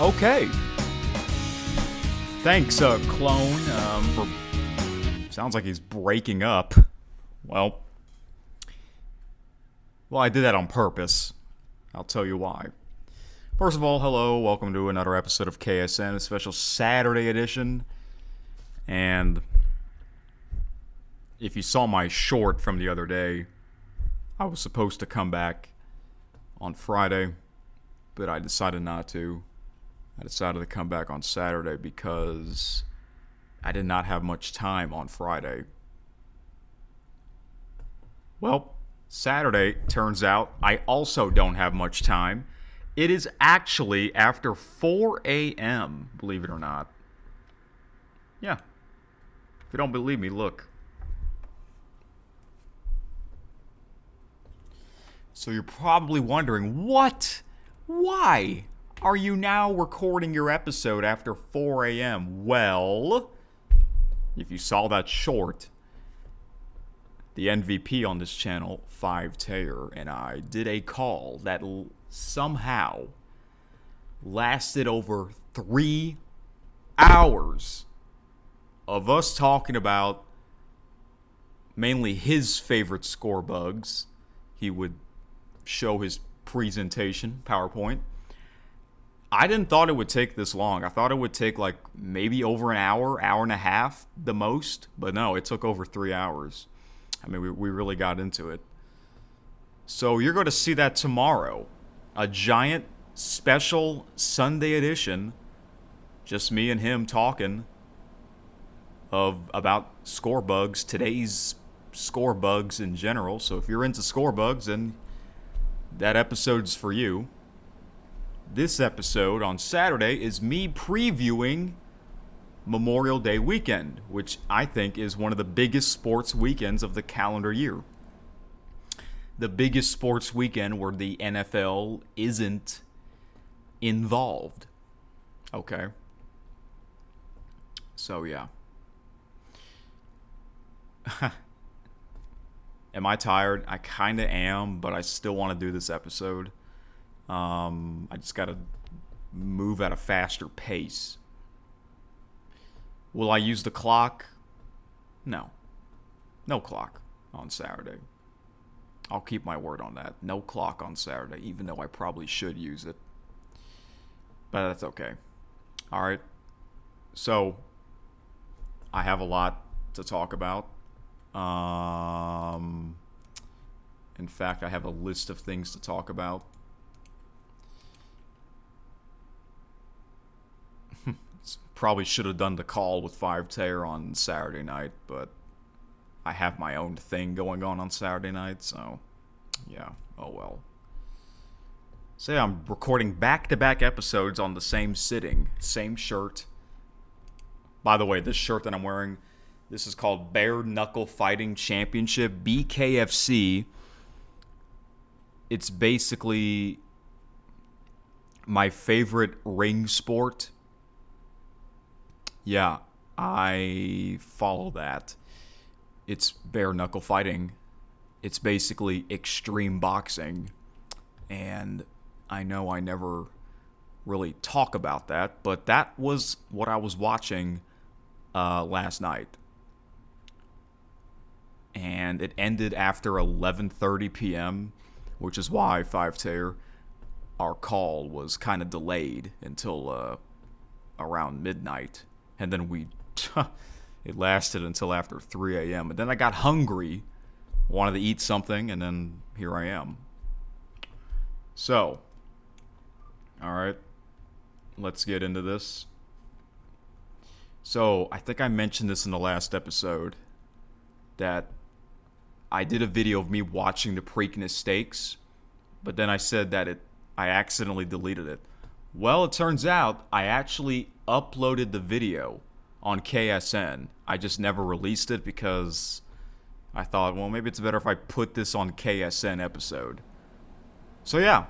Okay. Thanks, Clone, for... Sounds like he's breaking up. Well, I did that on purpose. I'll tell you why. First of all, hello, welcome to another episode of KSN, a special Saturday edition. And if you saw my short from the other day, I was supposed to come back on Friday, but I decided not to. I decided to come back on Saturday because I did not have much time on Friday. Well, Saturday, turns out, I also don't have much time. It is actually after 4 a.m., believe it or not. Yeah. If you don't believe me, look. So you're probably wondering, what? Why are you now recording your episode after 4 a.m.? Well, if you saw that short, the MVP on this channel, 5Tayer, and I did a call that somehow lasted over 3 hours of us talking about mainly his favorite score bugs. He would show his presentation, PowerPoint. I didn't thought it would take this long. I thought it would take like maybe over an hour, hour and a half, the most. But no, it took over 3 hours. I mean, we really got into it. So you're going to see that tomorrow. A giant special Sunday edition. Just me and him talking about score bugs. Today's score bugs in general. So if you're into score bugs, then that episode's for you. This episode on Saturday is me previewing Memorial Day weekend, which I think is one of the biggest sports weekends of the calendar year. The biggest sports weekend where the NFL isn't involved. Okay. So, yeah. Am I tired? I kind of am, but I still want to do this episode. I just got to move at a faster pace. Will I use the clock? No. No clock on Saturday. I'll keep my word on that. No clock on Saturday, even though I probably should use it. But that's okay. All right. So, I have a lot to talk about. In fact, I have a list of things to talk about. Probably should have done the call with 5Tayer on Saturday night, but I have my own thing going on Saturday night, so yeah, oh well. So yeah, I'm recording back-to-back episodes on the same sitting, same shirt. By the way, this shirt that I'm wearing, this is called Bare Knuckle Fighting Championship, BKFC. It's basically my favorite ring sport. Yeah, I follow that. It's bare knuckle fighting. It's basically extreme boxing. And I know I never really talk about that, but that was what I was watching last night. And it ended after 11:30 p.m., which is why 5Tayer, our call was kind of delayed until around midnight. And then it lasted until after 3 a.m. And then I got hungry, wanted to eat something, and then here I am. So, all right, let's get into this. So, I think I mentioned this in the last episode, that I did a video of me watching the Preakness Stakes, but then I said that I accidentally deleted it. Well, it turns out I actually uploaded the video on KSN. I just never released it because I thought, well, maybe it's better if I put this on KSN episode. So yeah.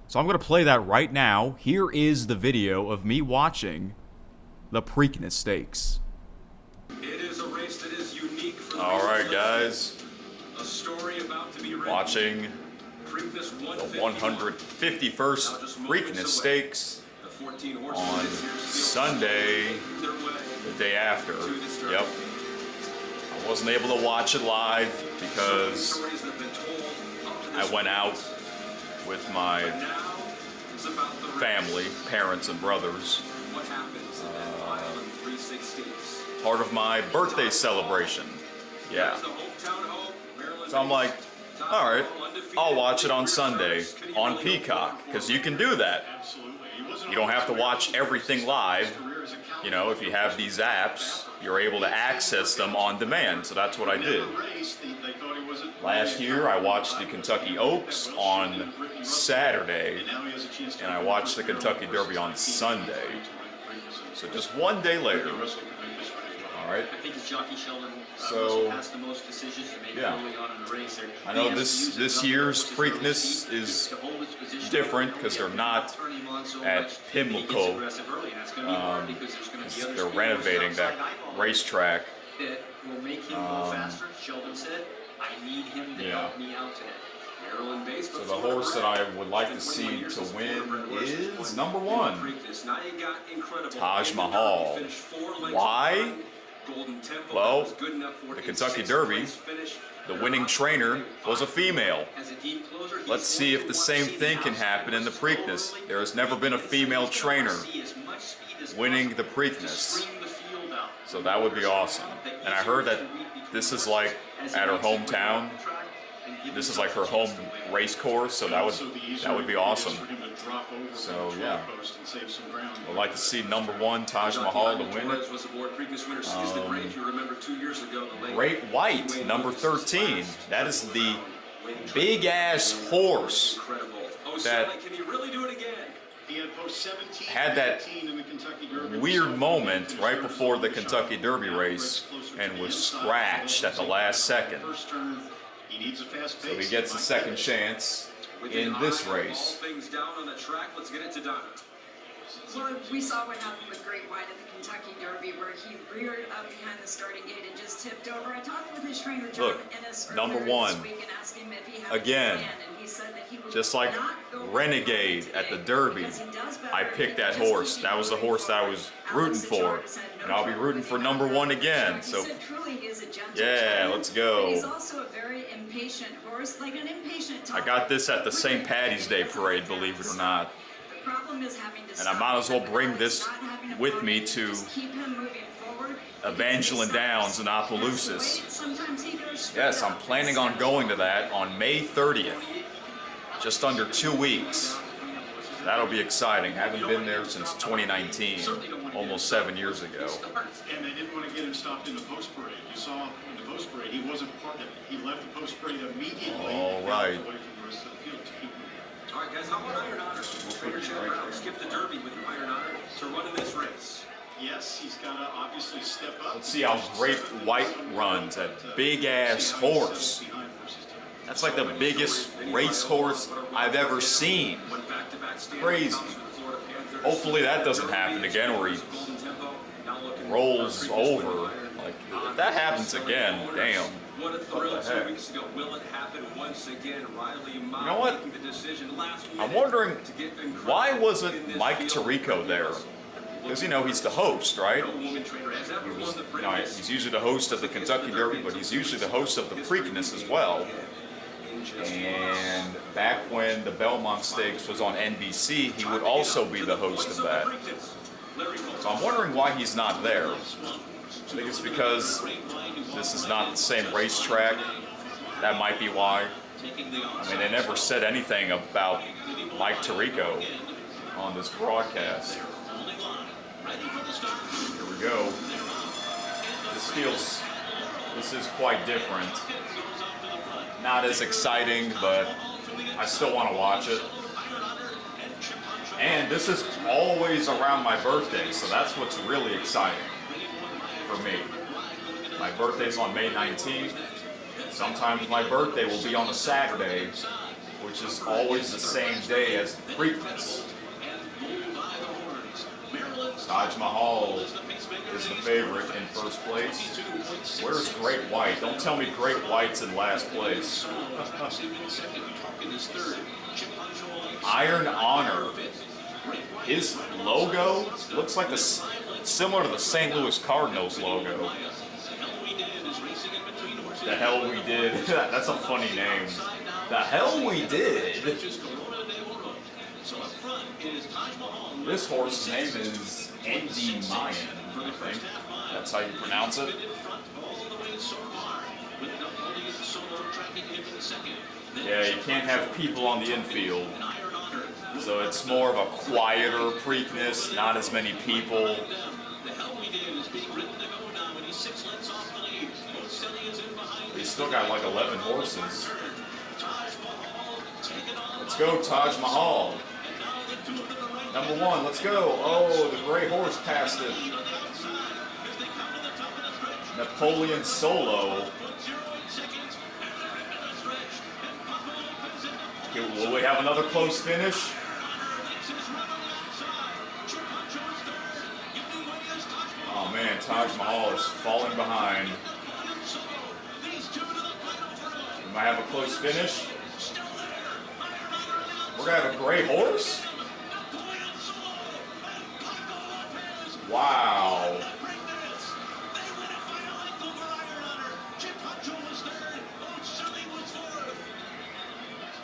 So I'm going to play that right now. Here is the video of me watching the Preakness Stakes. It is a race that is unique for the All right, guys. A story about to be Watching the 151st Preakness Stakes. The on Sunday, the day after. Yep. I wasn't able to watch it live because I went out with my family, parents and brothers. Part of my birthday celebration. Yeah. So I'm like, all right, I'll watch it on Sunday on Peacock, because you can do that. You don't have to watch everything live. You know, if you have these apps, you're able to access them on demand. So that's what I did. Last year, I watched the Kentucky Oaks on Saturday, and I watched the Kentucky Derby on Sunday. So just one day later. All right. So, yeah. I know this year's Preakness is different because they're not at Pimlico. They're renovating that racetrack. Yeah. So the horse that I would like to see to win is number 1, Taj Mahal. Why? Well, the Kentucky Derby, the winning trainer was a female. Let's see if the same thing can happen in the Preakness. There has never been a female trainer winning the Preakness. So that would be awesome. And I heard that this is like at her hometown. This is like her home race course, so that would be awesome. So yeah, I'd like to see number 1 Taj Mahal to win it. Great White, number 13. That is the big ass horse that had that weird moment right before the Kentucky Derby race and was scratched at the last second. So he gets a second chance in this race. Well, we saw what happened with Great White at the Kentucky Derby, where he reared up behind the starting gate and just tipped over. I talked with his trainer, John Ennis, number 1, this week and asked him if he had again, a plan, and he said that he would just like Renegade at the Derby, I picked that horse. That was the horse that I was rooting for, and I'll be rooting for number 1 again. So, yeah, let's go. He's also a very impatient horse, like an impatient I got this at the St. Patty's Day parade, believe it or not. And I might as well bring this with me to Evangeline Downs in Opelousas. Yes, I'm planning on going to that on May 30th. Just under 2 weeks. That'll be exciting. I haven't been there since 2019, almost 7 years ago. And they didn't want to get him stopped in the post parade. You saw in the post parade, he wasn't part of it. He left the post parade immediately. All right. All right, guys, how about Iron Honor? Trainer Chad Brown skipped the Derby with Iron Honor to run in this race. Yes, he's got to obviously step up. Let's see how Great White runs. That big-ass horse. That's like the biggest racehorse I've ever seen. Crazy. Hopefully that doesn't happen again, where he rolls over. Like, if that happens again, damn. What a thrill 2 weeks ago. Will it happen once again? Riley, you know what? I'm wondering, why wasn't Mike Tirico there? Because, you know, he's the host, right? He's usually the host of the Kentucky Derby, but he's usually the host of the Preakness as well. And back when the Belmont Stakes was on NBC, he would also be the host of that. So I'm wondering why he's not there. I think it's because this is not the same racetrack. That might be why. I mean, they never said anything about Mike Tirico on this broadcast. Here we go. This is quite different. Not as exciting, but I still want to watch it. And this is always around my birthday, so that's what's really exciting for me. My birthday's on May 19th. Sometimes my birthday will be on a Saturday, which is always the same day as the Preakness. Taj Mahal is the favorite in first place. Where's Great White? Don't tell me Great White's in last place. Iron Honor. His logo looks like similar to the St. Louis Cardinals logo. The hell we did. That's a funny name. The hell we did. This horse's name is Andy Mayan, I think. That's how you pronounce it. Yeah, you can't have people on the infield. So it's more of a quieter Preakness, not as many people. He's still got like 11 horses. Let's go, Taj Mahal. Number 1, let's go. Oh, the gray horse passed it. Napoleon Solo. Okay, will we have another close finish? Oh man, Taj Mahal is falling behind. We might have a close finish. We're gonna have a gray horse? Wow.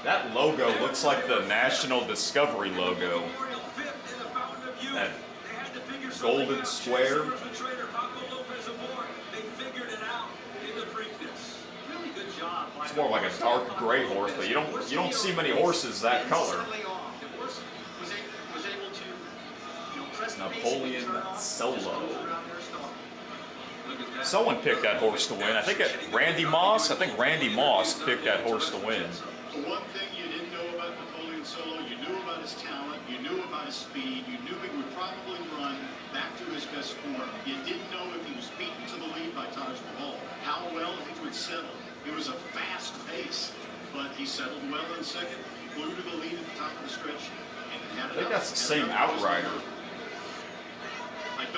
That logo looks like the National Discovery logo. That golden square. It's more like a dark gray horse, but you don't see many horses that color. Napoleon Solo. Someone picked that horse to win. I think Randy Moss. I think Randy Moss picked that horse to win. One thing you didn't know about Napoleon Solo, you knew about his talent, you knew about his speed, you knew he would probably run back to his best form. You didn't know if he was beaten to the lead by Taj Mahal, how well he would settle. It was a fast pace, but he settled well in second, flew to the lead at the top of the stretch, and had I think that's the same outrider.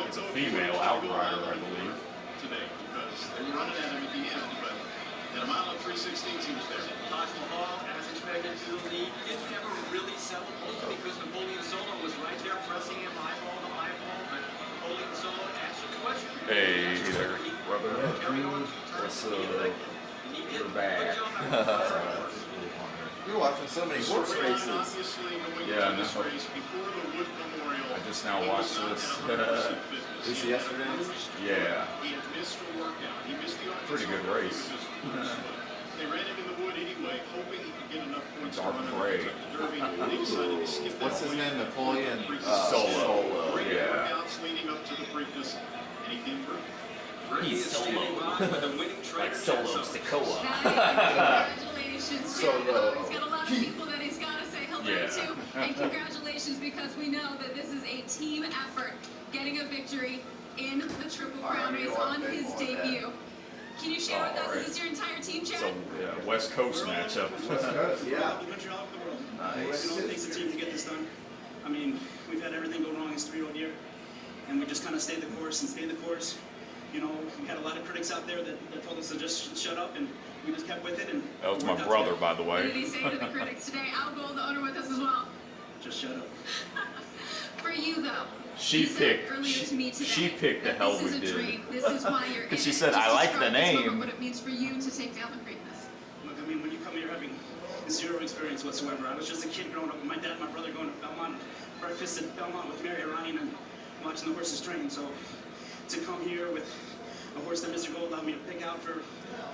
It's a female outrider, I believe. Today, because they were running at him at the end, but at a mile and 3/16 he was there. Taj Mahal, as expected, to the lead. Didn't ever really settle, mostly because Napoleon Solo was right there pressing him eyeball to eyeball. But Napoleon Solo answered the question. Hey there, brother. What's you're back. You're watching so many horse races. Yeah, I know. I just now watched this. This yesterday? Yeah. He had missed a workout. He missed the Pretty good race. They ran him in the wood anyway, hoping he could get enough points to Dark run gray. They decided to skip that What's his point. name? Napoleon Solo. Great Yeah. workouts leading up to the Preakness, and he came through. He's standing by with a winning trainer. Like Solo Sokoa. Congratulations, Solo. He's got a lot of people that he's got to say hello to. And congratulations, because we know that this is a team effort, getting a victory in the Triple Crown race on his debut. Can you share with us, is this your entire team, Chad? So, yeah, West Coast matchup. Yeah. The country all over the world. Nice. You know, it takes a team to get this done. I mean, we've had everything go wrong this 3-year-old year, and we just kind of stayed the course and stayed the course. You know, we had a lot of critics out there that told us to just shut up, and we just kept with it. And That was my brother, by the What did way. he say to the critics today? Al Gold, the owner, with us as well. just shut up. For you, though, She you said picked. earlier to me today She picked the that hell this we is a did. dream. This is why you're in Because she it. said, Just "I like the describe this moment, name." what it means for you to take down the Preakness. Look, I mean, when you come here having zero experience whatsoever, I was just a kid growing up with my dad and my brother going to Belmont, breakfast at Belmont with Mary Ryan and watching the horses train. So to come here with a horse that Mr. Gold allowed me to pick out for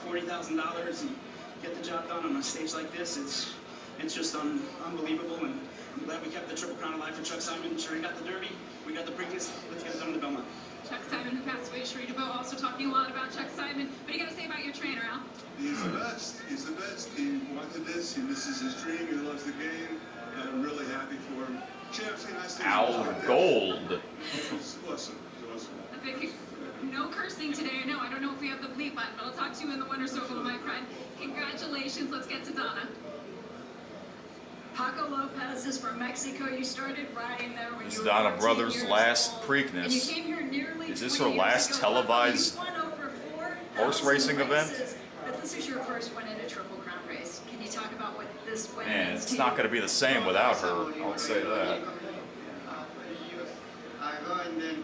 $40,000 and get the job done on a stage like this, it's just unbelievable. And I'm glad we kept the Triple Crown alive for Chuck Simon. Sure, he got the Derby, we got the Preakness. Let's get it done in the Belmont. Chuck Simon, who passed away, Sheree DeVoe, also talking a lot about Chuck Simon. What do you got to say about your trainer, Al? He's the best. He's the best. He wanted this. This is his dream. He loves the game. And I'm really happy for him. Champs, nice things. Al Gold. It's awesome. It's awesome. I think no cursing today. No, I don't know if we have the bleep button, but I'll talk to you in the winner's circle, my friend. Congratulations. Let's get to Donna. Paco Lopez is from Mexico. You started riding there when It's you were Donna 14 Brothers' years last old. Preakness. And you came here nearly Is this 20 her years last ago. televised You won over 4,000 horse racing event? races, but this is your first win in a Triple Crown race. Can you talk about what this win Man, means it's to not you? going to be the same without her. I'll say that.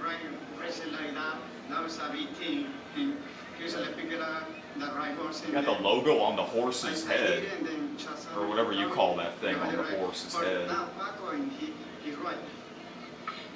and racing like that, that was a big thing. And usually pick it up the right horse. You got the logo on the horse's head, and then just or whatever you call that thing on the horse's head. Now Paco, and he's right.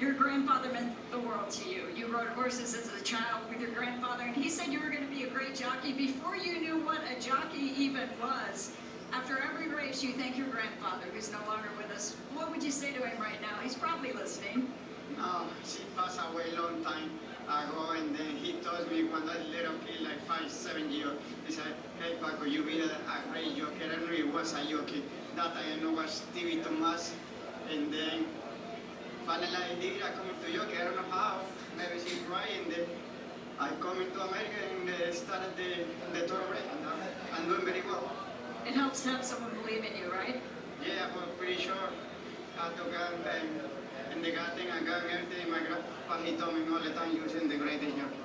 Your grandfather meant the world to you. You rode horses as a child with your grandfather, and he said you were going to be a great jockey before you knew what a jockey even was. After every race, you thank your grandfather, who's no longer with us. What would you say to him right now? He's probably listening. No, she passed away a long time ago, and then he told me when I was a little kid, like 5, 7 years, he said, hey Paco, you be a great jockey. I don't know it was a jockey. That I know was Stevie Thomas, and then finally I did, I come to jockey, I don't know how, maybe she's right, and then I come into America and started the tour race, and I'm doing very well. It helps to have someone believe in you, right? Yeah, I'm pretty sure I took and the guy thing I got everything. My grandpa, he told me all the time, using the greatest jockey.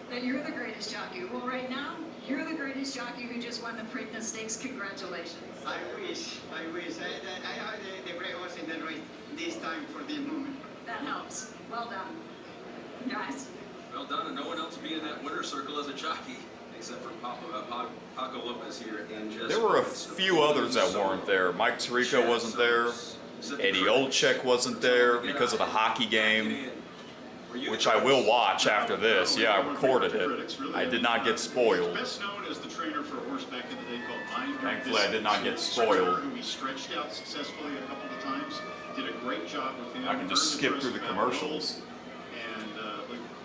That you're the greatest jockey. Well, right now, you're the greatest jockey who just won the Preakness Stakes. Congratulations. I wish. I have the great horse in the race this time for this moment. That helps. Well done. Guys. Well done, and no one else being in that winner's circle as a jockey, except for Paco Lopez here in just... There were a few others that weren't there. Mike Tirico wasn't there. Eddie Olczyk wasn't there because of the hockey game, which I will watch after this. Yeah, I recorded it. I did not get spoiled. Best known as the trainer for a horse back in the day called Mind. Thankfully, I did not get spoiled. Who he stretched out successfully a couple of times. Did a great job with him. I can just skip through the commercials. And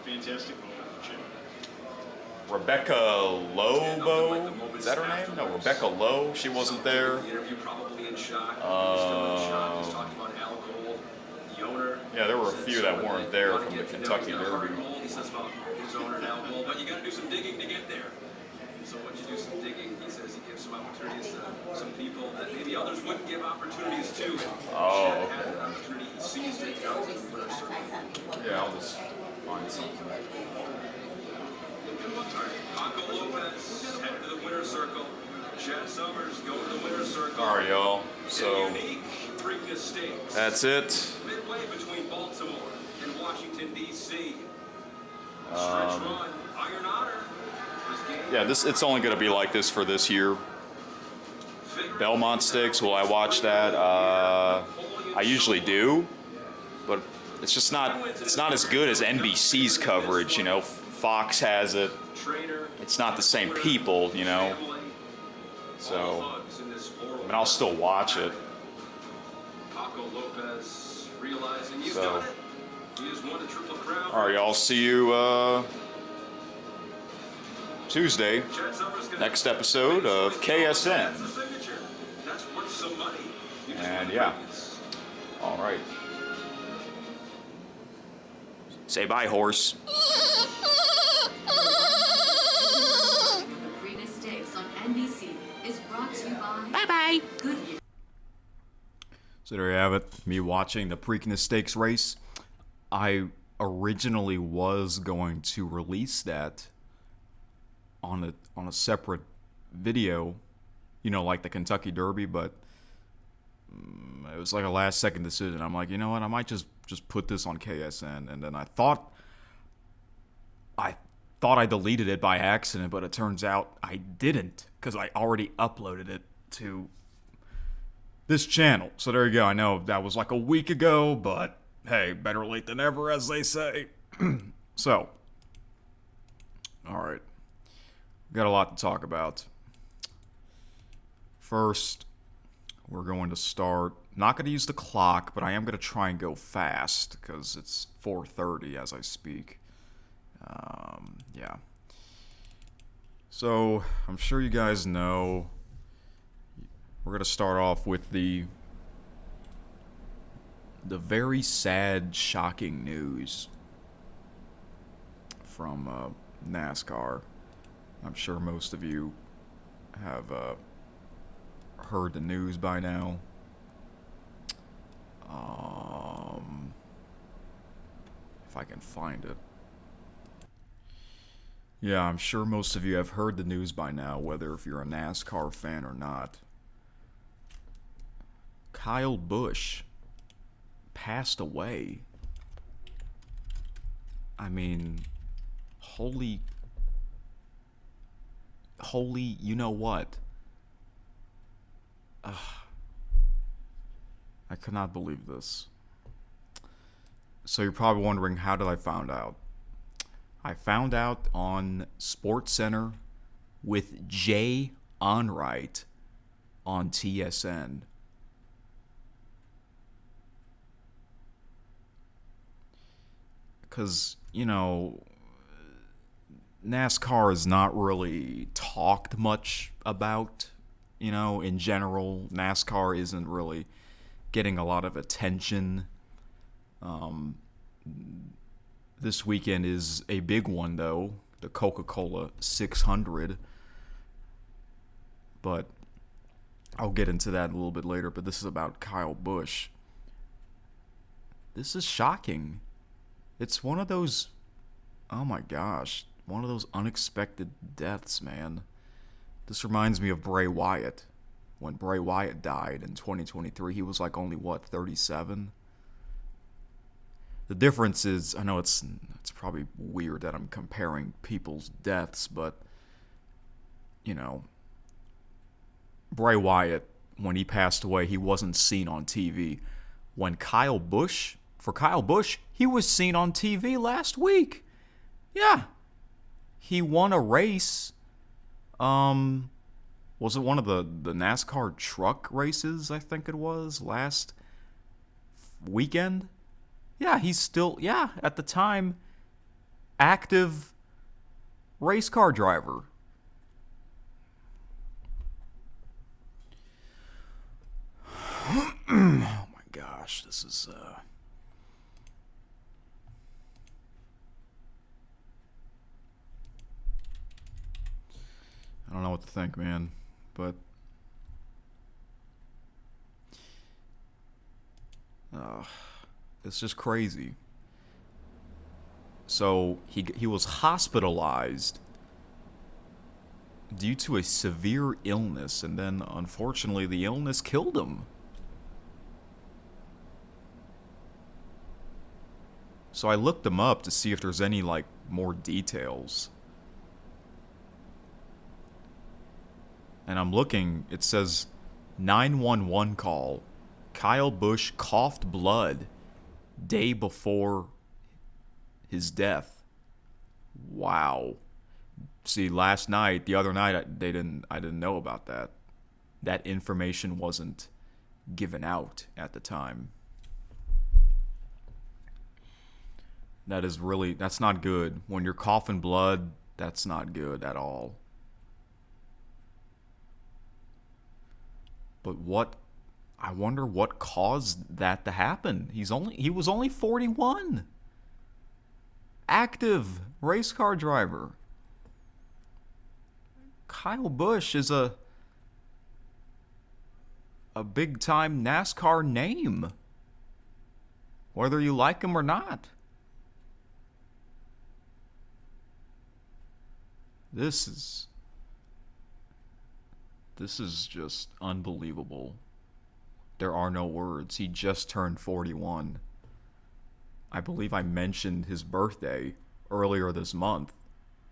fantastic moment for Chip. Rebecca Lobo, is that her name? No, Rebecca Lowe. She wasn't there. Interview probably in shock. Still in shock. He's talking about Al Cole, the owner. Yeah, there were a few that weren't there from the Kentucky Derby. He says about his owner and Al Cole, but you got to do some digging to get there. So once you do some digging, he says he gives some opportunities to some people that maybe others wouldn't give opportunities to. Oh, Chad had an opportunity. He seized it. Now he's in the winner's circle. yeah, I'll just find something. Paco Lopez headed to the winner's circle. Chad Summers going to the winner's circle. All right, y'all. So Unique Preakness Stakes. that's it. Midway between Baltimore and Washington, D.C. Stretch run, Iron Otter. Yeah, it's only going to be like this for this year. Belmont Stakes, will I watch that? I usually do, but it's just not. It's not as good as NBC's coverage. You know, Fox has it. It's not the same people. You know, so I mean, I'll still watch it. Paco Lopez realizing he's done it. He has won a Triple Crown. All right, y'all. See you Tuesday. Next episode of KSN. And yeah. All right. Say bye, horse. The Preakness Stakes on NBC is brought to you by Bye-bye. Goodyear. So there you have it. Me watching the Preakness Stakes race. I originally was going to release that on a separate video, you know, like the Kentucky Derby, but it was like a last-second decision. I'm like, you know what? I might just put this on KSN, and then I thought I deleted it by accident, but it turns out I didn't because I already uploaded it to this channel. So there you go. I know that was like a week ago, but hey, better late than ever, as they say. So, all right. Got a lot to talk about. First, we're going to start. Not going to use the clock, but I am going to try and go fast because it's 4:30 as I speak. Yeah. So, I'm sure you guys know. We're going to start off with the very sad, shocking news from NASCAR. I'm sure most of you have heard the news by now. If I can find it. Yeah, I'm sure most of you have heard the news by now, whether if you're a NASCAR fan or not. Kyle Busch passed away. I mean, holy, you know what? I cannot believe this. So you're probably wondering, how did I find out? I found out on SportsCenter with Jay Onrait on TSN. Because, you know, NASCAR is not really talked much about. You know, in general, NASCAR isn't really getting a lot of attention. This weekend is a big one, though, the Coca-Cola 600. But I'll get into that a little bit later. But this is about Kyle Busch. This is shocking. It's one of those, oh my gosh, one of those unexpected deaths, man. This reminds me of Bray Wyatt. When Bray Wyatt died in 2023, he was like only, 37? The difference is, I know it's probably weird that I'm comparing people's deaths, but, you know, Bray Wyatt, when he passed away, he wasn't seen on TV. For Kyle Busch, he was seen on TV last week. Yeah. He won a race. Was it one of the NASCAR truck races, I think it was, last weekend? Yeah, he's still, at the time, active race car driver. Oh my gosh, this is, I don't know what to think, man, but it's just crazy. So he was hospitalized due to a severe illness, and then unfortunately the illness killed him. So I looked him up to see if there's any like more details. And I'm looking, it says 911 call. Kyle Busch coughed blood day before his death. Wow. See, the other night, I didn't know about that. That information wasn't given out at the time. That's not good. When you're coughing blood, that's not good at all. But I wonder what caused that to happen. He was only 41. Active race car driver. Kyle Busch is a big time NASCAR name. Whether you like him or not. This is just unbelievable. There are no words. He just turned 41. I believe I mentioned his birthday earlier this month.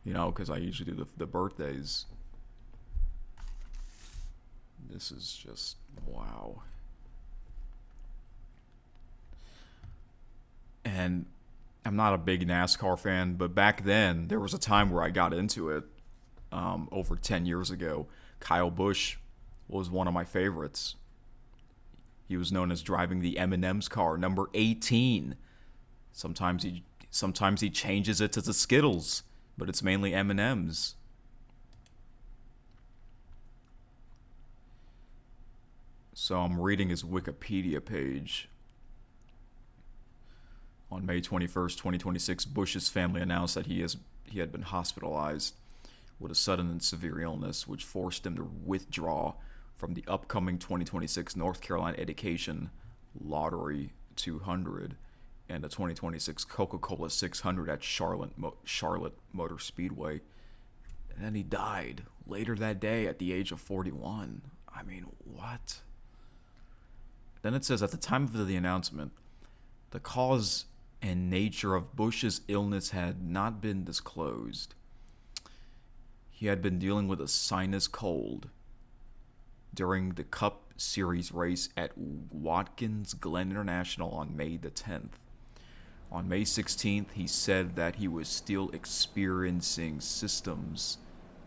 You know, because I usually do the birthdays. This is just, wow. And I'm not a big NASCAR fan, but back then, there was a time where I got into it over 10 years ago. Kyle Busch was one of my favorites. He was known as driving the M&M's car, number 18. Sometimes he changes it to the Skittles, but it's mainly M&M's. So I'm reading his Wikipedia page. On May 21st, 2026, Busch's family announced that he had been hospitalized with a sudden and severe illness, which forced him to withdraw from the upcoming 2026 North Carolina Education Lottery 200 and the 2026 Coca-Cola 600 at Charlotte Motor Speedway. And then he died later that day at the age of 41. I mean, what? Then it says, at the time of the announcement, the cause and nature of Busch's illness had not been disclosed. He had been dealing with a sinus cold during the Cup Series race at Watkins Glen International on May the 10th. On May 16th, he said that he was still experiencing symptoms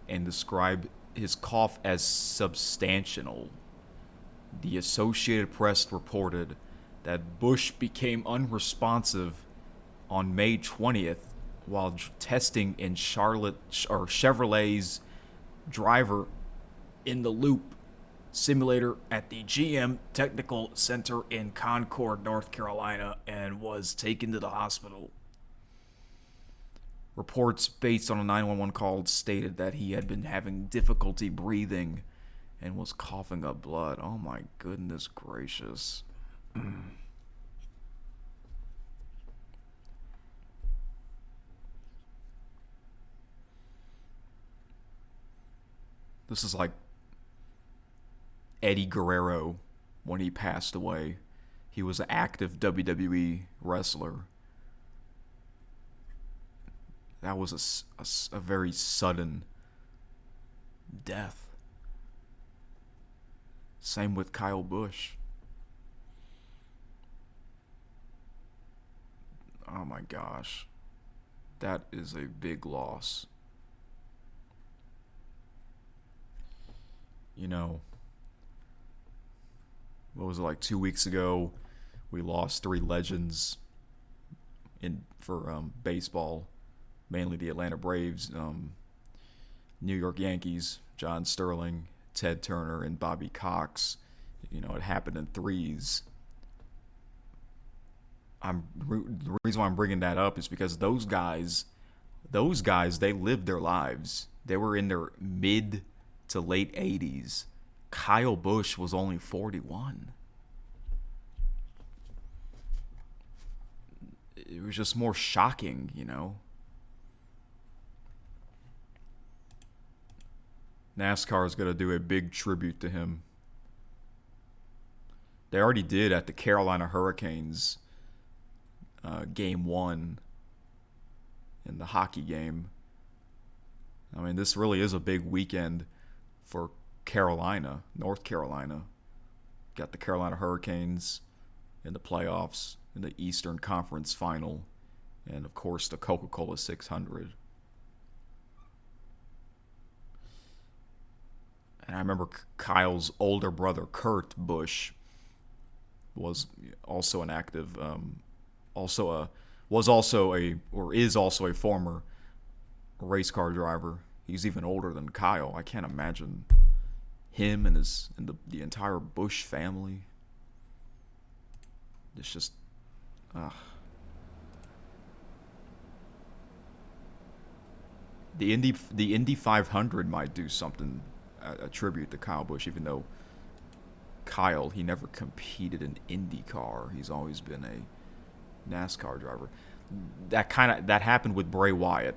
and described his cough as substantial. The Associated Press reported that Busch became unresponsive on May 20th while testing in Chevrolet's driver in the loop simulator at the GM Technical Center in Concord, North Carolina, and was taken to the hospital. Reports based on a 911 call stated that he had been having difficulty breathing and was coughing up blood. Oh my goodness gracious. This is like Eddie Guerrero when he passed away. He was an active WWE wrestler. That was a very sudden death. Same with Kyle Busch. Oh my gosh. That is a big loss. You know, what was it, like 2 weeks ago? We lost 3 legends for baseball, mainly the Atlanta Braves, New York Yankees, John Sterling, Ted Turner, and Bobby Cox. You know, it happened in threes. The reason why I'm bringing that up is because those guys, they lived their lives. They were in their mid to late 80s. Kyle Busch was only 41. It was just more shocking, you know. NASCAR is going to do a big tribute to him. They already did at the Carolina Hurricanes game 1 in the hockey game. I mean, this really is a big weekend for Carolina, North Carolina. Got the Carolina Hurricanes in the playoffs, in the Eastern Conference Final, and of course the Coca-Cola 600. And I remember Kyle's older brother, Kurt Busch, was also an active, is also a former race car driver. He's even older than Kyle. I can't imagine him and the entire Busch family. It's just, the Indy 500 might do something, a tribute to Kyle Busch, even though Kyle, he never competed in IndyCar. He's always been a NASCAR driver. That happened with Bray Wyatt.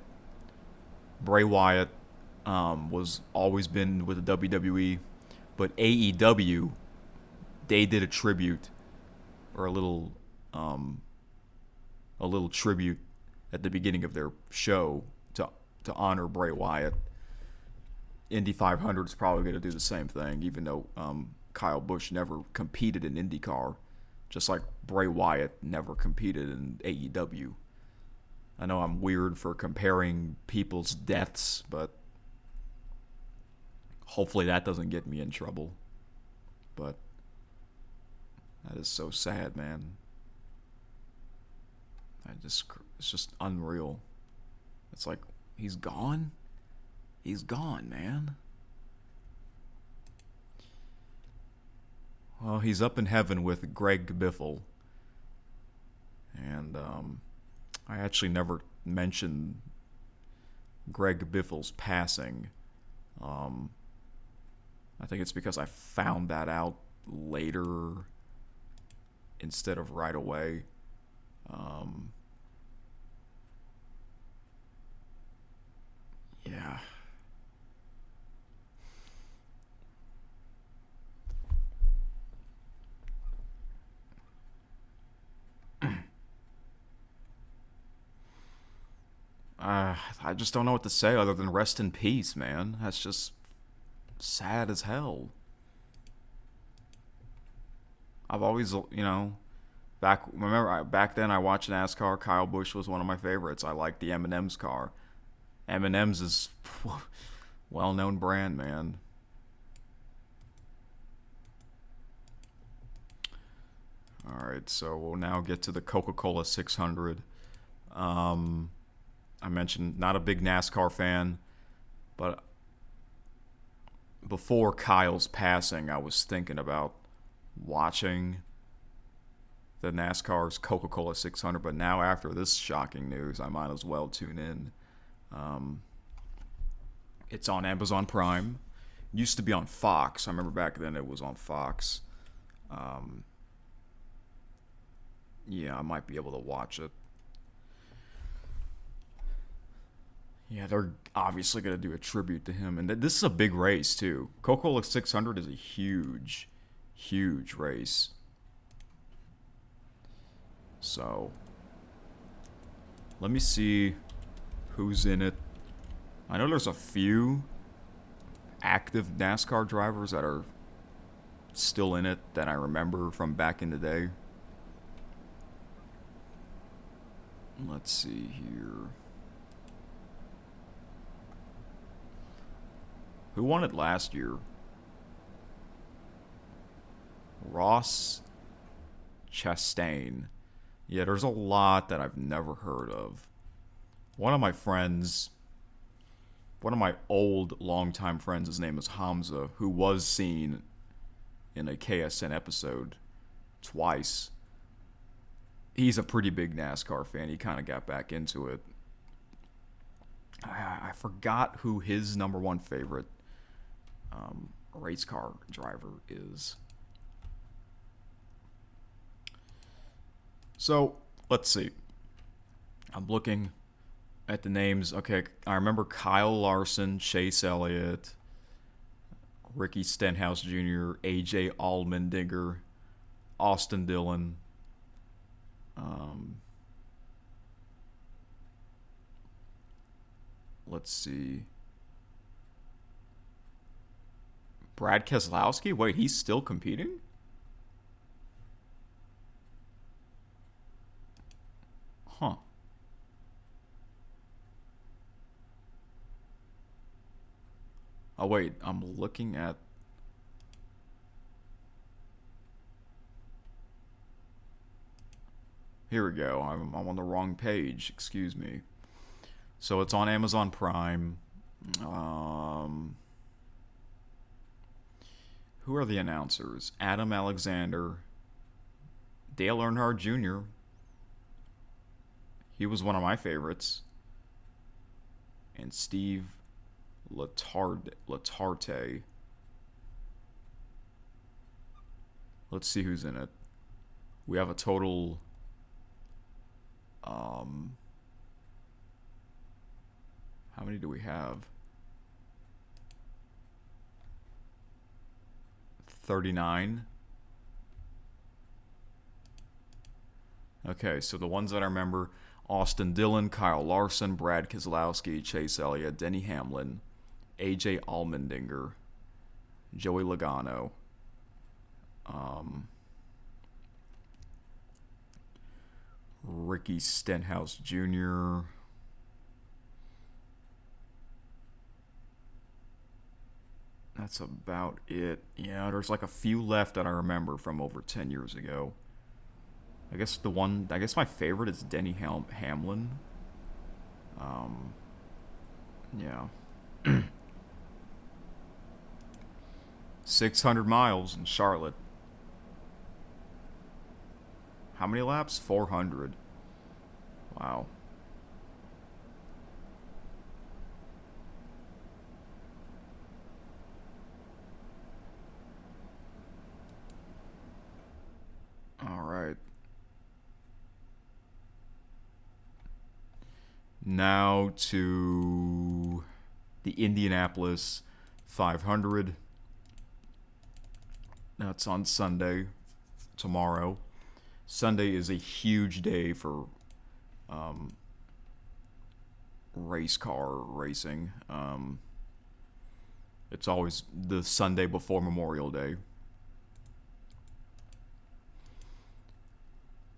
Bray Wyatt was always been with the WWE, but AEW, they did a tribute, or a little tribute at the beginning of their show to honor Bray Wyatt. Indy 500 is probably going to do the same thing, even though Kyle Busch never competed in IndyCar, just like Bray Wyatt never competed in AEW. I know I'm weird for comparing people's deaths, but hopefully that doesn't get me in trouble. But that is so sad, man. It's just unreal. It's like, he's gone? He's gone, man. Well, he's up in heaven with Greg Biffle. And I actually never mentioned Greg Biffle's passing. I think it's because I found that out later instead of right away. Yeah. I just don't know what to say other than rest in peace, man. That's just sad as hell. I've always, back then I watched NASCAR. Kyle Busch was one of my favorites. I liked the M&M's car. M&M's is well-known brand, man. All right, so we'll now get to the Coca-Cola 600. I mentioned not a big NASCAR fan, but before Kyle's passing, I was thinking about watching the NASCAR's Coca-Cola 600, but now after this shocking news, I might as well tune in. It's on Amazon Prime. It used to be on Fox. I remember back then it was on Fox. Yeah, I might be able to watch it. Yeah, they're obviously going to do a tribute to him. And this is a big race, too. Coca-Cola 600 is a huge, huge race. So, let me see who's in it. I know there's a few active NASCAR drivers that are still in it that I remember from back in the day. Let's see here. Who won it last year? Ross Chastain. Yeah, there's a lot that I've never heard of. One of my old longtime friends, his name is Hamza, who was seen in a KSN episode twice. He's a pretty big NASCAR fan. He kind of got back into it. I forgot who his number one favorite race car driver is. So, let's see. I'm looking at the names. Okay, I remember Kyle Larson, Chase Elliott, Ricky Stenhouse Jr., AJ Allmendinger, Austin Dillon. Let's see. Brad Keselowski? Wait, he's still competing? Huh. Oh, wait, I'm looking at... Here we go. I'm on the wrong page. Excuse me. So it's on Amazon Prime. Who are the announcers? Adam Alexander, Dale Earnhardt Jr. He was one of my favorites. And Steve Latarte. Let's see who's in it. We have a total... how many do we have? 39. Okay, so the ones that I remember: Austin Dillon, Kyle Larson, Brad Keselowski, Chase Elliott, Denny Hamlin, AJ Allmendinger, Joey Logano, Ricky Stenhouse Jr., that's about it. Yeah, there's like a few left that I remember from over 10 years ago. I guess my favorite is Denny Hamlin. Yeah. 600 miles in Charlotte. How many laps? 400. Wow. All right. Now to the Indianapolis 500. That's on Sunday, tomorrow. Sunday is a huge day for race car racing. It's always the Sunday before Memorial Day.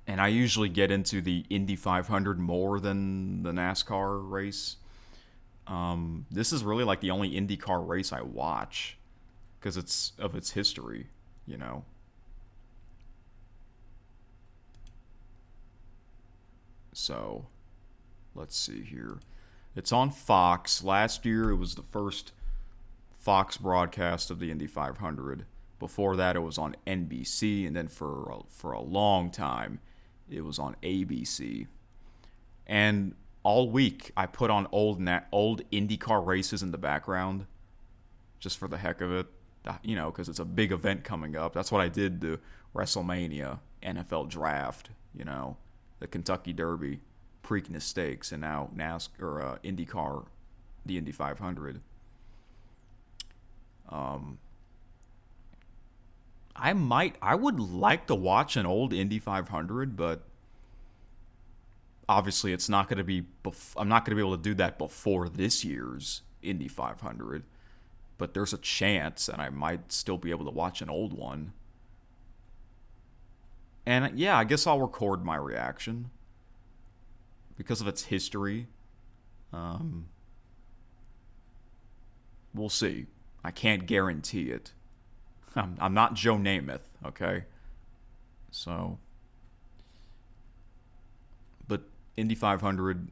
And I usually get into the Indy 500 more than the NASCAR race. This is really like the only IndyCar race I watch because it's of its history, you know. So, let's see here. It's on Fox. Last year, it was the first Fox broadcast of the Indy 500. Before that, it was on NBC, and then for a long time, it was on ABC. And all week, I put on old IndyCar races in the background, just for the heck of it, you know, because it's a big event coming up. That's what I did to WrestleMania, NFL Draft, you know, the Kentucky Derby, Preakness Stakes, and now NASCAR, IndyCar, the Indy 500. I would like to watch an old Indy 500, but obviously it's not going to be. I'm not going to be able to do that before this year's Indy 500. But there's a chance, and I might still be able to watch an old one. And yeah, I guess I'll record my reaction because of its history. We'll see. I can't guarantee it. I'm not Joe Namath, okay? So, but Indy 500,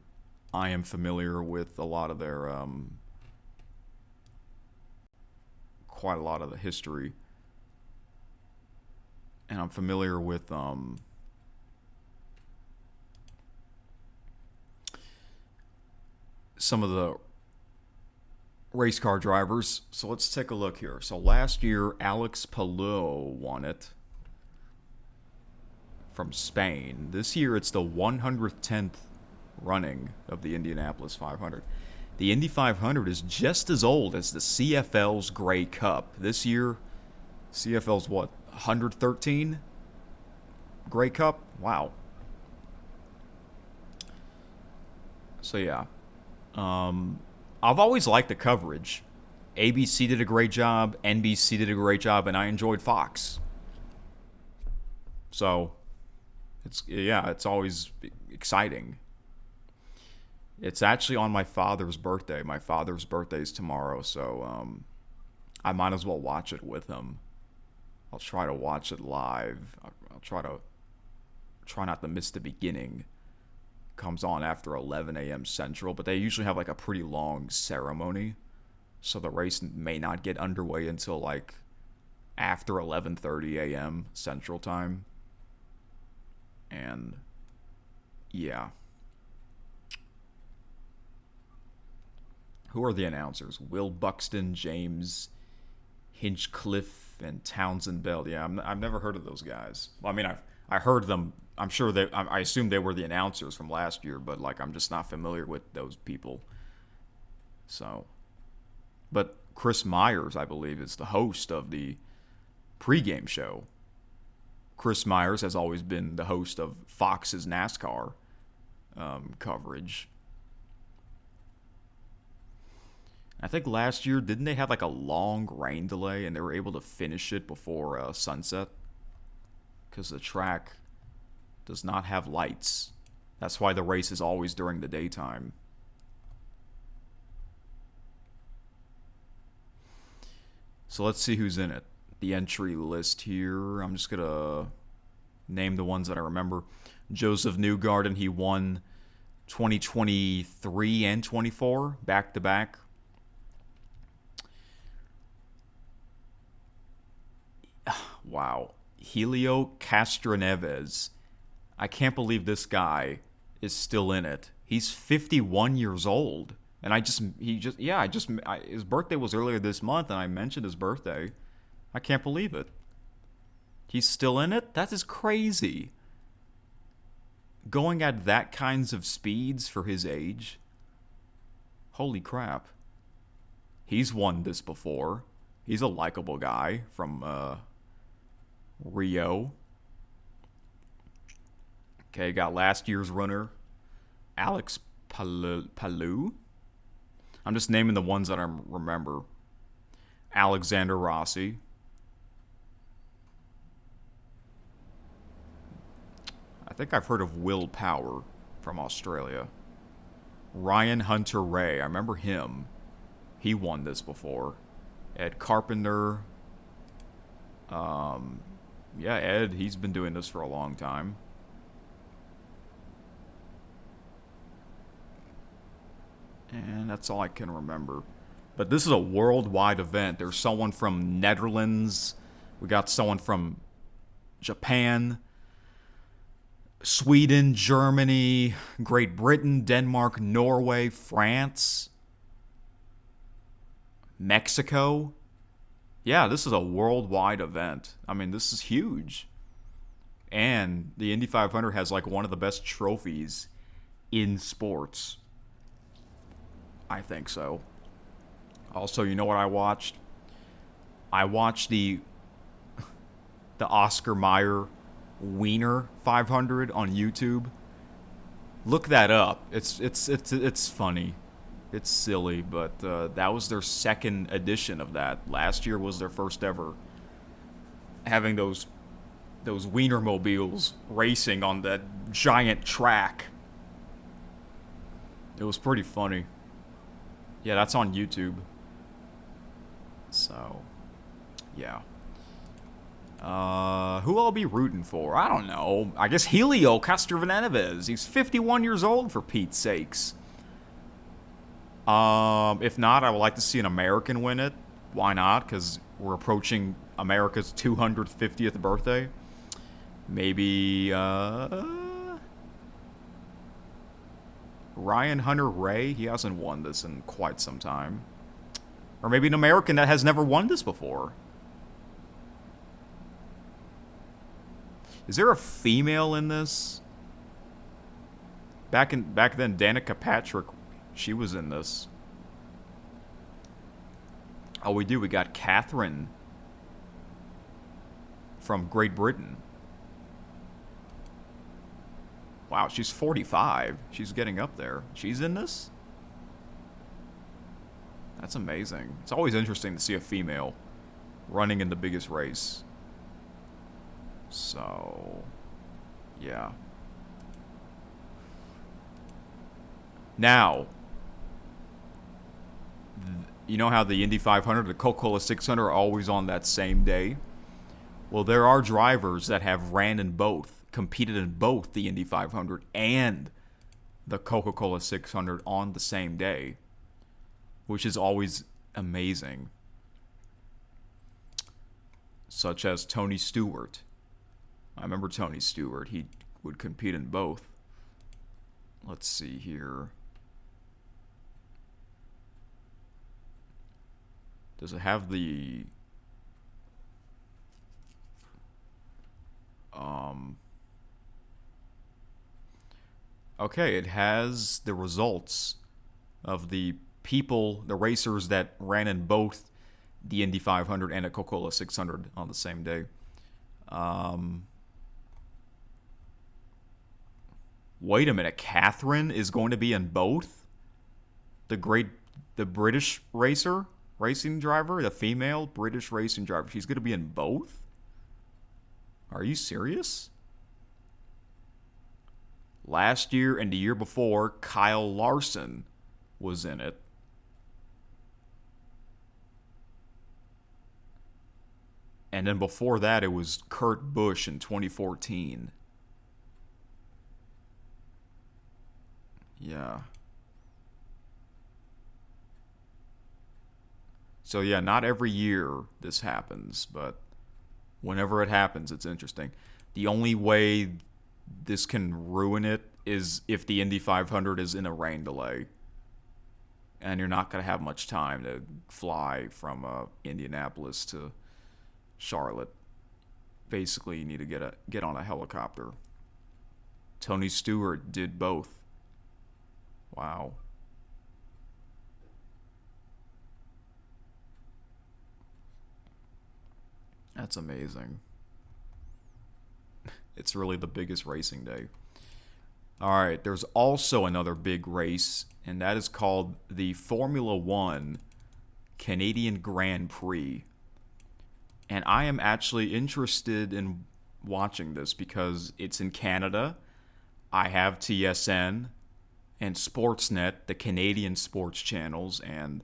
I am familiar with a lot of their, quite a lot of the history. And I'm familiar with some of the race car drivers. So let's take a look here. So last year, Alex Palou won it from Spain. This year, it's the 110th running of the Indianapolis 500. The Indy 500 is just as old as the CFL's Grey Cup. This year, CFL's what, 113? Grey Cup? Wow. So yeah. I've always liked the coverage. ABC did a great job, NBC did a great job, and I enjoyed Fox. So, it's always exciting. It's actually on my father's birthday. My father's birthday is tomorrow, so I might as well watch it with him. I'll try to watch it live. I'll try not to miss the beginning. Comes on after 11 a.m. Central, but they usually have like a pretty long ceremony, so the race may not get underway until like after 11:30 a.m. Central Time. And yeah. Who are the announcers? Will Buxton, James Hinchcliffe, and Townsend Bell. Yeah, I've never heard of those guys. Well, I mean, I heard them. I'm sure I assume they were the announcers from last year, but like I'm just not familiar with those people. So, but Chris Myers, I believe, is the host of the pregame show. Chris Myers has always been the host of Fox's NASCAR coverage. I think last year, didn't they have like a long rain delay and they were able to finish it before sunset? Because the track does not have lights. That's why the race is always during the daytime. So let's see who's in it. The entry list here. I'm just going to name the ones that I remember. Joseph Newgarden, he won 2023 and 24 back-to-back. Wow. Helio Castroneves. I can't believe this guy is still in it. He's 51 years old. And his birthday was earlier this month, and I mentioned his birthday. I can't believe it. He's still in it? That is crazy. Going at that kinds of speeds for his age. Holy crap. He's won this before. He's a likable guy from Rio. Okay, got last year's runner, Alex Palou. I'm just naming the ones that I remember. Alexander Rossi. I think I've heard of Will Power from Australia. Ryan Hunter-Reay. I remember him. He won this before. Ed Carpenter. Yeah, Ed, he's been doing this for a long time. And that's all I can remember. But this is a worldwide event. There's someone from Netherlands. We got someone from Japan, Sweden, Germany, Great Britain, Denmark, Norway, France, Mexico. Yeah, this is a worldwide event. I mean, this is huge. And the Indy 500 has like one of the best trophies in sports. I think so. Also, you know what I watched? I watched the Oscar Mayer Wiener 500 on YouTube. Look that up. It's funny. It's silly, but that was their second edition of that. Last year was their first ever having those Wienermobiles racing on that giant track. It was pretty funny. Yeah, that's on YouTube. So, yeah. Who I'll be rooting for? I don't know. I guess Helio Castroneves. He's 51 years old, for Pete's sakes. If not, I would like to see an American win it. Why not? Because we're approaching America's 250th birthday. Maybe, Ryan Hunter-Reay. He hasn't won this in quite some time. Or maybe an American that has never won this before. Is there a female in this? Back then, Danica Patrick, she was in this. Oh, we do. We got Catherine from Great Britain. Wow, she's 45. She's getting up there. She's in this? That's amazing. It's always interesting to see a female running in the biggest race. So, yeah. Now, you know how the Indy 500, the Coca-Cola 600 are always on that same day? Well, there are drivers that have ran in both, competed in both the Indy 500 and the Coca-Cola 600 on the same day, which is always amazing. Such as Tony Stewart. I remember Tony Stewart. He would compete in both. Let's see here. Does it have the... Okay, it has the results of the people, the racers that ran in both the Indy 500 and a Coca-Cola 600 on the same day. Wait a minute, Catherine is going to be in both? The British racing driver, the female British racing driver, she's going to be in both? Are you serious? Last year and the year before, Kyle Larson was in it. And then before that, it was Kurt Busch in 2014. Yeah. So yeah, not every year this happens, but whenever it happens, it's interesting. The only way this can ruin it is if the Indy 500 is in a rain delay. And you're not going to have much time to fly from Indianapolis to Charlotte. Basically, you need to get on a helicopter. Tony Stewart did both. Wow. That's amazing. It's really the biggest racing day. All right, there's also another big race, and that is called the Formula One Canadian Grand Prix. And I am actually interested in watching this because it's in Canada. I have TSN and Sportsnet, the Canadian sports channels, and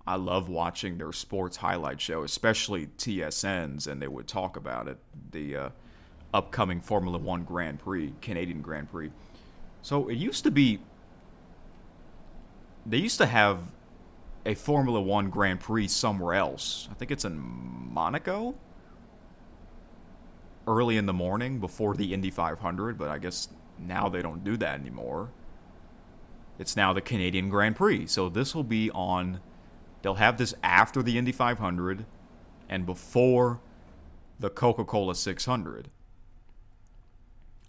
I love watching their sports highlight show, especially TSN's, and they would talk about it, the upcoming Formula One Grand Prix, Canadian Grand Prix. So it used to be, they used to have a Formula One Grand Prix somewhere else. I think it's in Monaco, early in the morning before the Indy 500, but I guess now they don't do that anymore. It's now the Canadian Grand Prix. So this will be on, they'll have this after the Indy 500 and before the Coca-Cola 600.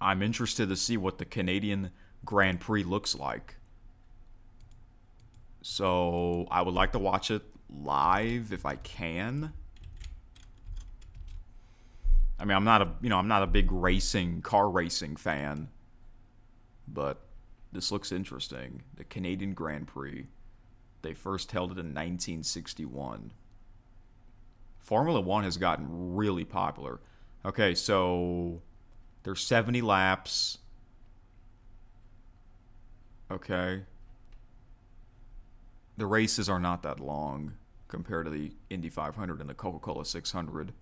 I'm interested to see what the Canadian Grand Prix looks like. So I would like to watch it live if I can. I mean, I'm not a big car racing fan, but this looks interesting. The Canadian Grand Prix. They first held it in 1961. Formula One has gotten really popular. Okay, so there's 70 laps. Okay. The races are not that long compared to the Indy 500 and the Coca-Cola 600.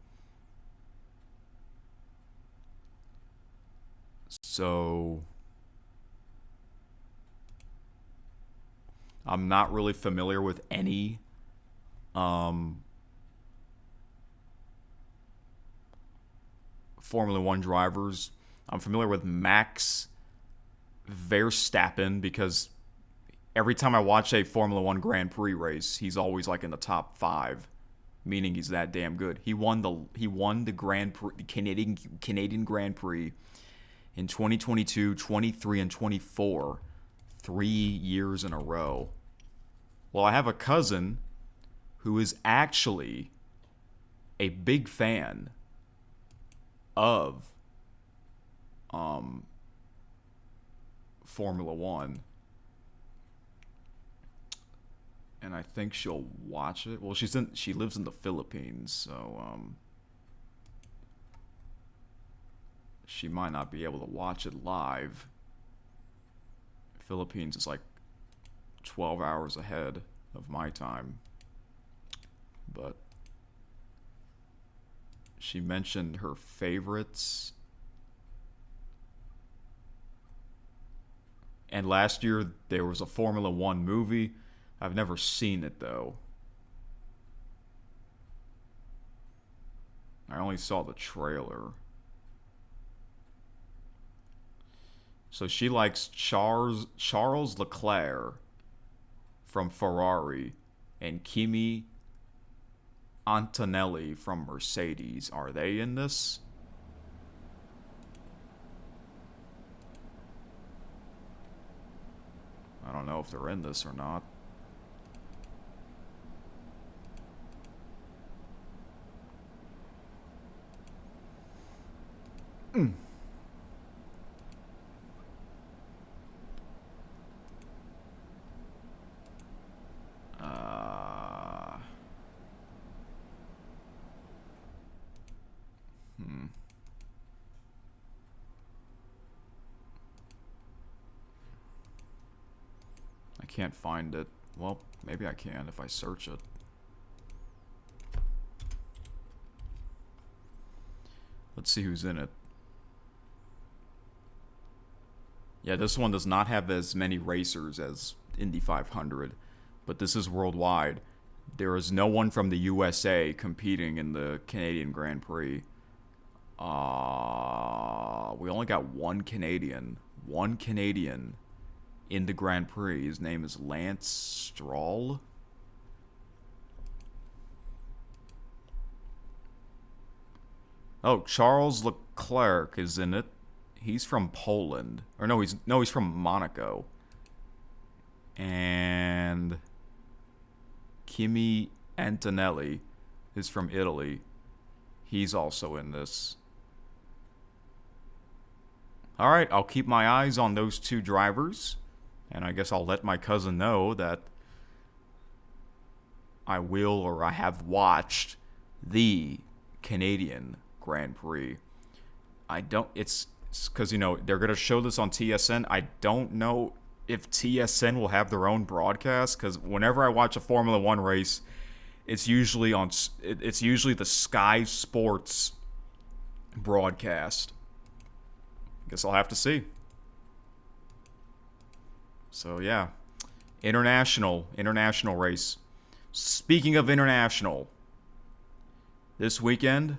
So I'm not really familiar with any Formula One drivers. I'm familiar with Max Verstappen because every time I watch a Formula One Grand Prix race, he's always like in the top 5, meaning he's that damn good. He won the Grand Prix, the Canadian Grand Prix in 2022, 23, and 24, 3 years in a row. Well, I have a cousin who is actually a big fan of Formula One. And I think she'll watch it. Well, she lives in the Philippines, so she might not be able to watch it live. Philippines is like 12 hours ahead of my time. But she mentioned her favorites. And last year there was a Formula One movie. I've never seen it though. I only saw the trailer. So she likes Charles Leclerc from Ferrari and Kimi Antonelli from Mercedes. Are they in this? I don't know if they're in this or not. I can't find it. Well, maybe I can if I search it. Let's see who's in it. Yeah, this one does not have as many racers as Indy 500, but this is worldwide. There is no one from the USA competing in the Canadian Grand Prix. We only got one Canadian in the Grand Prix. His name is Lance Stroll. Oh, Charles Leclerc is in it. He's from Poland. Or no, he's from Monaco. And Kimi Antonelli is from Italy. He's also in this. All right, I'll keep my eyes on those two drivers, and I guess I'll let my cousin know that I will or I have watched the Canadian Grand Prix. It's because, they're going to show this on TSN. I don't know if TSN will have their own broadcast, because whenever I watch a Formula One race, it's usually the Sky Sports broadcast. Guess I'll have to see. So yeah, international race. Speaking of international, this weekend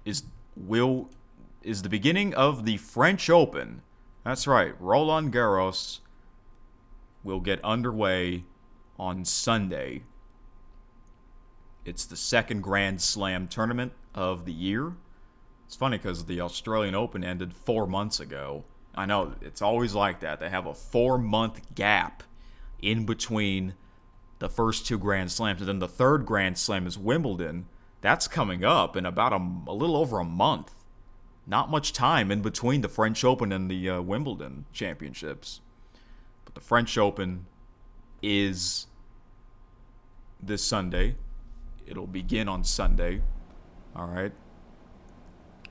is the beginning of the French Open. That's right, Roland Garros will get underway on Sunday. It's the second Grand Slam tournament of the year. It's funny because the Australian Open ended 4 months ago. I know, it's always like that. They have a 4-month gap in between the first two Grand Slams. And then the third Grand Slam is Wimbledon. That's coming up in about a little over a month. Not much time in between the French Open and the Wimbledon championships. But the French Open is this Sunday. It'll begin on Sunday. All right.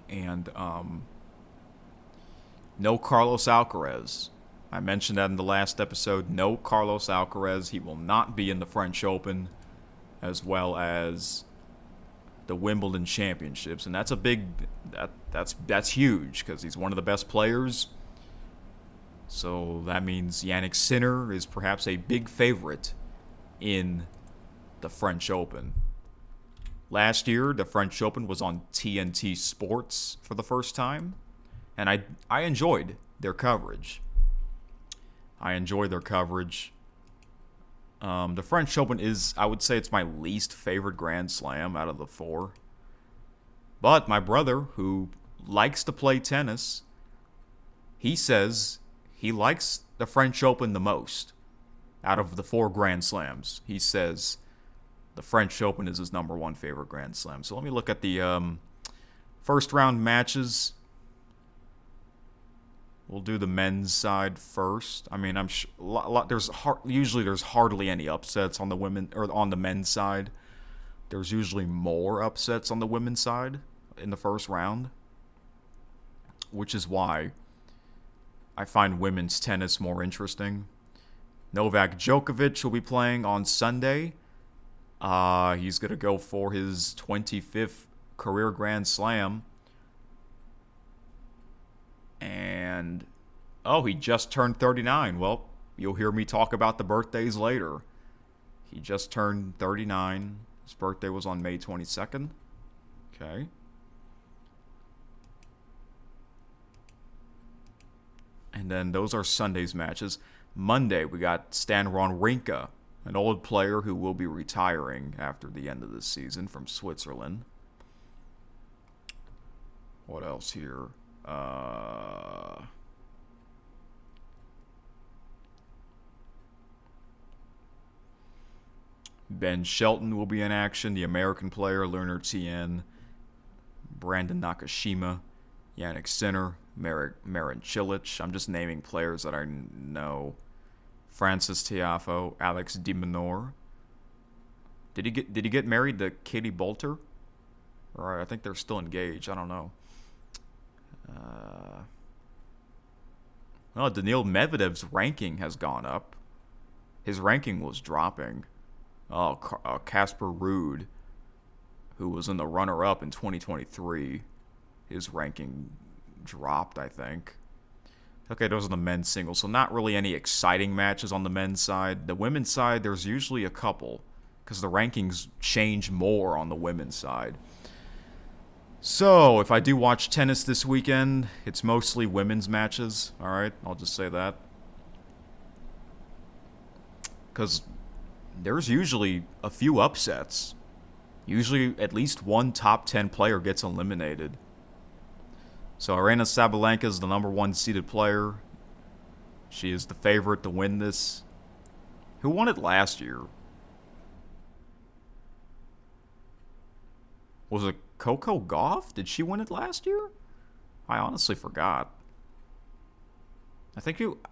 And no Carlos Alcaraz. I mentioned that in the last episode. No Carlos Alcaraz. He will not be in the French Open, as well as the Wimbledon Championships, and that's a big that's huge because he's one of the best players. So that means Yannick Sinner is perhaps a big favorite in the French Open. Last year, the French Open was on TNT Sports for the first time, and I enjoyed their coverage. The French Open is, I would say, it's my least favorite Grand Slam out of the four. But my brother, who likes to play tennis, he says he likes the French Open the most out of the four Grand Slams. He says the French Open is his number one favorite Grand Slam. So let me look at the first round matches. We'll do the men's side first. I mean, there's hardly any upsets on the women or on the men's side. There's usually more upsets on the women's side in the first round, which is why I find women's tennis more interesting. Novak Djokovic will be playing on Sunday. He's going to go for his 25th career Grand Slam. And, he just turned 39. Well, you'll hear me talk about the birthdays later. He just turned 39. His birthday was on May 22nd. Okay. And then those are Sunday's matches. Monday, we got Stan Wawrinka, an old player who will be retiring after the end of the season from Switzerland. What else here? Ben Shelton will be in action. The American player, Lerner Tien, Brandon Nakashima, Yannick Sinner, Marin Cilic. I'm just naming players that I know. Francis Tiafoe, Alex de Minaur. Did he get married to Katie Boulter? Or I think they're still engaged. I don't know. Daniil Medvedev's ranking has gone up. His ranking was dropping. Casper Ruud, who was in the runner-up in 2023, his ranking dropped, I think. Okay, those are the men's singles, so not really any exciting matches on the men's side. The women's side, there's usually a couple, because the rankings change more on the women's side. So, if I do watch tennis this weekend, it's mostly women's matches. All right, I'll just say that. Because there's usually a few upsets. Usually at least one top 10 player gets eliminated. So Aryna Sabalenka is the number one seeded player. She is the favorite to win this. Who won it last year? Was it Coco Gauff? Did she win it last year? I honestly forgot.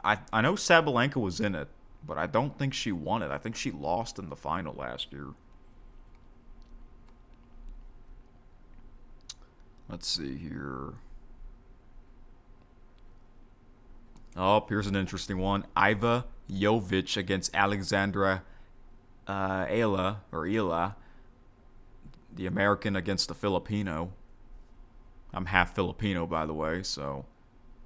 I know Sabalenka was in it, but I don't think she won it. I think she lost in the final last year. Let's see here. Oh, here's an interesting one. Iva Jovic against Alexandra Ela, the American against the Filipino. I'm half Filipino, by the way, so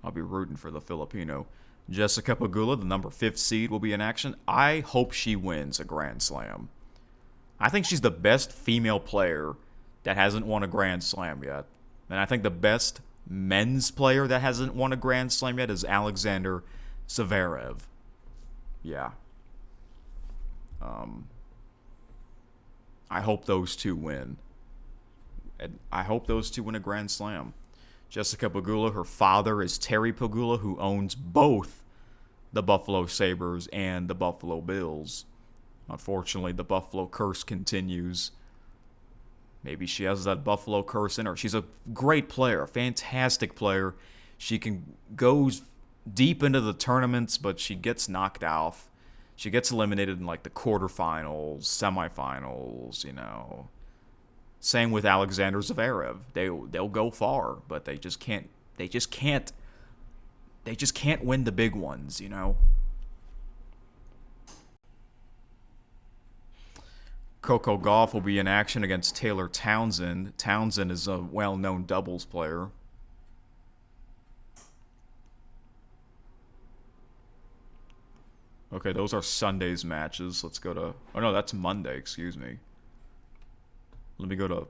I'll be rooting for the Filipino. Jessica Pegula, the number 5th seed, will be in action. I hope she wins a Grand Slam. I think she's the best female player that hasn't won a Grand Slam yet. And I think the best men's player that hasn't won a Grand Slam yet is Alexander Zverev. Yeah. I hope those two win. I hope those two win a Grand Slam. Jessica Pegula, her father is Terry Pegula, who owns both the Buffalo Sabres and the Buffalo Bills. Unfortunately, the Buffalo curse continues. Maybe she has that Buffalo curse in her. She's a great player, a fantastic player. She goes deep into the tournaments, but she gets knocked off. She gets eliminated in like the quarterfinals, semifinals, you know. Same with Alexander Zverev. They'll go far, but they just can't win the big ones, you know. Coco Gauff will be in action against Taylor Townsend. Townsend is a well-known doubles player. Okay, those are Sunday's matches. Let's go to... Oh, no, that's Monday. Excuse me. Let me go to...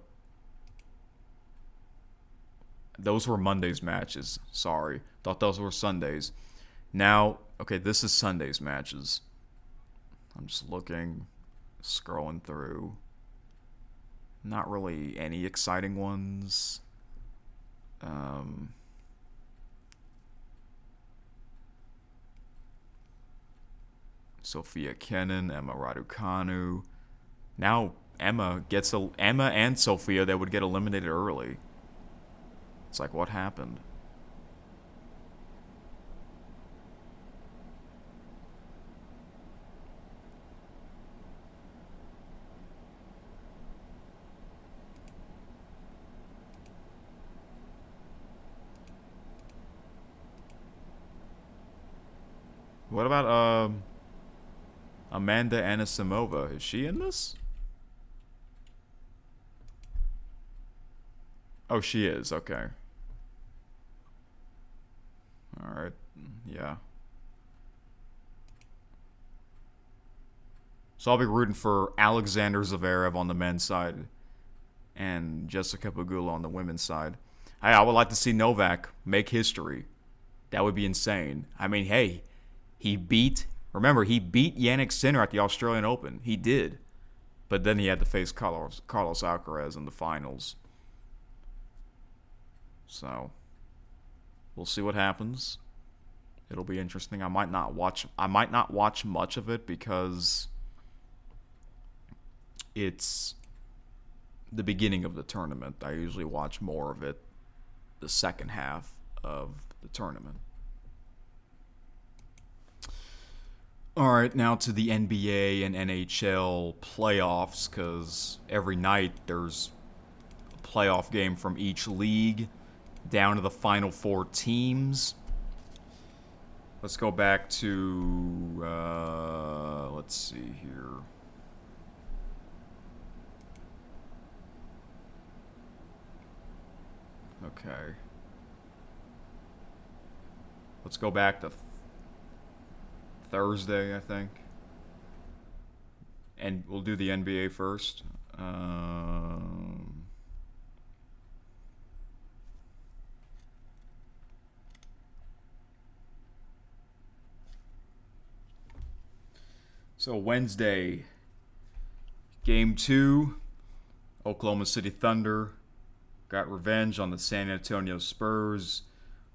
Those were Monday's matches. Sorry. Thought those were Sundays. Now, okay, this is Sunday's matches. I'm just looking, scrolling through. Not really any exciting ones. Sophia Kenin, Emma Raducanu. Now Emma and Sophia, they would get eliminated early. It's like, what happened? What about Amanda Anisimova? Is she in this? Oh, she is. Okay. All right. Yeah. So I'll be rooting for Alexander Zverev on the men's side and Jessica Pegula on the women's side. I would like to see Novak make history. That would be insane. I mean, hey, he beat Jannik Sinner at the Australian Open. He did. But then he had to face Carlos Alcaraz in the finals. So, we'll see what happens. It'll be interesting. I might not watch much of it because it's the beginning of the tournament. I usually watch more of it the second half of the tournament. All right, now to the NBA and NHL playoffs, because every night there's a playoff game from each league down to the final 4 teams. Let's go back to, let's see here. Okay. Let's go back to Thursday, I think. And we'll do the NBA first. So Wednesday, Game 2, Oklahoma City Thunder got revenge on the San Antonio Spurs.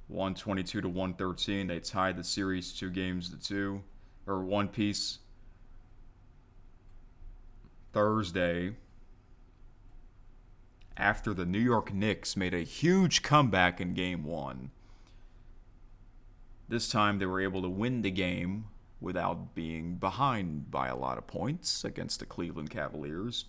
122 to 113. They tied the series 2 games to 2, or 1 piece. Thursday, after the New York Knicks made a huge comeback in Game 1. This time they were able to win the game without being behind by a lot of points against the Cleveland Cavaliers.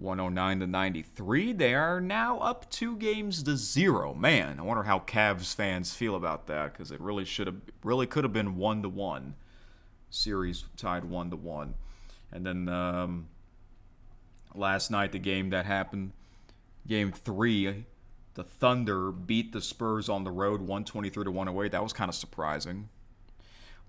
109-93. They are now up 2-0. Man, I wonder how Cavs fans feel about that, because it really could have been 1-1. Series tied 1-1. And then last night, the game that happened, Game 3, the Thunder beat the Spurs on the road 123-108. That was kind of surprising.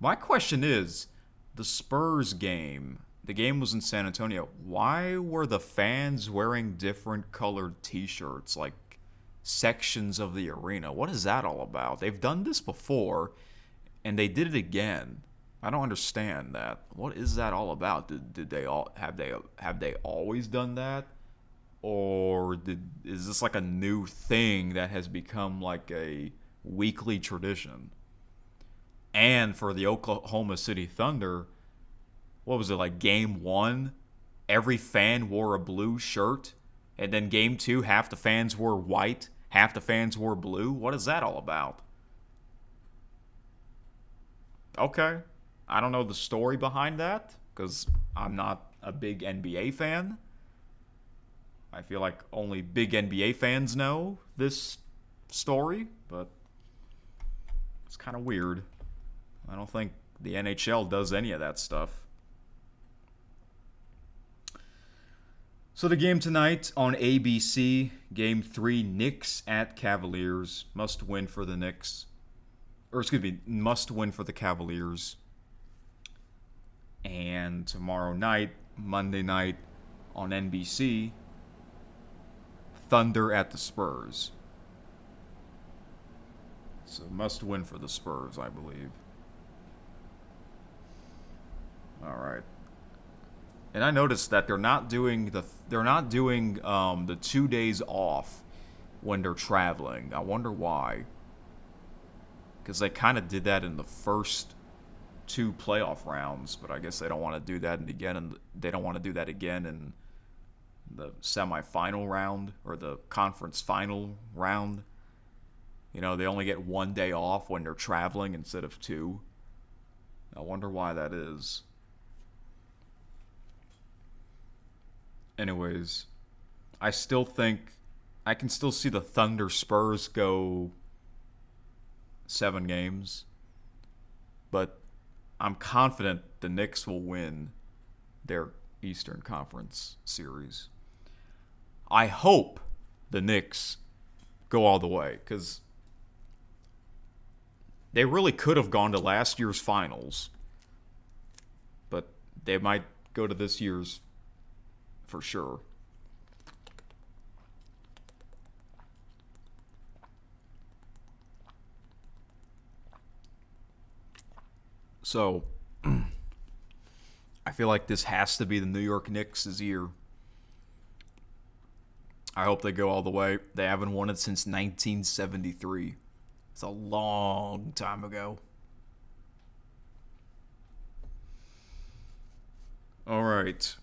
My question is, the Spurs game, the game was in San Antonio. Why were the fans wearing different colored t-shirts, like sections of the arena? What is that all about? They've done this before, and they did it again. I don't understand that. What is that all about? Did they have they always done that? Or is this like a new thing that has become like a weekly tradition? And for the Oklahoma City Thunder, what was it, like Game 1? Every fan wore a blue shirt. And then Game 2, half the fans wore white, half the fans wore blue. What is that all about? Okay. I don't know the story behind that, because I'm not a big NBA fan. I feel like only big NBA fans know this story, but it's kind of weird. I don't think the NHL does any of that stuff. So the game tonight on ABC, Game 3, Knicks at Cavaliers. Must win for the Knicks. Must win for the Cavaliers. And tomorrow night, Monday night, on NBC, Thunder at the Spurs. So must win for the Spurs, I believe. All right. And I noticed that they're not doing the 2 days off when they're traveling. I wonder why. Because they kind of did that in the first 2 playoff rounds, but I guess they don't want to do that again, and they don't want to do that again in the semifinal round or the conference final round. You know, they only get 1 day off when they're traveling instead of 2. I wonder why that is. Anyways, I still think I can still see the Thunder Spurs go 7 games, but I'm confident the Knicks will win their Eastern Conference series. I hope the Knicks go all the way, because they really could have gone to last year's finals, but they might go to this year's for sure. So, I feel like this has to be the New York Knicks' year. I hope they go all the way. They haven't won it since 1973. It's a long time ago. All right.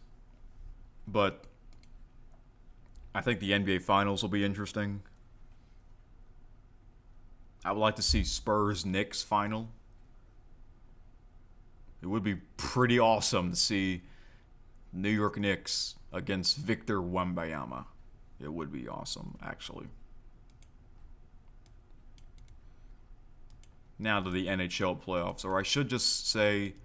But I think the NBA Finals will be interesting. I would like to see Spurs-Knicks final. It would be pretty awesome to see New York Knicks against Victor Wembanyama. It would be awesome, actually. Now to the NHL playoffs, or I should just say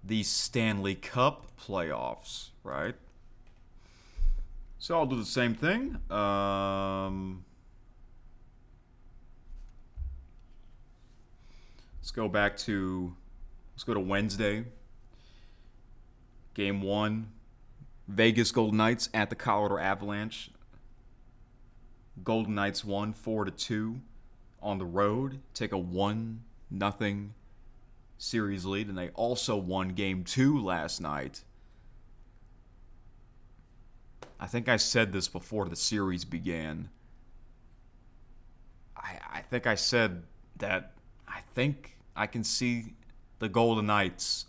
the Stanley Cup playoffs, right? So I'll do the same thing. Let's go to Wednesday. Game 1, Vegas Golden Knights at the Colorado Avalanche. Golden Knights won 4-2 on the road. Take a 1-0 series lead, and they also won Game 2 last night. I think I said this before the series began. I think I said that I think I can see the Golden Knights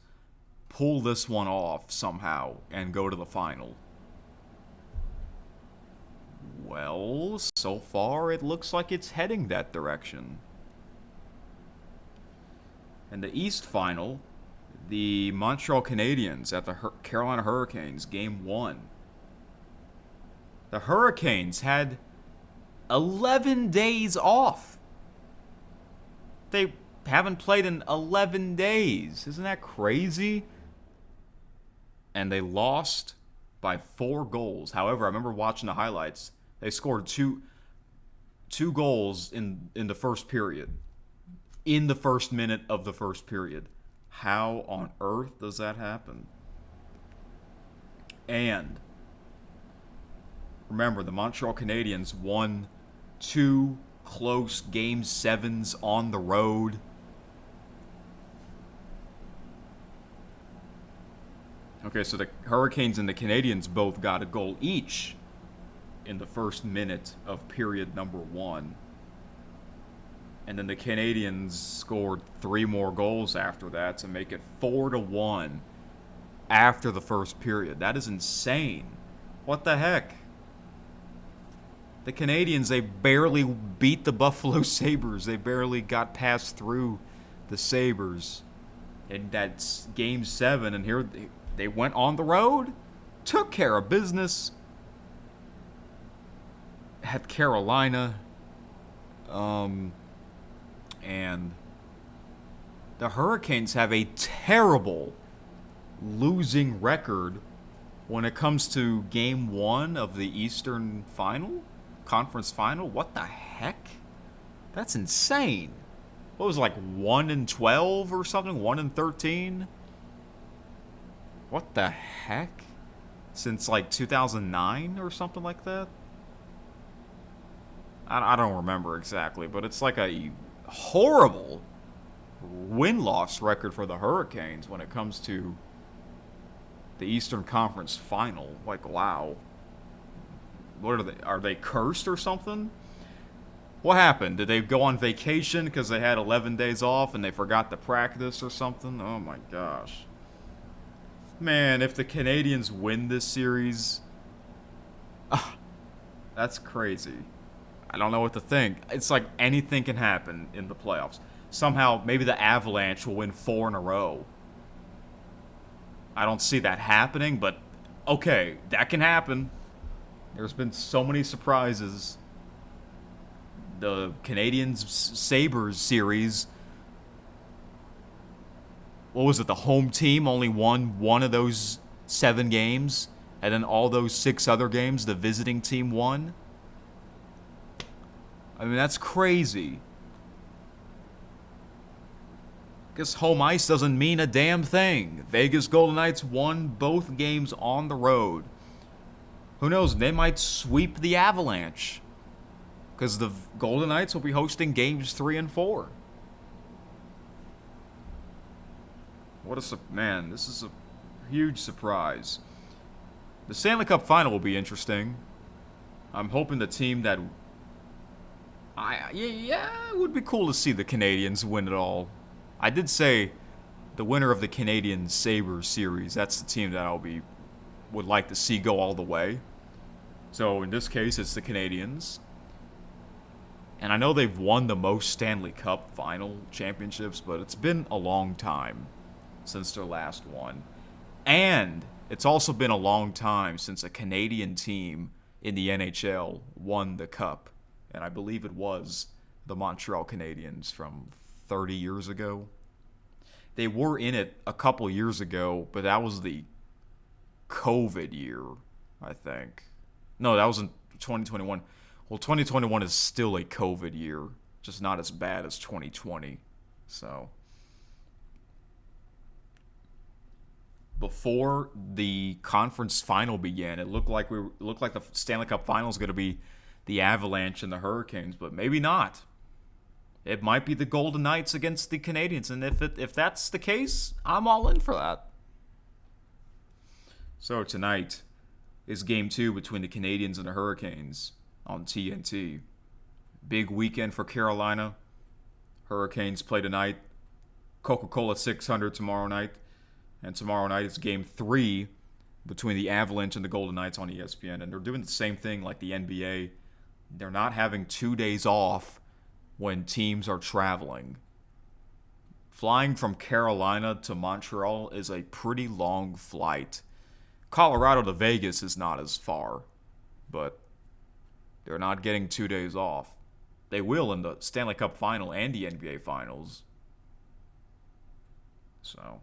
pull this one off somehow and go to the final. Well, so far it looks like it's heading that direction. And the East Final, the Montreal Canadiens at the Carolina Hurricanes, Game 1. The Hurricanes had 11 days off. They haven't played in 11 days. Isn't that crazy? And they lost by 4 goals. However, I remember watching the highlights. They scored two goals in the first period. In the first minute of the first period. How on earth does that happen? And remember, the Montreal Canadiens won 2 close Game 7s on the road. Okay, so the Hurricanes and the Canadiens both got a goal each in the first minute of period number 1. And then the Canadiens scored 3 more goals after that to make it 4-1 after the first period. That is insane. What the heck? The Canadiens, they barely beat the Buffalo Sabres. They barely got past through the Sabres in that Game 7. And here they went on the road, took care of business, had Carolina, and the Hurricanes have a terrible losing record when it comes to Game 1 of the Eastern Conference Final. What the heck? That's insane. What was it, like 1-12 or something? 1-13? What the heck? Since like 2009 or something like that? I don't remember exactly, but it's like a horrible win-loss record for the Hurricanes when it comes to the Eastern Conference Final. Like, wow. What are they? Are they cursed or something? What happened? Did they go on vacation because they had 11 days off and they forgot to practice or something? Oh my gosh. Man, if the Canadiens win this series, that's crazy. I don't know what to think. It's like anything can happen in the playoffs. Somehow, maybe the Avalanche will win 4 in a row. I don't see that happening, but okay, that can happen. There's been so many surprises. The Canadiens-Sabres series, what was it, the home team only won 1 of those 7 games, and then all those 6 other games the visiting team won? I mean, that's crazy. Because home ice doesn't mean a damn thing. Vegas Golden Knights won both games on the road. Who knows, they might sweep the Avalanche. Because the Golden Knights will be hosting games 3 and 4. Man, this is a huge surprise. The Stanley Cup Final will be interesting. I'm hoping the team that... it would be cool to see the Canadiens win it all. I did say the winner of the Canadian Sabres series, that's the team that would like to see go all the way. So in this case, it's the Canadiens. And I know they've won the most Stanley Cup final championships, but it's been a long time since their last one. And it's also been a long time since a Canadian team in the NHL won the Cup. And I believe it was the Montreal Canadiens from 30 years ago. They were in it a couple years ago, but that was the COVID year, I think. No, that was in 2021. Well, 2021 is still a COVID year, just not as bad as 2020. So, before the conference final began, it looked like the Stanley Cup Final is going to be the Avalanche and the Hurricanes, but maybe not. It might be the Golden Knights against the Canadiens, and if that's the case, I'm all in for that. So tonight is Game 2 between the Canadiens and the Hurricanes on TNT. Big weekend for Carolina. Hurricanes play tonight. Coca-Cola 600 tomorrow night. And tomorrow night is Game 3 between the Avalanche and the Golden Knights on ESPN. And they're doing the same thing like the NBA. They're not having 2 days off when teams are traveling. Flying from Carolina to Montreal is a pretty long flight. Colorado to Vegas is not as far, but they're not getting 2 days off. They will in the Stanley Cup Final and the NBA Finals. So.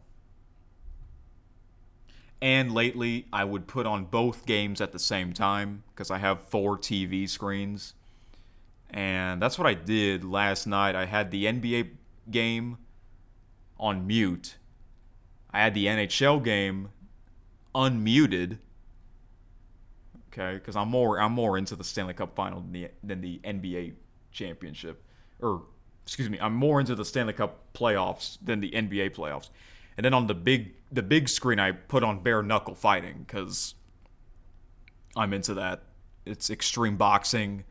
And lately, I would put on both games at the same time because I have 4 TV screens. And that's what I did last night. I had the NBA game on mute. I had the NHL game unmuted. Okay, because I'm more into the Stanley Cup Final than the NBA championship. Or, excuse me, I'm more into the Stanley Cup playoffs than the NBA playoffs. And then on the big screen, I put on bare knuckle fighting because I'm into that. It's extreme boxing.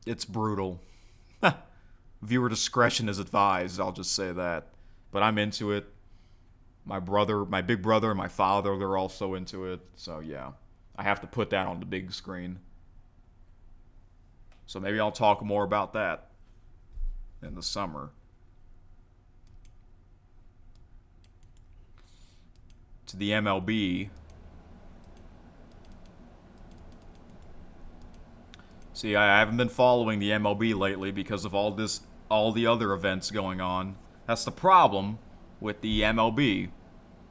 It's brutal. Viewer discretion is advised. I'll just say that. But I'm into it. My big brother, and my father, they're also into it. So yeah, I have to put that on the big screen. So maybe I'll talk more about that in the summer. To the MLB. See, I haven't been following the MLB lately because of all the other events going on. That's the problem with the MLB.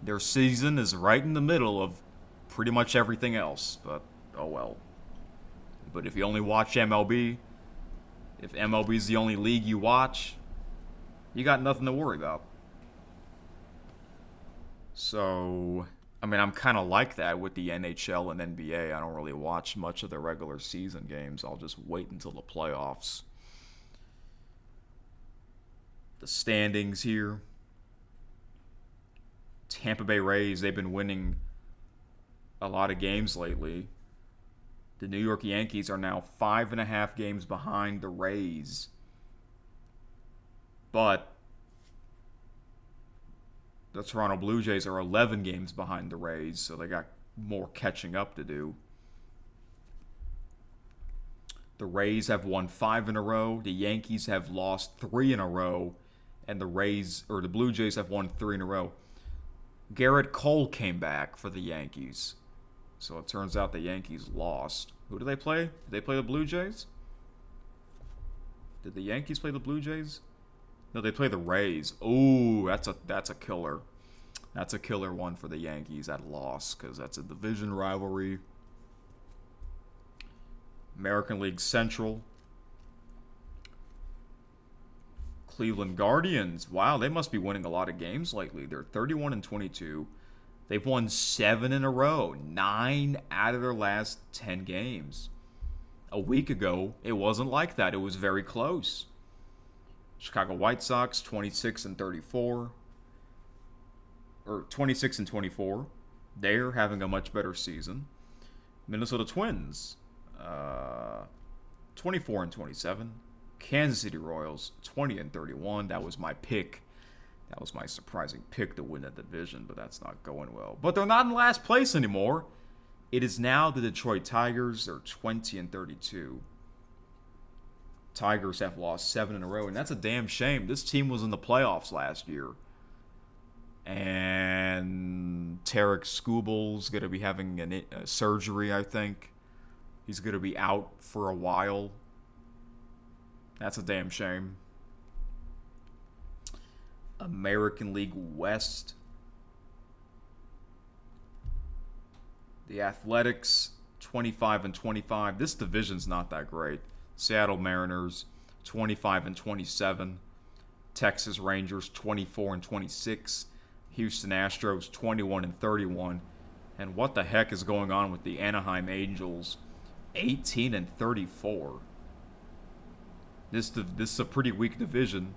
Their season is right in the middle of pretty much everything else, but oh well. But if you only watch MLB, if MLB is the only league you watch, you got nothing to worry about. So, I mean, I'm kind of like that with the NHL and NBA. I don't really watch much of the regular season games. I'll just wait until the playoffs. The standings here. Tampa Bay Rays, they've been winning a lot of games lately. The New York Yankees are now 5.5 games behind the Rays. But the Toronto Blue Jays are 11 games behind the Rays, so they got more catching up to do. The Rays have won 5 in a row. The Yankees have lost 3 in a row. And the Blue Jays have won 3 in a row. Garrett Cole came back for the Yankees. So it turns out the Yankees lost. Who do they play? Did they play the Blue Jays? Did the Yankees play the Blue Jays? No, they play the Rays. Ooh, that's a killer. That's a killer one for the Yankees at loss because that's a division rivalry. American League Central. Cleveland Guardians. Wow, they must be winning a lot of games lately. They're 31-22. They've won 7 in a row. 9 out of their last 10 games. A week ago, it wasn't like that. It was very close. Chicago White Sox, 26-34. Or 26-24. They're having a much better season. Minnesota Twins, 24-27. Kansas City Royals, 20-31. That was my pick. That was my surprising pick to win that division, but that's not going well. But they're not in last place anymore. It is now the Detroit Tigers. They're 20-32. Tigers have lost 7 in a row, and that's a damn shame. This team was in the playoffs last year. And Tarek Skubal's going to be having a surgery, I think. He's going to be out for a while. That's a damn shame. American League West. The Athletics, 25-25. This division's not that great. Seattle Mariners, 25-27. Texas Rangers, 24-26. Houston Astros, 21-31. And what the heck is going on with the Anaheim Angels, 18-34? This is a pretty weak division.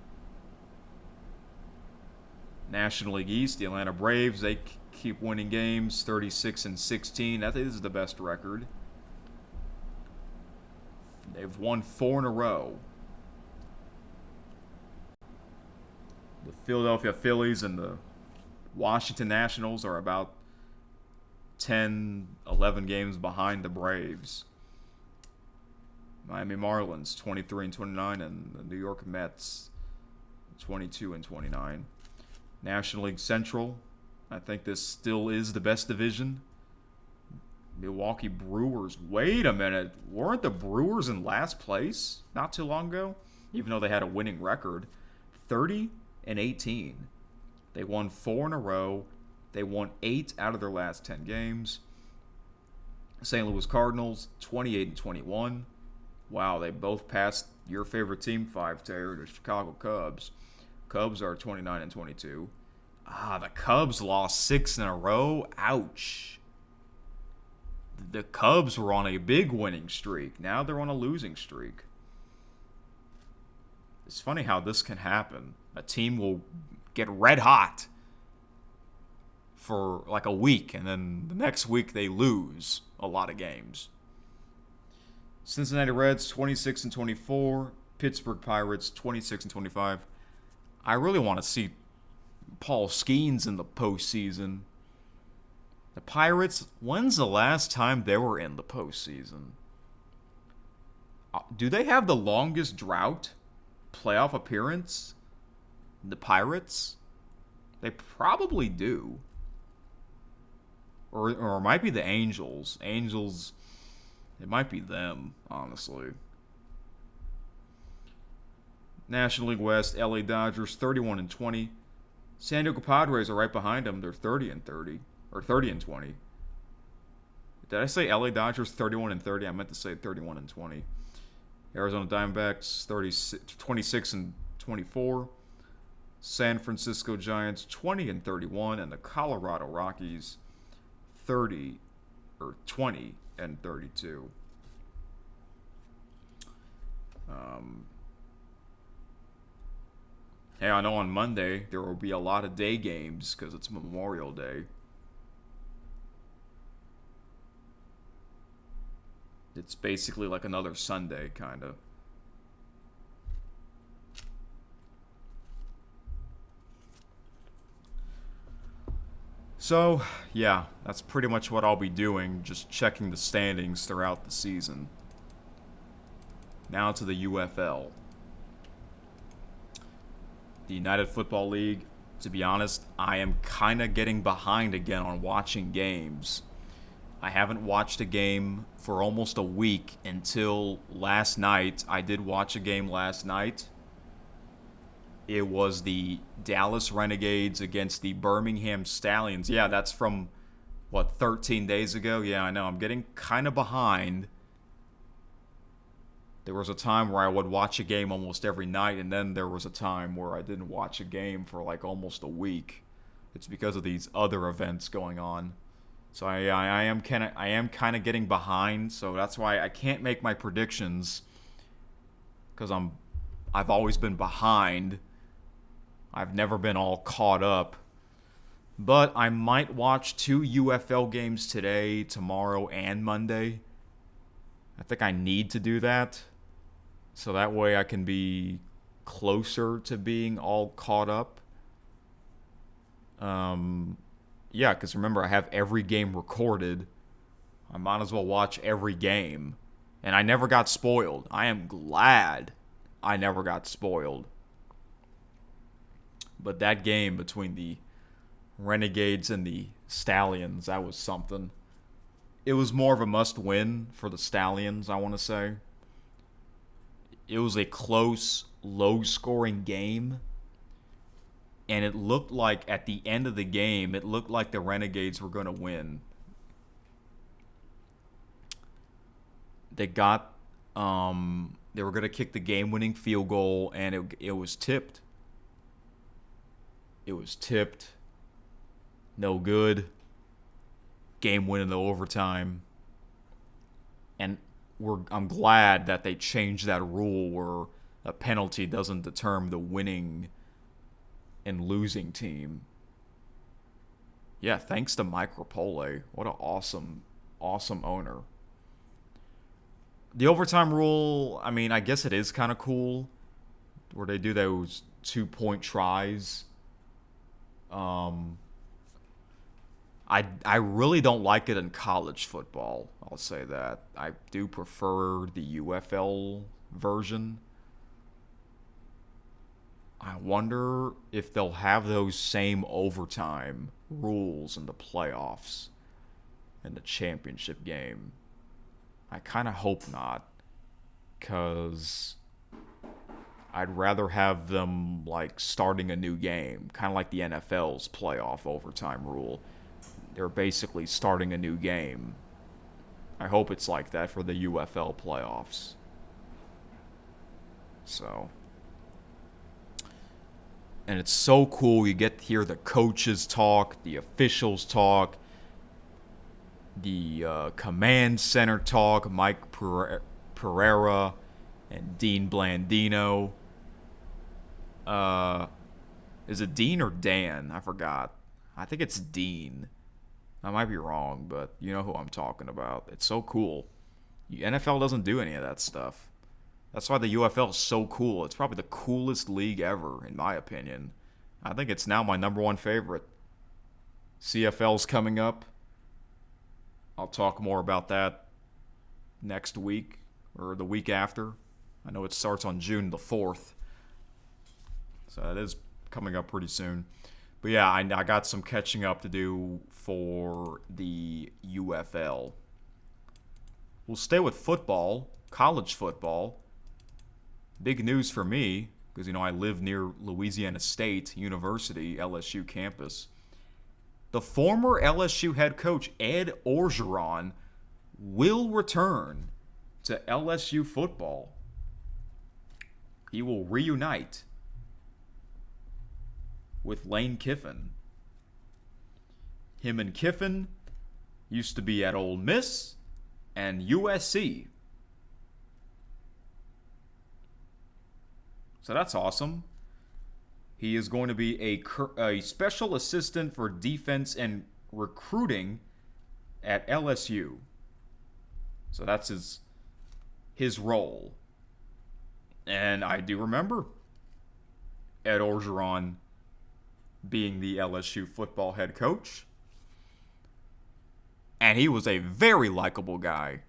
National League East, the Atlanta Braves, they keep winning games, 36-16. That is the best record. They've won 4 in a row. The Philadelphia Phillies and the Washington Nationals are about 10, 11 games behind the Braves. Miami Marlins 23-29, and the New York Mets 22-29. National League Central, I think this still is the best division. Milwaukee Brewers. Wait a minute. Weren't the Brewers in last place not too long ago? Even though they had a winning record. 30-18. They won 4 in a row. They won 8 out of their last 10 games. St. Louis Cardinals, 28-21. Wow, they both passed your favorite team, 5-Taylor, the Chicago Cubs. Cubs are 29-22. The Cubs lost 6 in a row. Ouch. The Cubs were on a big winning streak. Now they're on a losing streak. It's funny how this can happen. A team will get red hot for like a week, and then the next week they lose a lot of games. Cincinnati Reds 26-24, Pittsburgh Pirates 26-25. I really want to see Paul Skeens in the postseason. The Pirates, when's the last time they were in the postseason? Do they have the longest drought playoff appearance? The Pirates? They probably do. Or it might be the Angels. Angels, it might be them, honestly. National League West, LA Dodgers 31-20. San Diego Padres are right behind them. They're 30-30. Or 30-20. Did I say LA Dodgers 31-30? I meant to say 31-20. Arizona Diamondbacks 26-24. San Francisco Giants 20-31, and the Colorado Rockies 20-32. Hey, I know on Monday there will be a lot of day games because it's Memorial Day. It's basically like another Sunday, kind of. So, yeah, that's pretty much what I'll be doing, just checking the standings throughout the season. Now to the UFL. The United Football League, to be honest, I am kind of getting behind again on watching games. I haven't watched a game for almost a week until last night. I did watch a game last night. It was the Dallas Renegades against the Birmingham Stallions. Yeah, that's from, 13 days ago? Yeah, I know. I'm getting kind of behind. There was a time where I would watch a game almost every night, and then there was a time where I didn't watch a game for like almost a week. It's because of these other events going on. So I am kind of getting behind, so that's why I can't make my predictions, because I've always been behind. I've never been all caught up. But I might watch 2 UFL games today, tomorrow, and Monday. I think I need to do that, so that way I can be closer to being all caught up. Yeah, because remember, I have every game recorded. I might as well watch every game. And I never got spoiled. I am glad I never got spoiled. But that game between the Renegades and the Stallions, that was something. It was more of a must-win for the Stallions, I want to say. It was a close, low-scoring game. And it looked like at the end of the game, it looked like the Renegades were going to win. They got, they were going to kick the game-winning field goal, and it was tipped. It was tipped. No good. Game win in the overtime. And I'm glad that they changed that rule where a penalty doesn't determine the winning and losing team. Yeah, thanks to Mike Rapole. What an awesome owner. The overtime rule, I mean, I guess it is kind of cool where they do those 2-point tries. I really don't like it in college football. I'll say that. I do prefer the UFL version. I wonder if they'll have those same overtime rules in the playoffs and the championship game. I kind of hope not, because I'd rather have them like starting a new game, kind of like the NFL's playoff overtime rule. They're basically starting a new game. I hope it's like that for the UFL playoffs. So, and it's so cool. You get to hear the coaches talk, the officials talk, the command center talk, Mike Pereira and Dean Blandino. Is it Dean or Dan? I forgot. I think it's Dean. I might be wrong, but you know who I'm talking about. It's so cool. The NFL doesn't do any of that stuff. That's why the UFL is so cool. It's probably the coolest league ever, in my opinion. I think it's now my number one favorite. CFL's coming up. I'll talk more about that next week or the week after. I know it starts on June the 4th. So that is coming up pretty soon. But yeah, I got some catching up to do for the UFL. We'll stay with football, college football. Big news for me, because, I live near Louisiana State University, LSU campus. The former LSU head coach, Ed Orgeron, will return to LSU football. He will reunite with Lane Kiffin. Him and Kiffin used to be at Ole Miss and USC. So that's awesome. He is going to be a special assistant for defense and recruiting at LSU. So that's his role. And I do remember Ed Orgeron being the LSU football head coach. And he was a very likable guy.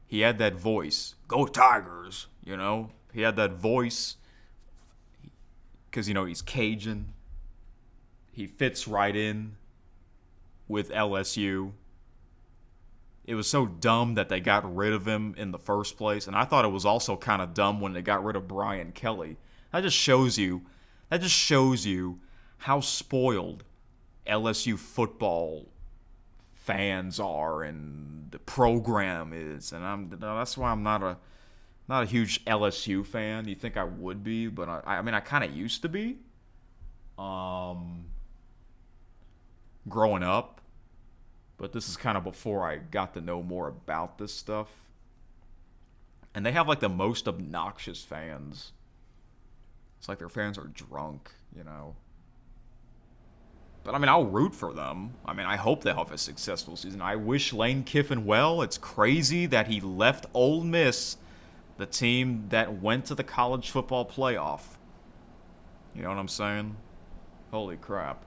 He had that voice. Go Tigers, He had that voice because, he's Cajun. He fits right in with LSU. It was so dumb that they got rid of him in the first place. And I thought it was also kind of dumb when they got rid of Brian Kelly. That just shows you how spoiled LSU football fans are and the program is. And that's why I'm not a huge LSU fan. You think I would be, but I kind of used to be. Growing up. But this is kind of before I got to know more about this stuff. And they have like the most obnoxious fans. It's like their fans are drunk, But I'll root for them. I hope they have a successful season. I wish Lane Kiffin well. It's crazy that he left Ole Miss, the team that went to the college football playoff. You know what I'm saying? Holy crap.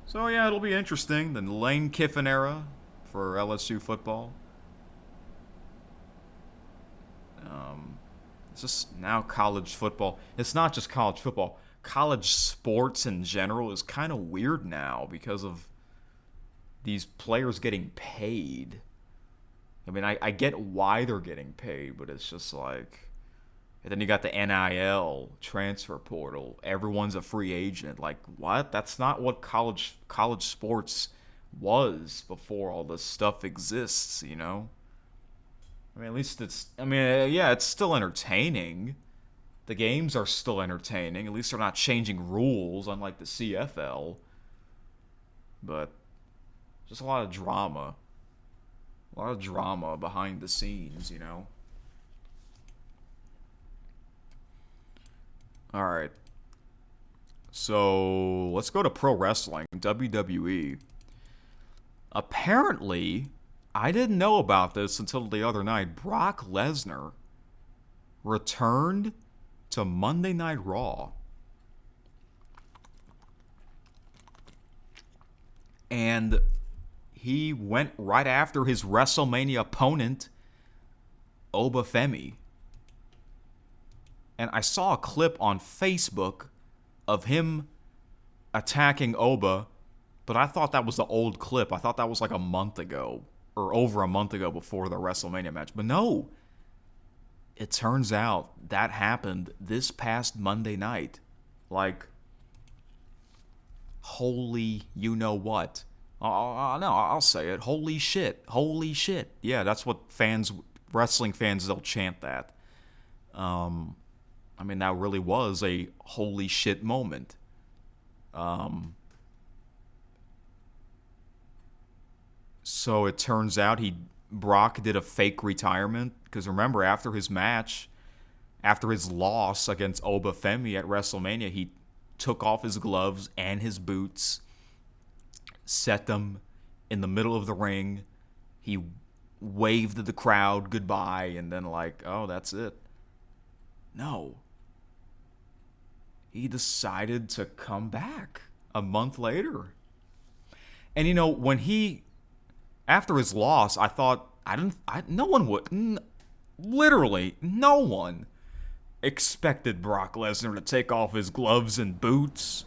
So yeah, it'll be interesting. The Lane Kiffin era for LSU football. It's just now college football. It's not just college football. College sports in general is kind of weird now because of these players getting paid. I get why they're getting paid, but it's just like... And then you got the NIL, transfer portal. Everyone's a free agent. Like, what? That's not what college sports was before all this stuff exists, At least it's... yeah, it's still entertaining. The games are still entertaining. At least they're not changing rules, unlike the CFL. But just a lot of drama. A lot of drama behind the scenes, All right. So let's go to pro wrestling, WWE. Apparently, I didn't know about this until the other night. Brock Lesnar returned to Monday Night Raw. And he went right after his WrestleMania opponent, Oba Femi. And I saw a clip on Facebook of him attacking Oba, but I thought that was the old clip. I thought that was like a month ago, or over a month ago before the WrestleMania match. But no, it turns out that happened this past Monday night. Like, holy you-know-what. No, I'll say it. Holy shit. Holy shit. Yeah, that's what wrestling fans, they'll chant that. I mean, that really was a holy shit moment. So it turns out Brock did a fake retirement. Because remember, after his match, after his loss against Oba Femi at WrestleMania, he took off his gloves and his boots, set them in the middle of the ring. He waved the crowd goodbye, and then oh, that's it. No. He decided to come back a month later. And after his loss, I thought, no one expected Brock Lesnar to take off his gloves and boots.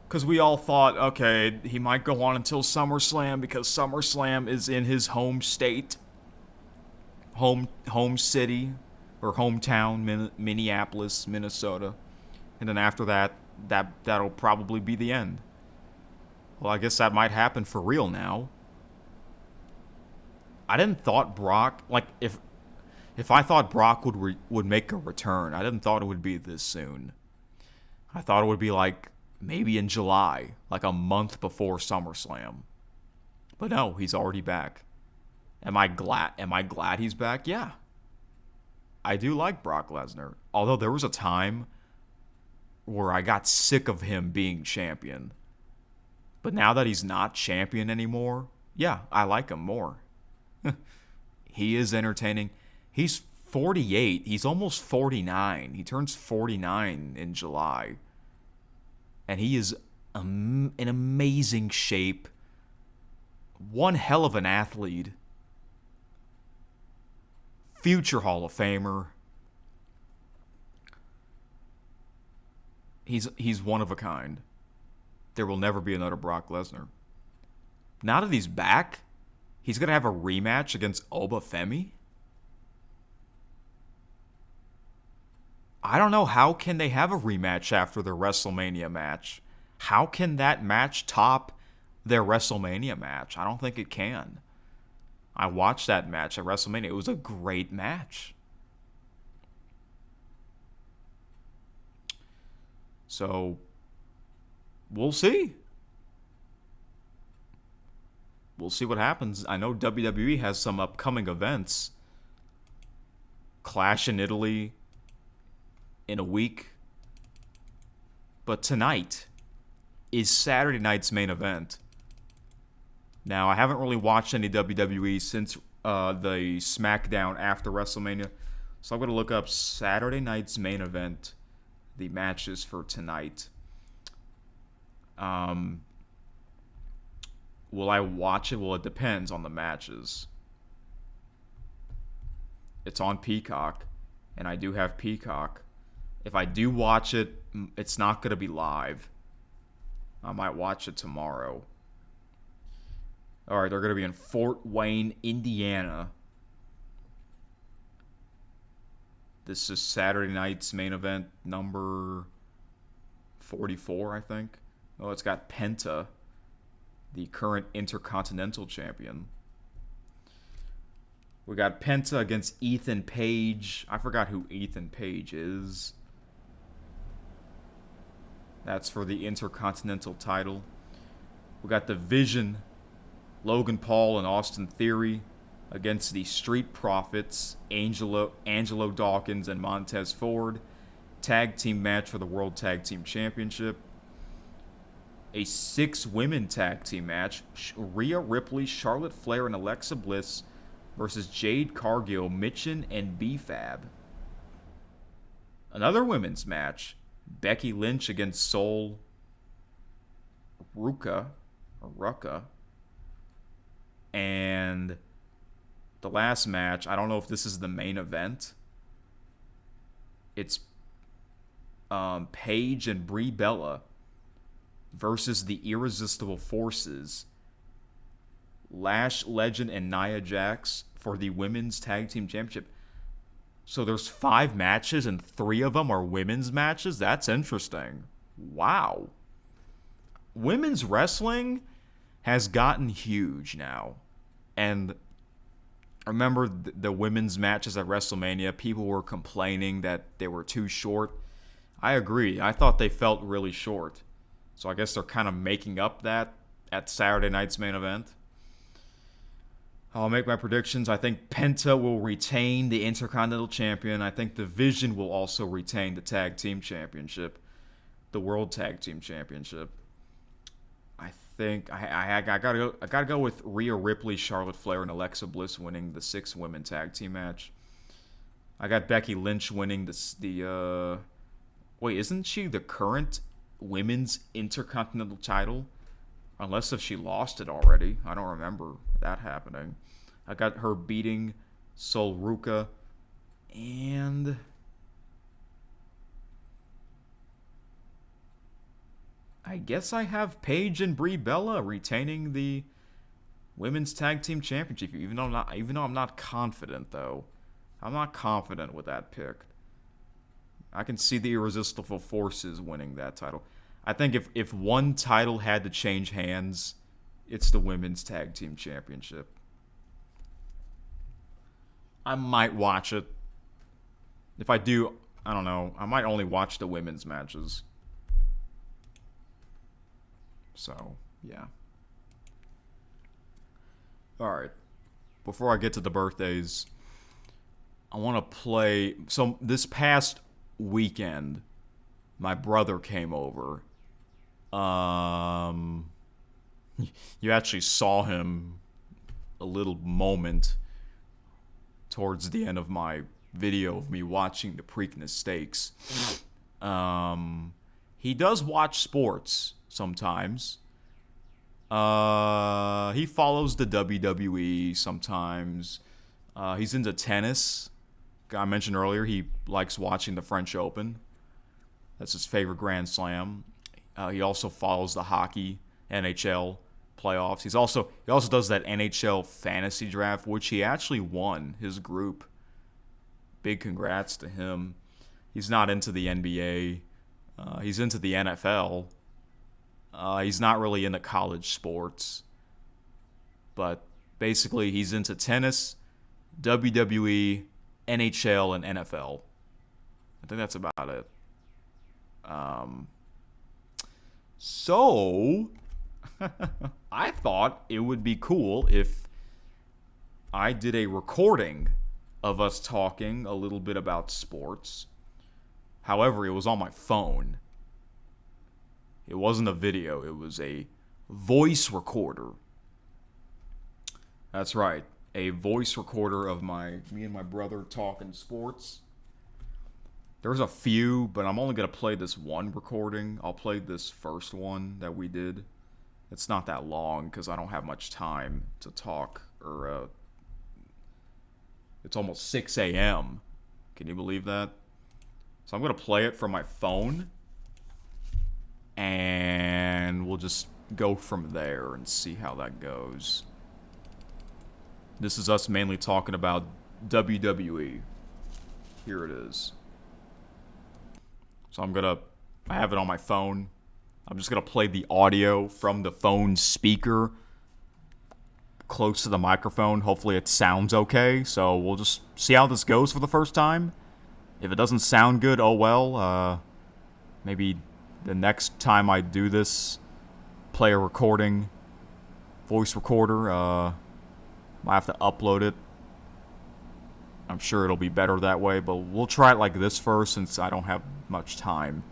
Because we all thought, okay, he might go on until SummerSlam because SummerSlam is in his home state, home city, or hometown, Minneapolis, Minnesota. And then after that'll probably be the end. Well, I guess that might happen for real now. I didn't thought Brock, if I thought Brock would make a return, I didn't thought it would be this soon. I thought it would be maybe in July, a month before SummerSlam. But no, he's already back. Am I glad he's back? Yeah. I do like Brock Lesnar. Although there was a time where I got sick of him being champion. But now that he's not champion anymore, yeah, I like him more. He is entertaining. He's 48. He's almost 49. He turns 49 in July. And he is in amazing shape. One hell of an athlete. Future Hall of Famer. He's one of a kind. There will never be another Brock Lesnar. Now that he's back, he's going to have a rematch against Oba Femi? I don't know. How can they have a rematch after their WrestleMania match? How can that match top their WrestleMania match? I don't think it can. I watched that match at WrestleMania. It was a great match. So, we'll see. We'll see what happens. I know WWE has some upcoming events. Clash in Italy in a week. But tonight is Saturday night's main event. Now, I haven't really watched any WWE since the SmackDown after WrestleMania. So I'm going to look up Saturday night's main event, the matches for tonight. Will I watch it? Well, it depends on the matches. It's on Peacock, and I do have Peacock. If I do watch it, it's not going to be live. I might watch it tomorrow. All right, they're going to be in Fort Wayne, Indiana. This is Saturday night's main event number 44, I think. Oh, it's got Penta, the current Intercontinental Champion. We got Penta against Ethan Page. I forgot who Ethan Page is. That's for the Intercontinental title. We got the Vision, Logan Paul and Austin Theory against the Street Profits, Angelo Dawkins and Montez Ford. Tag team match for the World Tag Team Championship. A 6-women tag team match. Rhea Ripley, Charlotte Flair, and Alexa Bliss versus Jade Cargill, Mitchin, and B-Fab. Another women's match. Becky Lynch against Sol Ruka. or Ruka. And the last match, I don't know if this is the main event. It's Paige and Brie Bella versus the Irresistible Forces, Lash Legend and Nia Jax for the Women's Tag Team Championship. So there's 5 matches and 3 of them are women's matches? That's interesting. Wow. Women's wrestling has gotten huge now. And I remember the women's matches at WrestleMania, people were complaining that they were too short. I agree. I thought they felt really short. So I guess they're kind of making up that at Saturday night's main event. I'll make my predictions. I think Penta will retain the Intercontinental Champion. I think the Vision will also retain the Tag Team Championship, the World Tag Team Championship. I think I gotta go with Rhea Ripley, Charlotte Flair, and Alexa Bliss winning the 6-women tag team match. I got Becky Lynch winning the wait, isn't she the current women's Intercontinental title? Unless if she lost it already. I don't remember that happening. I got her beating Sol Ruka. And I guess I have Paige and Brie Bella retaining the Women's Tag Team Championship. Even though I'm not confident, though. I'm not confident with that pick. I can see the Irresistible Forces winning that title. I think if one title had to change hands, it's the Women's Tag Team Championship. I might watch it. If I do, I don't know. I might only watch the women's matches. So, yeah. Alright. Before I get to the birthdays, I want to play... So, this past weekend, my brother came over. You actually saw him a little moment towards the end of my video of me watching the Preakness Stakes. He does watch sports sometimes. He follows the WWE sometimes. He's into tennis. I mentioned earlier he likes watching the French Open. That's his favorite Grand Slam. He also follows the hockey, NHL playoffs. He also does that NHL fantasy draft, which he actually won his group. Big congrats to him. He's not into the NBA. He's into the NFL. He's not really into college sports. But basically, he's into tennis, WWE, NHL, and NFL. I think that's about it. So, I thought it would be cool if I did a recording of us talking a little bit about sports. However, it was on my phone. It wasn't a video, it was a voice recorder. That's right, a voice recorder of me and my brother talking sports. There's a few, but I'm only going to play this one recording. I'll play this first one that we did. It's not that long because I don't have much time to talk. It's almost 6 a.m. Can you believe that? So I'm going to play it from my phone. And we'll just go from there and see how that goes. This is us mainly talking about WWE. Here it is. So I have it on my phone. I'm just going to play the audio from the phone speaker close to the microphone. Hopefully it sounds okay. So we'll just see how this goes for the first time. If it doesn't sound good, oh well. Maybe the next time I do this, play a recording, voice recorder, might have to upload it. I'm sure it'll be better that way, but we'll try it like this first since I don't have much time.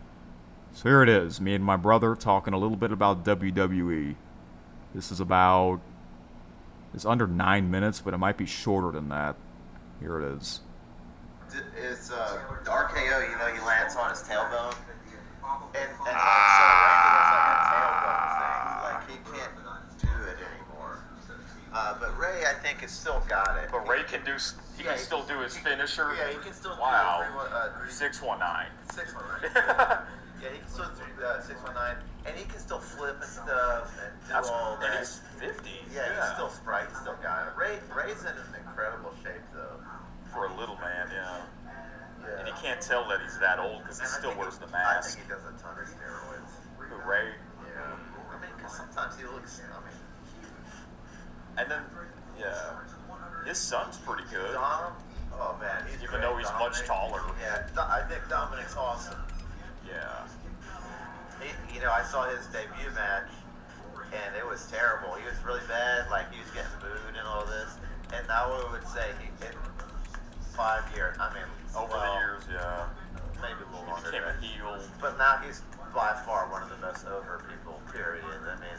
So here it is, me and my brother talking a little bit about WWE. This is it's under 9 minutes, but it might be shorter than that. Here it is. It's the RKO, he lands on his tailbone. And so Randy was like a tailbone thing. Like, he can't... he can do. He can still do his finisher. Yeah, he can still do Wow. 619. 619. Yeah, he can still do 619, and he can still flip and stuff and do all that. And he's 50. Yeah, he's still spry. He's still got it. Ray's in an incredible shape though. For a little man, yeah. Yeah. And you can't tell that he's that old because he still wears the I mask. think he does a ton of steroids. Who, Ray? Yeah. I mean, because sometimes he looks. I mean, And then, yeah, his son's pretty good. Dom. Oh man, he's Even great. though he's Dominic, much taller. Yeah, I think Dominic's awesome. Yeah. I saw his debut match, and it was terrible. He was really bad. Like, he was getting booed and all this. And now we would say in 5 years, I mean, Over the years, yeah. maybe a little He longer. became a heel. But now he's by far one of the best over people, period. I mean,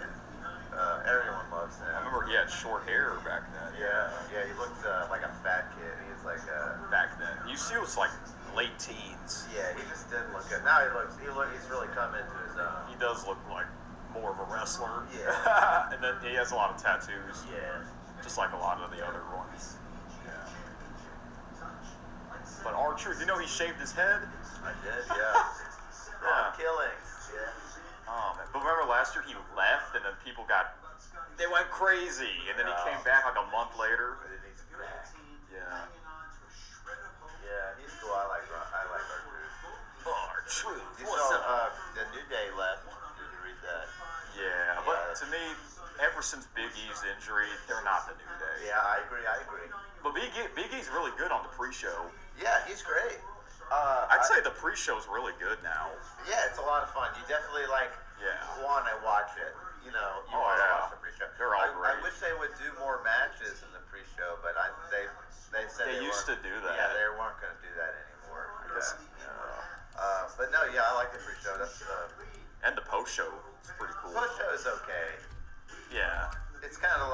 everyone loves him. I remember he had short hair back then. Yeah, he looked like a fat kid. He was like Back then. He was like late teens. yeah, he just didn't look good. Now he's really come into his own. He does look like more of a wrestler. Yeah. And then he has a lot of tattoos. Yeah. Just like a lot of the other ones. Yeah. But R-Truth, he shaved his head? I did, yeah. On Killings. Yeah. Oh, man. But remember last year he left and then people they went crazy. And then he came back like a month later. But he's back. Yeah. Yeah, he's cool. I like R-Truth. R-Truth. You What's saw up? the New Day left. Did you read that? Yeah, but to me, ever since Big E's injury, they're not the New Day. Yeah, I agree. But Big E's really good on the pre-show. Yeah, he's great. I'd say the pre-show's really good now. Yeah, it's a lot of fun. You definitely want to watch it. You want to watch the pre-show. They're all I great. wish they would do more matches in the pre-show, but they said They used to do that. Yeah, they weren't going to do that anymore. I guess, But no, yeah, I like the pre-show. That's and the post-show is pretty cool. post-show is okay. Yeah. It's kind of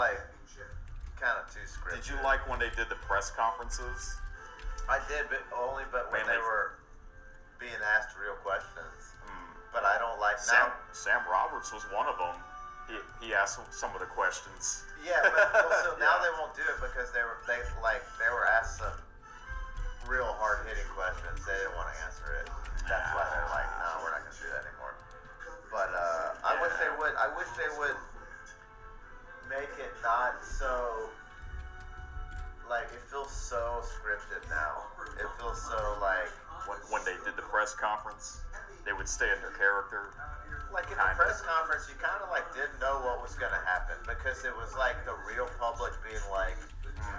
too scripted. Did you like when they did the press conferences? I did, but when they were being asked real questions. But I don't like Sam Roberts was one of them. He asked some of the questions. Yeah, but so now they won't do it because they were asked some real hard hitting questions. They didn't want to answer it. That's why they're like, no, we're not gonna do that anymore. But I wish they would. I wish they would make it not so. Like, it feels so scripted now. It feels so like when they did the press conference, they would stay in their character. Like in the press conference, you kind of didn't know what was going to happen because it was like the real public being like,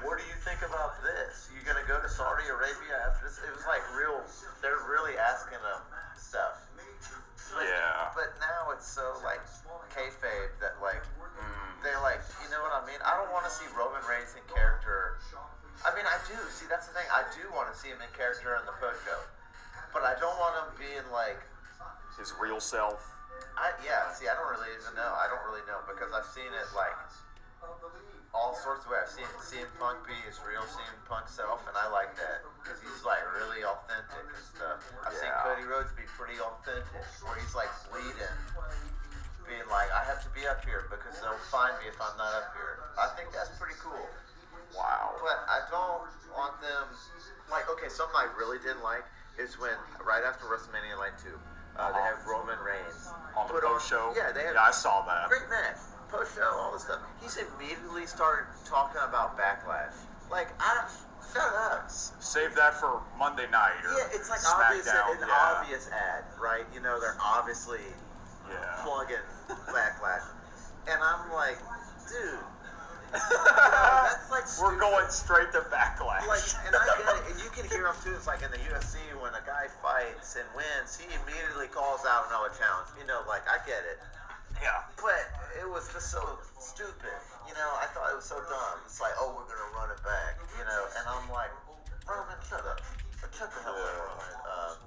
"What do you think about this? You going to go to Saudi Arabia after this?" It was like real. They're really asking them stuff. But now it's so kayfabe that they you know what I mean? I don't want to see Roman Reigns in character. I mean, I do. See, that's the thing. I do want to see him in character in the post show, but I don't want him being his real self. See, I don't really even know. I don't really know because I've seen it all sorts of ways. I've seen CM Punk be his real CM Punk self, and I like that because he's really authentic and stuff. I've seen Cody Rhodes be pretty authentic, where he's bleeding, being I have to be up here because they'll find me if I'm not up here. I think that's pretty cool. Wow. But I don't want them okay. Something I really didn't like is when right after WrestleMania 2. They have Roman Reigns on the post show. Yeah, they have. Yeah, I saw that. Great match, post show, all this stuff. He's immediately started talking about Backlash. Shut up. Save that for Monday night or it's SmackDown. Obvious ad, right? They're obviously plugging Backlash, and I'm like, dude. That's we're going straight to Backlash. And I get it, and you can hear him too. It's in the UFC when a guy fights and wins, he immediately calls out another challenge. I get it. Yeah. But it was just so stupid. I thought it was so dumb. It's oh, we're gonna run it back. And I'm like, Roman, shut up. Shut the hell up, Roman.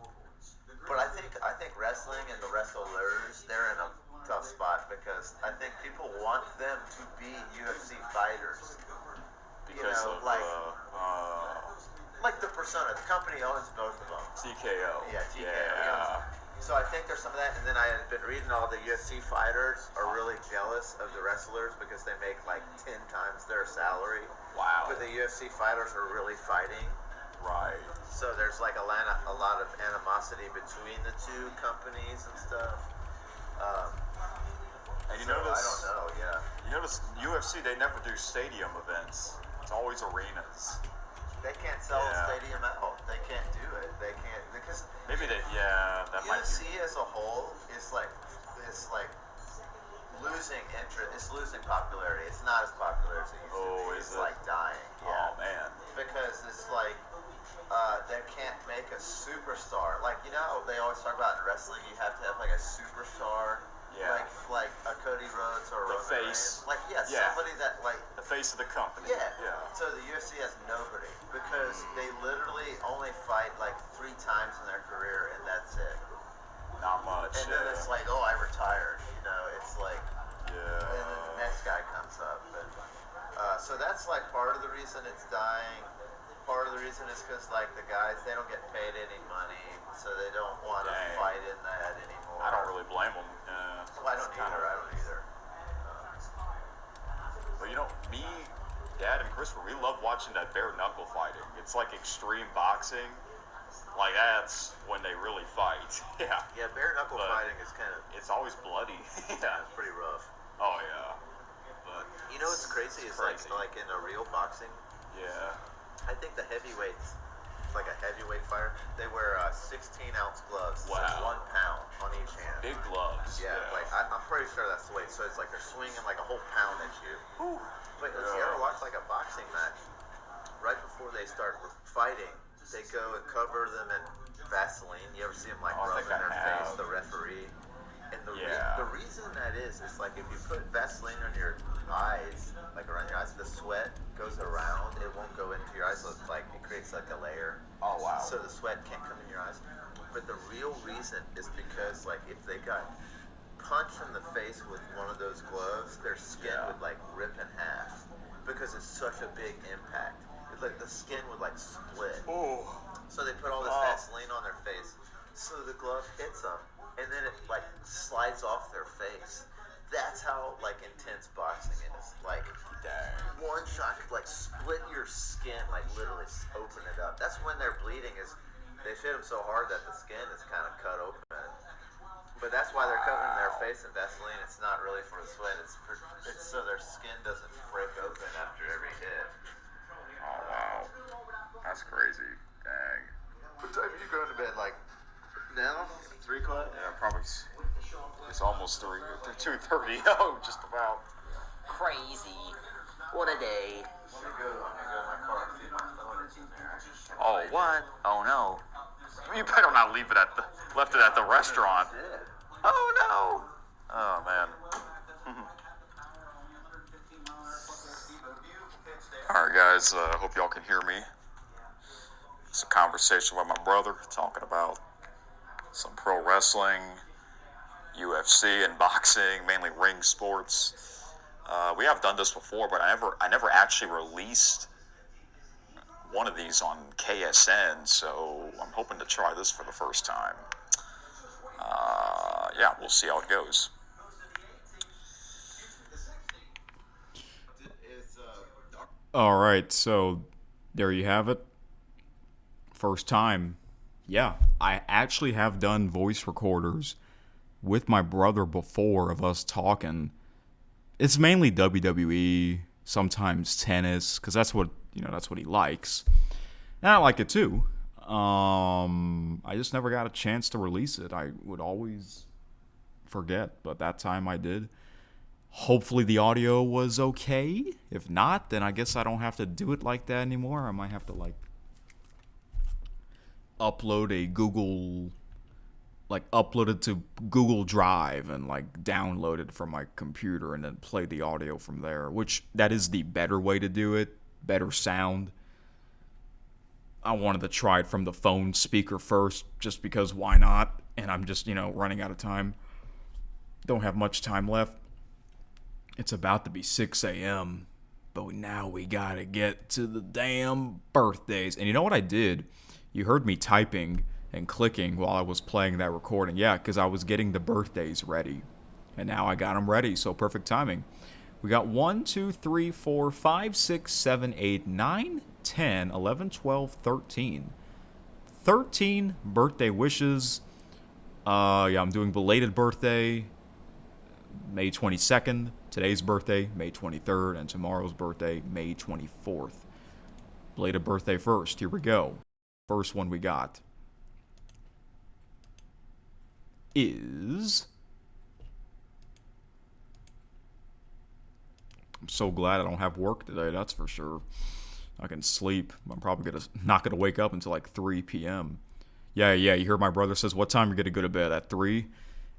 But I think wrestling and the wrestlers, they're in a tough spot because I think people want them to be UFC fighters. Because of the persona. The company owns both of them. TKO. Yeah, TKO. Yeah. So I think there's some of that, and then I had been reading all the UFC fighters are really jealous of the wrestlers because they make like 10 times their salary. Wow. But the UFC fighters are really fighting. Right. So there's like a lot of animosity between the two companies and stuff. And you so notice, I don't know, yeah. You notice UFC, they never do stadium events. It's always arenas. They can't sell a stadium out. They can't do it. They can't because Maybe that might UFC be. as a whole is like losing interest. It's losing popularity. It's not as popular as it used to be. Is It's it? like dying. Yeah. Oh man. Because it's like they can't make a superstar. Like they always talk about in wrestling, you have to have like a superstar. Yeah. Like a Cody Rhodes or The Roman face. Reigns. Like somebody that like. The face of the company. Yeah. Yeah. So the UFC has nobody because they literally only fight like 3 times in their career and that's it. Not much. And then it's like, oh, I retired. It's like, Yeah. and then the next guy comes up. But, so that's like part of the reason it's dying. Part of the reason is because like the guys, they don't get paid any money, so they don't want to Dang. fight in that anymore. I don't really blame them. Well, I don't either. But me, Dad, and Christopher, we love watching that bare knuckle fighting. It's like extreme boxing. Like that's when they really fight. Yeah. Yeah, bare knuckle fighting is kind of. It's always bloody. Yeah, it's pretty rough. Oh yeah. But What's crazy is crazy. like in a real boxing. Yeah. I think the heavyweights, like a heavyweight fighter, they wear 16-ounce gloves. Wow. So 1 pound on each hand. Big gloves. Yeah, like I'm pretty sure that's the weight. So it's like they're swinging like a whole pound at you. Wait, let's you ever watch like a boxing match? Right before they start fighting, they go and cover them in Vaseline. You ever see them like rubbing their face, the referee? And the reason that is like if you put Vaseline on your eyes, like around your eyes, the sweat goes around. It won't go into your eyes. So it's like it creates like a layer. Oh wow. So the sweat can't come in your eyes. But the real reason is because like if they got punched in the face with one of those gloves, their skin would like rip in half because it's such a big impact. It's like the skin would like split. Oh. So they put all this Vaseline on their face, so the glove hits them, and then it like slides off their face. That's how like intense boxing is. Like one shot could like split your skin, like literally open it up. That's when they're bleeding. Is they hit them so hard that the skin is kind of cut open. But that's why they're covering their face in Vaseline. It's not really for the sweat. It's so their skin doesn't break open after every hit. Oh wow. That's crazy. Dang. What time are you going to bed? Like now? 3 o'clock? Yeah, probably. It's almost 2:30. Oh, just about. Crazy. What a day. Let me go to my car and see if my phone is in there. Oh what? Oh no. You better not leave it left it at the restaurant. Yeah. Oh no. Oh man. All right, guys. Hope y'all can hear me. It's a conversation with my brother talking about some pro wrestling, UFC, and boxing, mainly ring sports. We have done this before, but I never actually released one of these on KSN, so I'm hoping to try this for the first time. Yeah, we'll see how it goes. All right, so there you have it. First time. Yeah, I actually have done voice recorders with my brother before of us talking. It's mainly WWE, sometimes tennis, because that's what he likes. And I like it too. I just never got a chance to release it. I would always forget, but that time I did. Hopefully the audio was okay. If not, then I guess I don't have to do it like that anymore. I might have to upload it to Google Drive and download it from my computer and then play the audio from there, which that is the better way to do it. Better sound. I wanted to try it from the phone speaker first just because why not? And I'm just, running out of time. Don't have much time left. It's about to be 6 a.m., but now we gotta get to the damn birthdays. And you know what I did? You heard me typing and clicking while I was playing that recording. Yeah, because I was getting the birthdays ready. And now I got them ready, so perfect timing. We got 1, 2, 3, 4, 5, 6, 7, 8, 9, 10, 11, 12, 13. 13 birthday wishes. Yeah, I'm doing belated birthday, May 22nd. Today's birthday, May 23rd. And tomorrow's birthday, May 24th. Belated birthday first. Here we go. First one we got is... I'm so glad I don't have work today, that's for sure. I can sleep. I'm probably not gonna wake up until like 3 p.m. Yeah, you heard my brother says, what time are you gonna go to bed? At 3?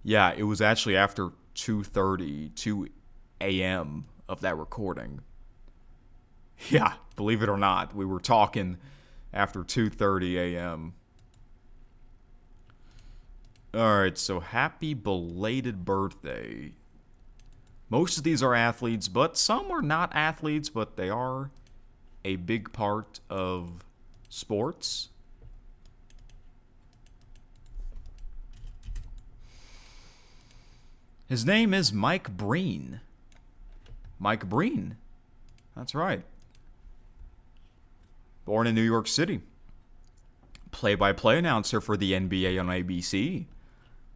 Yeah, it was actually after 2:30, 2 a.m. of that recording. Yeah, believe it or not, we were talking after 2:30 a.m. Alright, so happy belated birthday. Most of these are athletes, but some are not athletes, but they are a big part of sports. His name is Mike Breen. Mike Breen. That's right. Born in New York City. Play-by-play announcer for the NBA on ABC,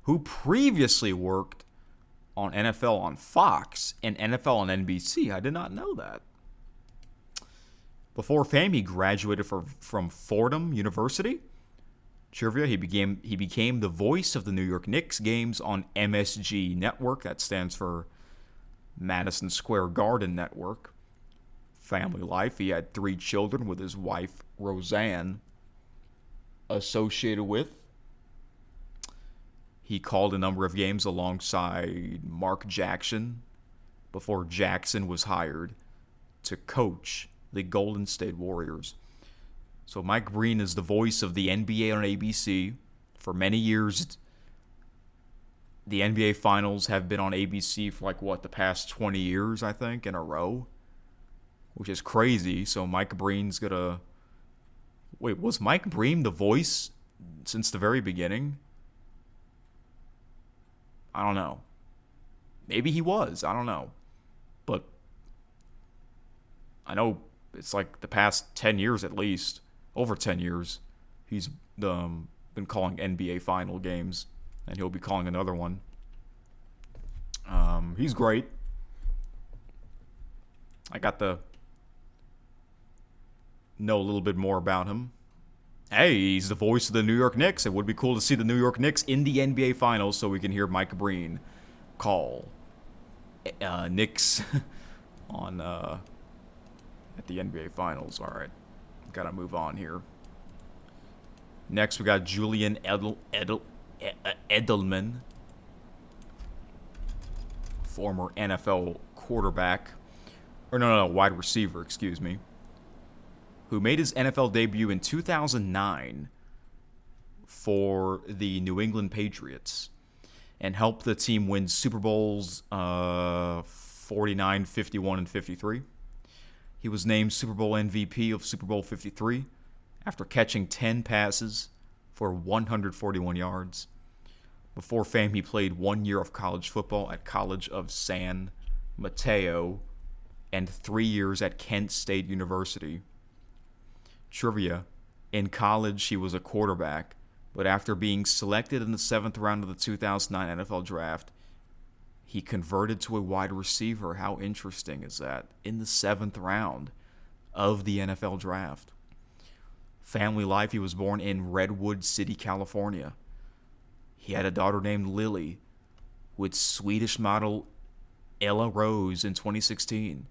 who previously worked on NFL on Fox and NFL on NBC. I did not know that. Before fame, he graduated from Fordham University. Trivia, he became the voice of the New York Knicks games on MSG Network. That stands for Madison Square Garden Network. Family life, he had 3 children with his wife, Roseanne. Associated with, he called a number of games alongside Mark Jackson before Jackson was hired to coach the Golden State Warriors. So Mike Breen is the voice of the NBA on ABC. For many years, the NBA Finals have been on ABC for the past 20 years, I think, in a row, which is crazy. So Mike Breen's gonna... Wait, was Mike Breen the voice since the very beginning? I don't know. Maybe he was. I don't know. But I know it's like the past 10 years at least. Over 10 years. He's been calling NBA final games. And he'll be calling another one. He's great. I got to know a little bit more about him. Hey, he's the voice of the New York Knicks. It would be cool to see the New York Knicks in the NBA Finals so we can hear Mike Breen call Knicks on at the NBA Finals. All right, gotta move on here. Next, we got Julian Edelman, former NFL quarterback, or no, wide receiver, excuse me, who made his NFL debut in 2009 for the New England Patriots and helped the team win Super Bowls 49, 51, and 53. He was named Super Bowl MVP of Super Bowl 53 after catching 10 passes for 141 yards. Before fame, he played 1 year of college football at College of San Mateo and 3 years at Kent State University. Trivia, in college he was a quarterback, but after being selected in the 7th round of the 2009 NFL Draft, he converted to a wide receiver. How interesting is that? In the 7th round of the NFL Draft. Family life, he was born in Redwood City, California. He had a daughter named Lily with Swedish model Ella Rose in 2016.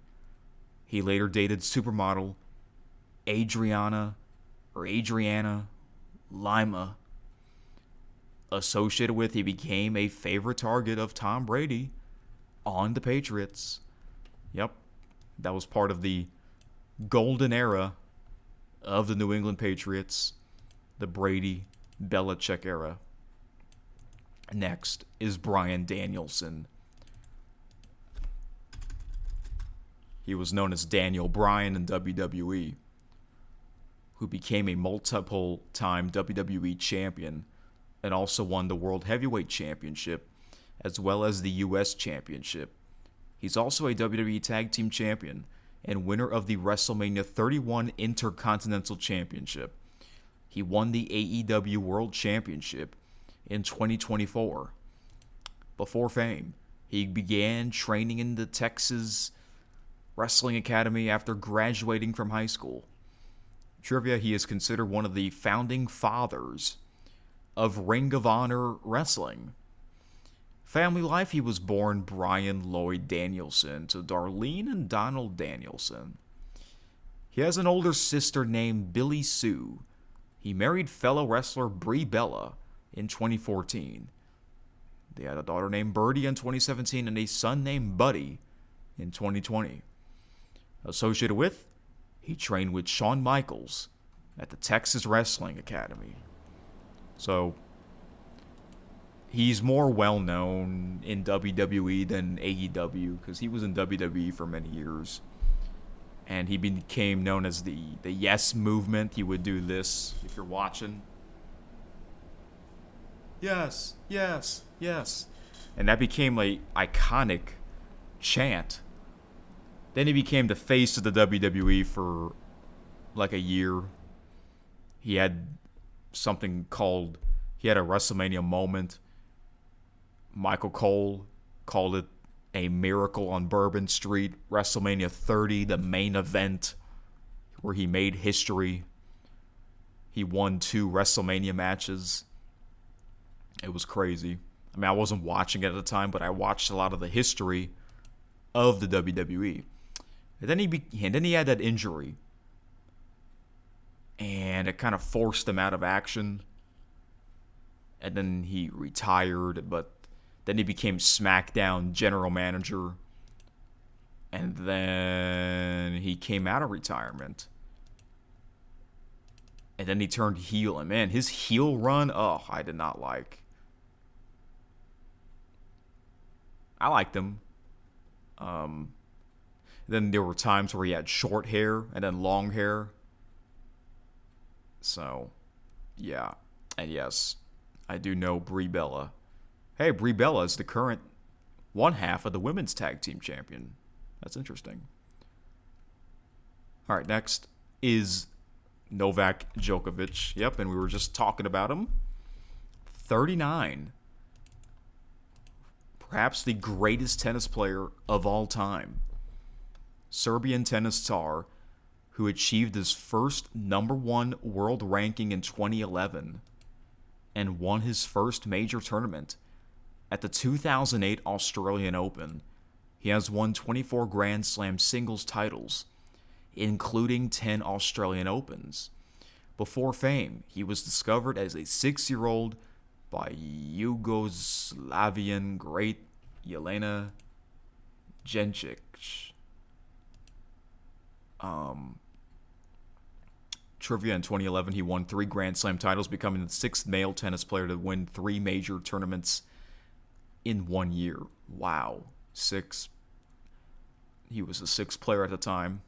He later dated supermodel Adriana Lima. Associated with, he became a favorite target of Tom Brady on the Patriots. Yep, that was part of the golden era of the New England Patriots, the Brady-Belichick era. Next is Bryan Danielson. He was known as Daniel Bryan in WWE, who became a multiple-time WWE champion and also won the World Heavyweight Championship as well as the U.S. Championship. He's also a WWE Tag Team Champion and winner of the WrestleMania 31 Intercontinental Championship. He won the AEW World Championship in 2024. Before fame, he began training in the Texas Wrestling Academy after graduating from high school. Trivia: he is considered one of the founding fathers of Ring of Honor Wrestling. Family life: he was born Brian Lloyd Danielson to Darlene and Donald Danielson. He has an older sister named Billy Sue. He married fellow wrestler Brie Bella in 2014. They had a daughter named Birdie in 2017 and a son named Buddy in 2020. Associated with, he trained with Shawn Michaels at the Texas Wrestling Academy. So, he's more well-known in WWE than AEW because he was in WWE for many years. And he became known as the Yes Movement. He would do this, if you're watching. Yes, yes, yes. And that became an iconic chant. Then he became the face of the WWE for like a year. He had something called, he had a WrestleMania moment. Michael Cole called it a miracle on Bourbon Street. WrestleMania 30, the main event, where he made history. He won 2 WrestleMania matches. It was crazy. I mean, I wasn't watching it at the time, but I watched a lot of the history of the WWE. And then he had that injury. And it kind of forced him out of action. And then he retired, but then he became SmackDown general manager. And then he came out of retirement. And then he turned heel. And man, his heel run, I did not like. I liked him. Then there were times where he had short hair and then long hair. So, yeah. And yes, I do know Brie Bella. Hey, Brie Bella is the current one half of the women's tag team champion. That's interesting. All right, next is Novak Djokovic. Yep, and we were just talking about him. 39. Perhaps the greatest tennis player of all time. Serbian tennis star who achieved his first #1 world ranking in 2011 and won his first major tournament at the 2008 Australian Open. He has won 24 Grand Slam singles titles, including 10 Australian Opens. Before fame, he was discovered as a 6-year-old by Yugoslavian great Jelena Jencic. Trivia: in 2011, he won 3 Grand Slam titles, becoming the 6th male tennis player to win 3 major tournaments in 1 year. Wow. 6. He was the 6th player at the time.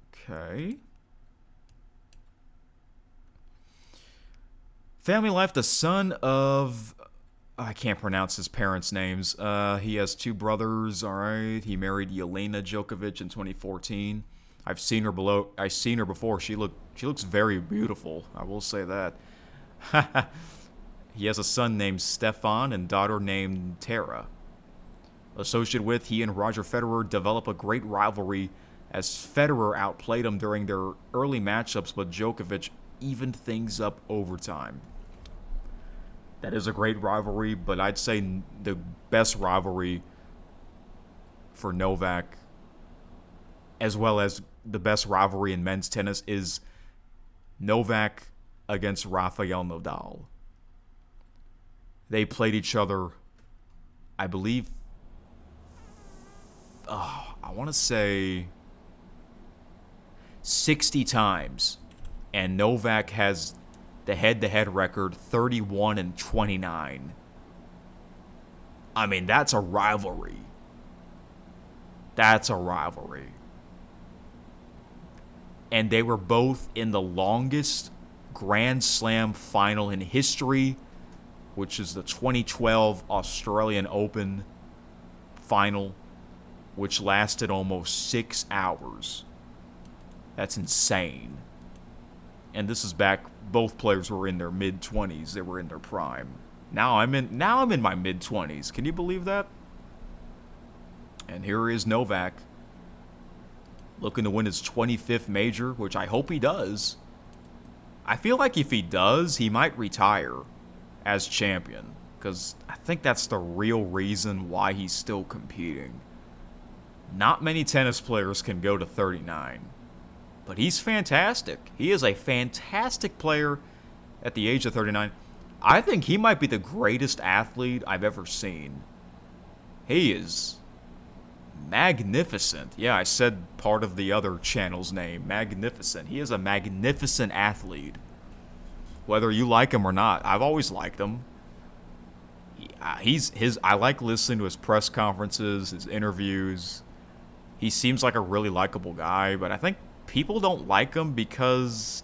Okay. Family life: the son of, I can't pronounce his parents' names. He has 2 brothers. All right. He married Jelena Djokovic in 2014. I've seen her before. She looks very beautiful. I will say that. He has a son named Stefan and daughter named Tara. Associated with, he and Roger Federer develop a great rivalry as Federer outplayed him during their early matchups, but Djokovic evened things up over time. That is a great rivalry, but I'd say the best rivalry for Novak, as well as the best rivalry in men's tennis, is Novak against Rafael Nadal. They played each other, I believe, I want to say 60 times. And Novak has the head-to-head record 31-29. I mean, that's a rivalry. That's a rivalry. and they were both in the longest Grand Slam final in history, which is the 2012 Australian Open final, which lasted almost 6 hours. That's insane. And this is back, both players were in their mid-20s. They were in their prime. Now I'm in my mid-20s. Can you believe that? And here is Novak, looking to win his 25th major, which I hope he does. I feel like if he does, he might retire as champion, because I think that's the real reason why he's still competing. Not many tennis players can go to 39, but he's fantastic. He is a fantastic player at the age of 39. I think he might be the greatest athlete I've ever seen. He is magnificent. Yeah, I said part of the other channel's name, magnificent. He is a magnificent athlete. Whether you like him or not, I've always liked him. I like listening to his press conferences, his interviews. He seems like a really likable guy, but I think people don't like him because,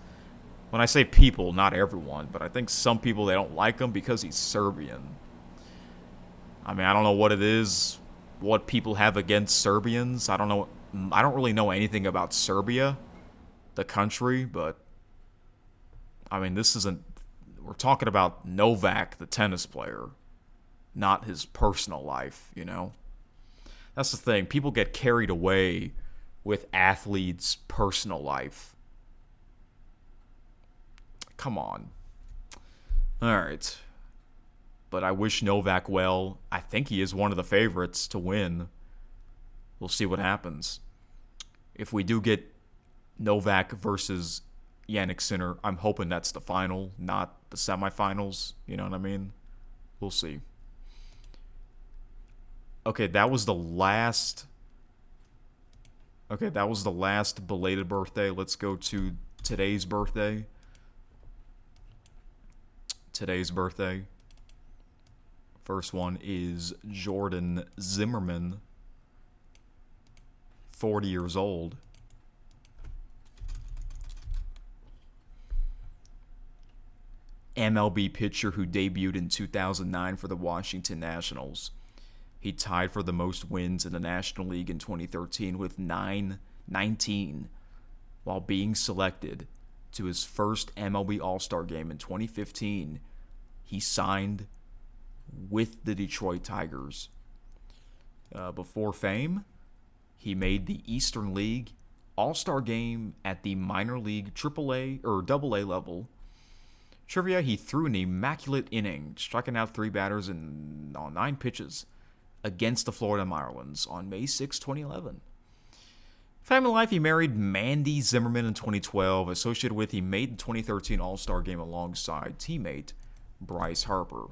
when I say people, not everyone, but I think some people, they don't like him because he's Serbian. I mean, I don't know what it is, what people have against Serbians. I don't know. I don't really know anything about Serbia, the country, but I mean, we're talking about Novak, the tennis player, not his personal life, you know? That's the thing. People get carried away with athletes' personal life. Come on. All right. But I wish Novak well. I think he is one of the favorites to win. We'll see what happens. If we do get Novak versus Jannik Sinner, I'm hoping that's the final, not the semifinals. You know what I mean? We'll see. Okay, that was the last belated birthday. Let's go to today's birthday. First one is Jordan Zimmerman, 40 years old. MLB pitcher who debuted in 2009 for the Washington Nationals. He tied for the most wins in the National League in 2013 with 19, while being selected to his first MLB All-Star game in 2015. He signed with the Detroit Tigers. Before fame, he made the Eastern League All-Star game at the minor league AAA or AA level. Trivia, he threw an immaculate inning, striking out 3 batters on 9 pitches against the Florida Marlins on May 6, 2011. Family life, he married Mandy Zimmerman in 2012. Associated with, he made the 2013 All-Star game alongside teammate Bryce Harper.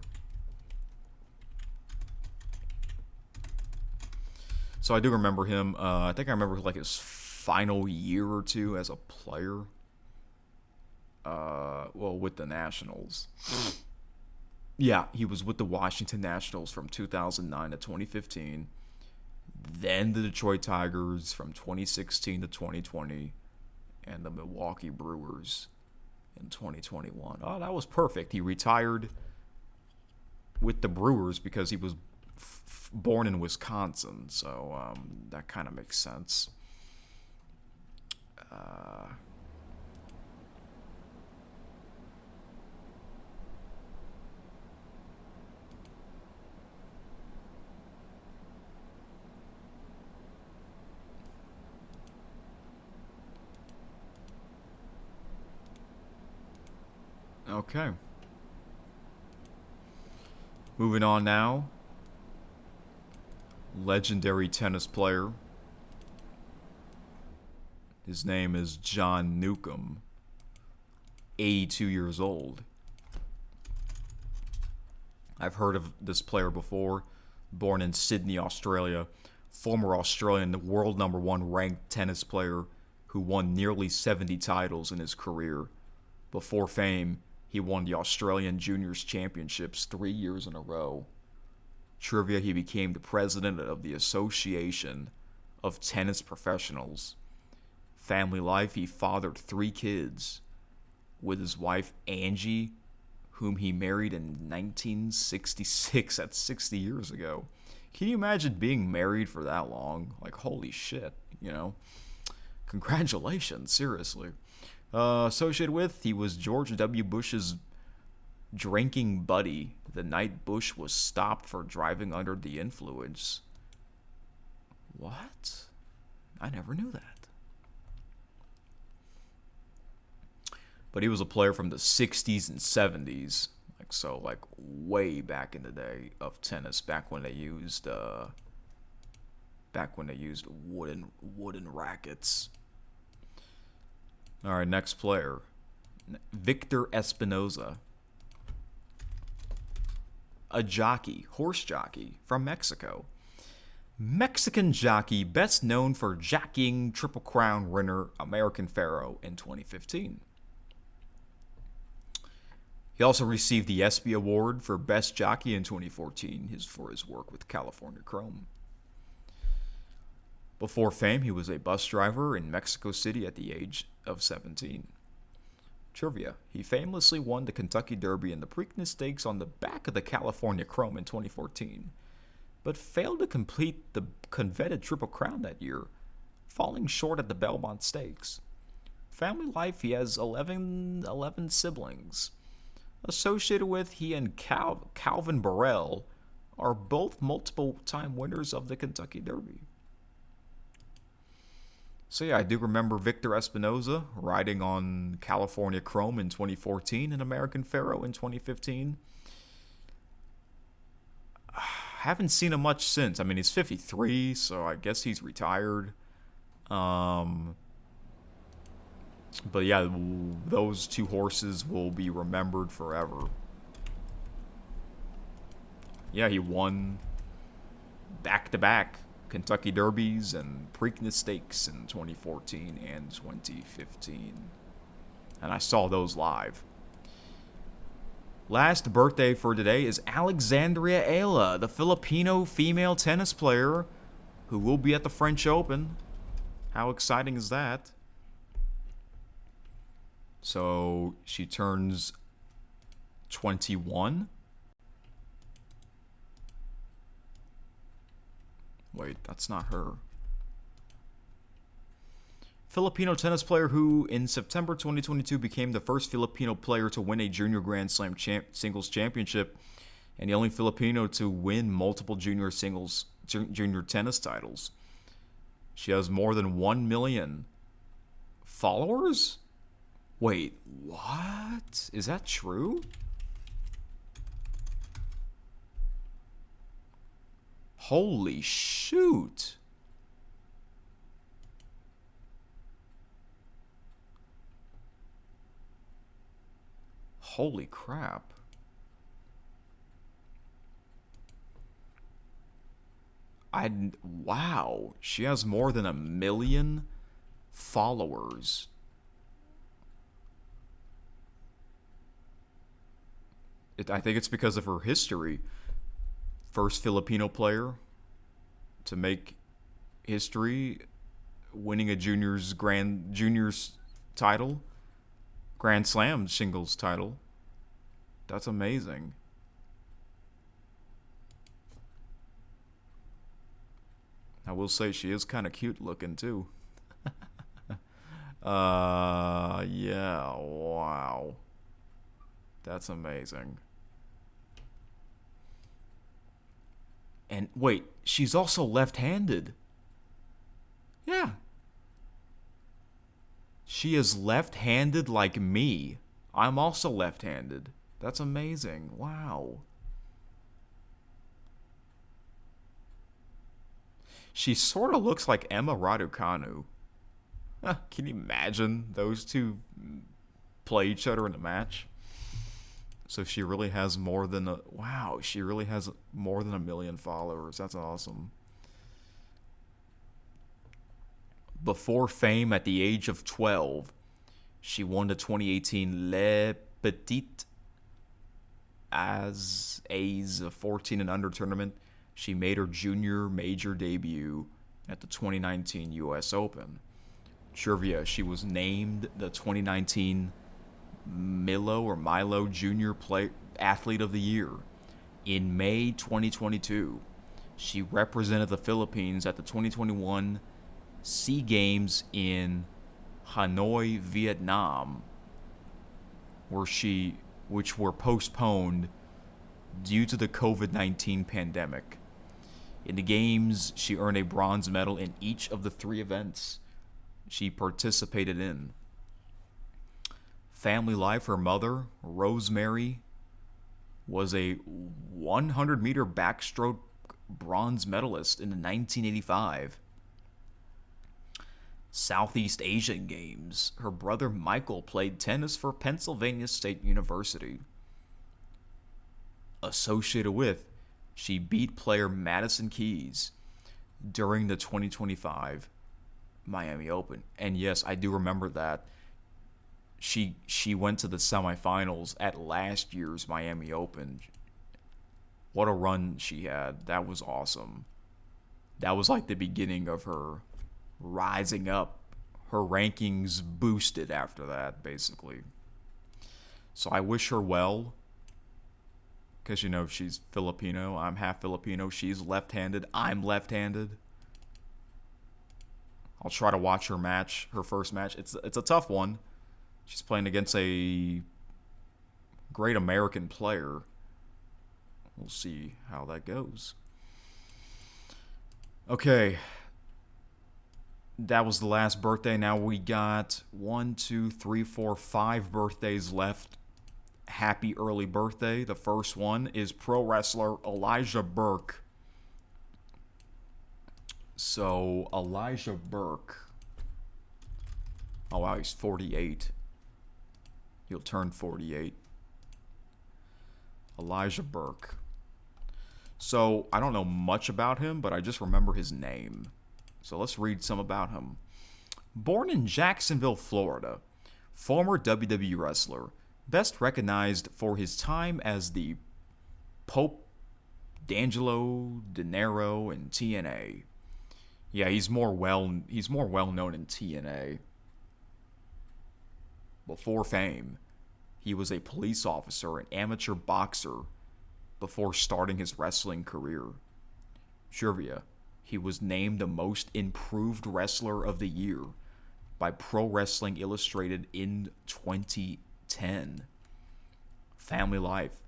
So I do remember him. I think I remember like his final year or two as a player. With the Nationals. Yeah, he was with the Washington Nationals from 2009 to 2015. Then the Detroit Tigers from 2016 to 2020. And the Milwaukee Brewers in 2021. Oh, that was perfect. He retired with the Brewers because he was born in Wisconsin. So that kind of makes sense. Okay. Moving on now. Legendary tennis player. His name is John Newcombe. 82 years old. I've heard of this player before. Born in Sydney, Australia. Former Australian world #1 ranked tennis player who won nearly 70 titles in his career. Before fame, he won the Australian Juniors Championships 3 years in a row. Trivia, he became the president of the Association of Tennis Professionals. Family life, he fathered 3 kids with his wife Angie, whom he married in 1966. That's 60 years ago. Can you imagine being married for that long? Like, holy shit, you know? Congratulations, seriously. Associated with, he was George W. Bush's drinking buddy the night Bush was stopped for driving under the influence. What? I never knew that. But he was a player from the 60s and 70s. Like way back in the day of tennis, back when they used wooden rackets. All right, next player, Victor Espinoza, a jockey, horse jockey from Mexico. Mexican jockey best known for jockeying Triple Crown winner American Pharoah in 2015. He also received the ESPY Award for Best Jockey in 2014 for his work with California Chrome. Before fame, he was a bus driver in Mexico City at the age of 17. Trivia: he famously won the Kentucky Derby and the Preakness Stakes on the back of the California Chrome in 2014, but failed to complete the coveted Triple Crown that year, falling short at the Belmont Stakes. Family life: he has 11 siblings. Associated with, he and Calvin Burrell are both multiple-time winners of the Kentucky Derby. So yeah, I do remember Victor Espinoza riding on California Chrome in 2014 and American Pharoah in 2015. Haven't seen him much since. I mean, he's 53, so I guess he's retired. But yeah, those 2 horses will be remembered forever. Yeah, he won back-to-back Kentucky Derbies and Preakness Stakes in 2014 and 2015. And I saw those live. Last birthday for today is Alexandria Ayla, the Filipino female tennis player who will be at the French Open. How exciting is that? So she turns 21. Wait, that's not her. Filipino tennis player who in September 2022 became the first Filipino player to win a junior Grand Slam singles championship and the only Filipino to win multiple junior tennis titles. She has more than 1 million followers? Wait, what? Is that true? Holy shoot. Holy crap. Wow, she has more than 1 million followers. I think it's because of her history. First Filipino player to make history, winning a juniors title, Grand Slam singles title. That's amazing. I will say she is kind of cute looking too. Yeah, wow. That's amazing. And wait, she's also left-handed. Yeah. She is left-handed like me. I'm also left-handed. That's amazing. Wow. She sort of looks like Emma Raducanu. Can you imagine those two play each other in a match? So she really has more than she really has more than 1 million followers. That's awesome. Before fame, at the age of 12, she won the 2018 Le Petit As 14 and under tournament. She made her junior major debut at the 2019 U.S. Open. Trivia, she was named the 2019 Milo Junior Athlete of the Year. In May 2022, she represented the Philippines at the 2021 SEA Games in Hanoi, Vietnam, which were postponed due to the COVID-19 pandemic. In the games, she earned a bronze medal in each of the 3 events she participated in. Family life, her mother, Rosemary, was a 100-meter backstroke bronze medalist in the 1985 Southeast Asian Games. Her brother Michael played tennis for Pennsylvania State University. Associated with, she beat player Madison Keys during the 2025 Miami Open. And yes, I do remember that. She went to the semifinals at last year's Miami Open. What a run she had. That was awesome. That was like the beginning of her rising up. Her rankings boosted after that, basically. So I wish her well. Because, you know, she's Filipino. I'm half Filipino. She's left-handed. I'm left-handed. I'll try to watch her first match. It's a tough one. She's playing against a great American player. We'll see how that goes. Okay. That was the last birthday. Now we got 5 birthdays left. Happy early birthday. The first one is pro wrestler Elijah Burke. So, Elijah Burke. Oh, wow, he's 48. He'll turn 48. Elijah Burke. So, I don't know much about him, but I just remember his name. So, let's read some about him. Born in Jacksonville, Florida, former WWE wrestler, best recognized for his time as the Pope D'Angelo De Niro in TNA. Yeah, he's more well known in TNA. Before fame, he was a police officer and amateur boxer before starting his wrestling career. Trivia, he was named the most improved wrestler of the year by Pro Wrestling Illustrated in 2010. Family life,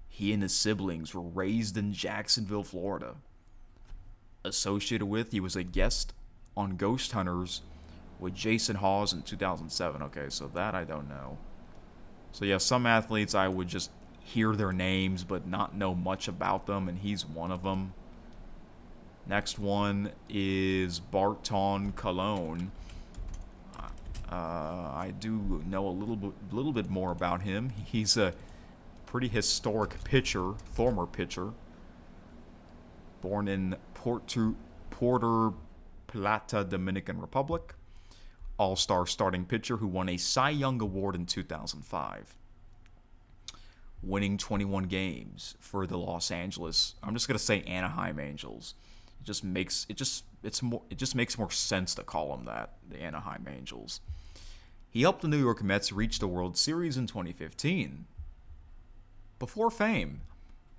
he and his siblings were raised in Jacksonville, Florida. Associated with, he was a guest on Ghost Hunters with Jason Hawes in 2007. Okay, so that I don't know. So yeah, some athletes I would just hear their names but not know much about them, and he's one of them. Next one is Barton Colon. I do know a little bit more about him. He's a pretty historic pitcher, former pitcher. Born in Puerto Plata, Dominican Republic. All-star starting pitcher who won a Cy Young Award in 2005. Winning 21 games for the Los Angeles, I'm just going to say Anaheim Angels. It just makes more sense to call them that, the Anaheim Angels. He helped the New York Mets reach the World Series in 2015. Before fame,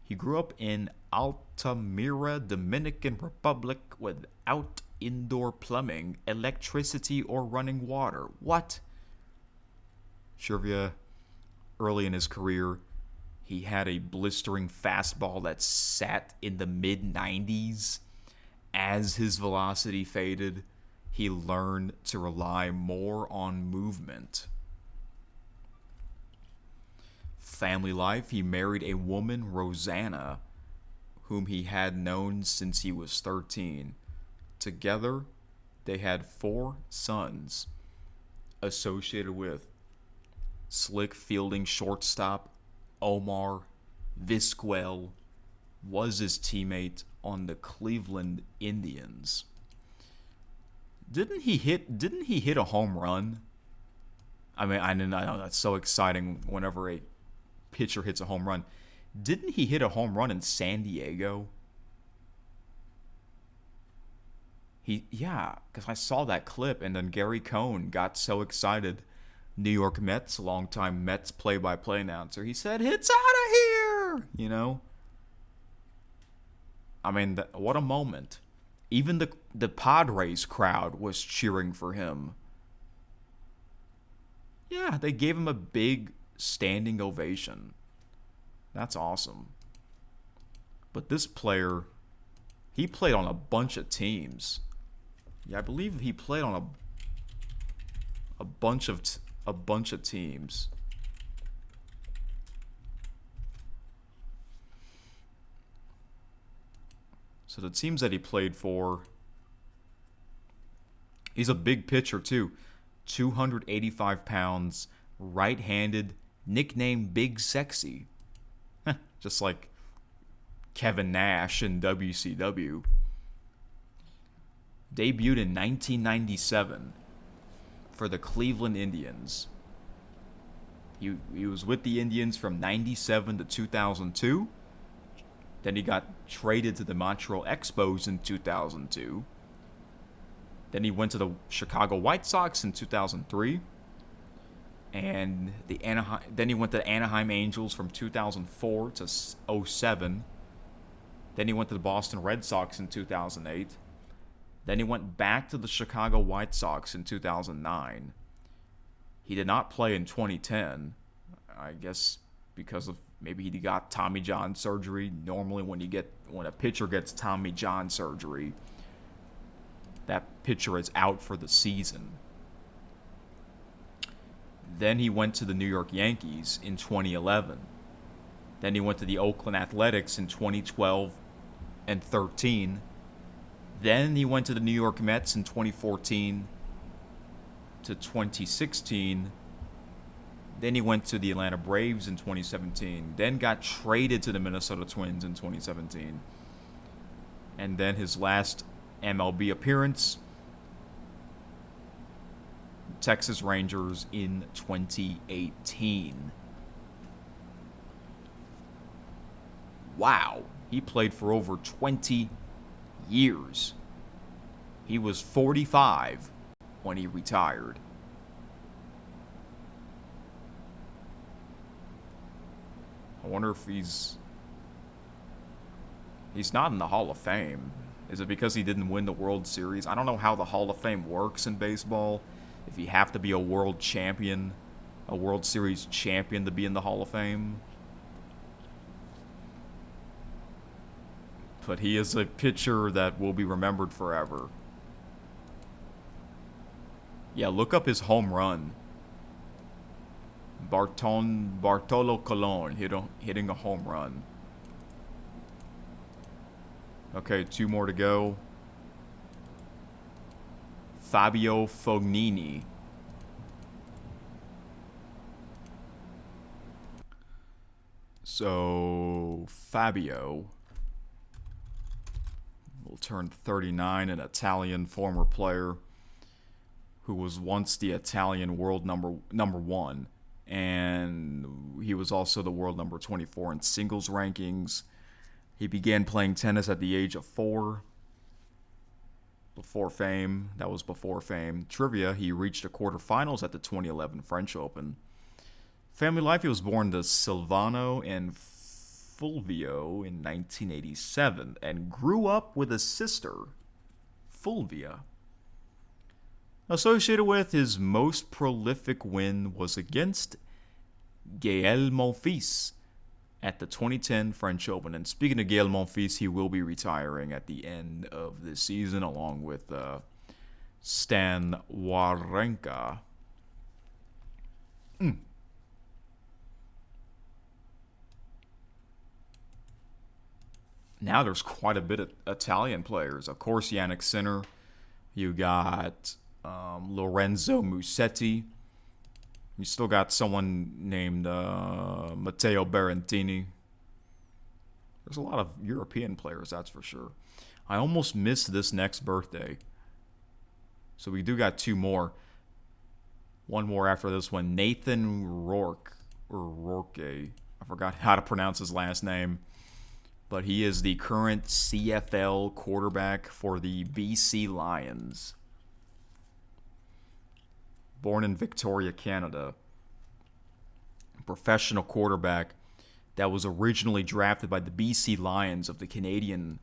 he grew up in Altamira, Dominican Republic without indoor plumbing, electricity, or running water. What? Trivia, early in his career, he had a blistering fastball that sat in the mid-90s. As his velocity faded, he learned to rely more on movement. Family life, he married a woman, Rosanna, whom he had known since he was 13. Together, they had 4 sons. Associated with slick fielding shortstop Omar Vizquel was his teammate on the Cleveland Indians. Didn't he hit a home run? I mean, I know that's so exciting whenever a pitcher hits a home run. Didn't he hit a home run in San Diego? Because I saw that clip, and then Gary Cohn got so excited. New York Mets, longtime Mets play-by-play announcer. He said, "It's out of here!" You know? I mean, what a moment. Even the Padres crowd was cheering for him. Yeah, they gave him a big standing ovation. That's awesome. But this player, he played on a bunch of teams. Yeah, I believe he played on a bunch of teams. So the teams that he played for, he's a big pitcher too. 285 pounds, right-handed, nicknamed Big Sexy. Just like Kevin Nash in WCW. Debuted in 1997 for the Cleveland Indians. He was with the Indians from 97 to 2002. Then he got traded to the Montreal Expos in 2002. Then he went to the Chicago White Sox in 2003. And then he went to the Anaheim Angels from 2004 to 2007. Then he went to the Boston Red Sox in 2008. Then he went back to the Chicago White Sox in 2009. He did not play in 2010, I guess because of maybe he got Tommy John surgery. Normally when a pitcher gets Tommy John surgery, that pitcher is out for the season. Then he went to the New York Yankees in 2011. Then he went to the Oakland Athletics in 2012 and 13. Then he went to the New York Mets in 2014 to 2016. Then he went to the Atlanta Braves in 2017. Then got traded to the Minnesota Twins in 2017. And then his last MLB appearance, Texas Rangers in 2018. Wow. He played for over 20 years. He was 45 when he retired. I wonder if he's not in the Hall of Fame. Is it because he didn't win the World Series? I don't know how the Hall of Fame works in baseball. If you have to be a world champion, a World Series champion to be in the Hall of Fame. But he is a pitcher that will be remembered forever. Yeah, look up his home run. Bartolo Colon hitting a home run. Okay, 2 more to go. Fabio Fognini. So, Fabio will turn 39, an Italian former player who was once the Italian world number 1. And he was also the world number 24 in singles rankings. He began playing tennis at the age of 4. Before fame. That was before fame. Trivia, he reached the quarterfinals at the 2011 French Open. Family life, he was born to Silvano and Fulvio in 1987 and grew up with a sister, Fulvia. Associated with his most prolific win was against Gaël Monfils at the 2010 French Open. And speaking of Gaël Monfils, he will be retiring at the end of this season along with Stan Wawrinka. Now there's quite a bit of Italian players. Of course, Yannick Sinner. You got Lorenzo Musetti. You still got someone named Matteo Berrettini. There's a lot of European players, that's for sure. I almost missed this next birthday. So we do got 2 more. One more after this one. Nathan Rourke. Or Rourke. I forgot how to pronounce his last name. but he is the current CFL quarterback for the BC Lions. Born in Victoria, Canada. Professional quarterback that was originally drafted by the BC Lions of the Canadian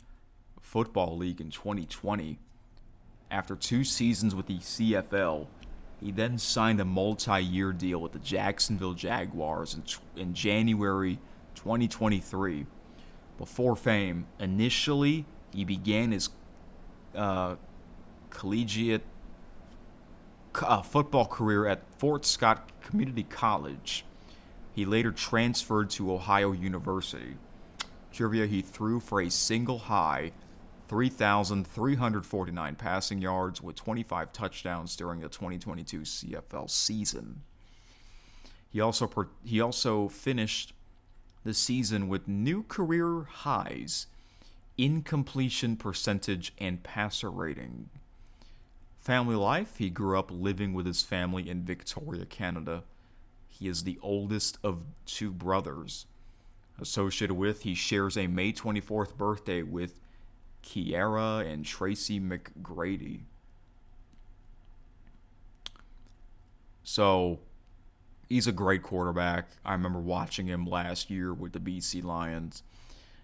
Football League in 2020. After 2 seasons with the CFL, he then signed a multi-year deal with the Jacksonville Jaguars in January 2023. Before fame, initially he began his collegiate football career at Fort Scott Community College. He later transferred to Ohio University. Trivia, he threw for a single high 3,349 passing yards with 25 touchdowns during the 2022 CFL season. He also finished the season with new career highs in completion percentage and passer rating. Family life, he grew up living with his family in Victoria, Canada. He is the oldest of 2 brothers. Associated with, he shares a May 24th birthday with Kiara and Tracy McGrady. So, he's a great quarterback. I remember watching him last year with the BC Lions.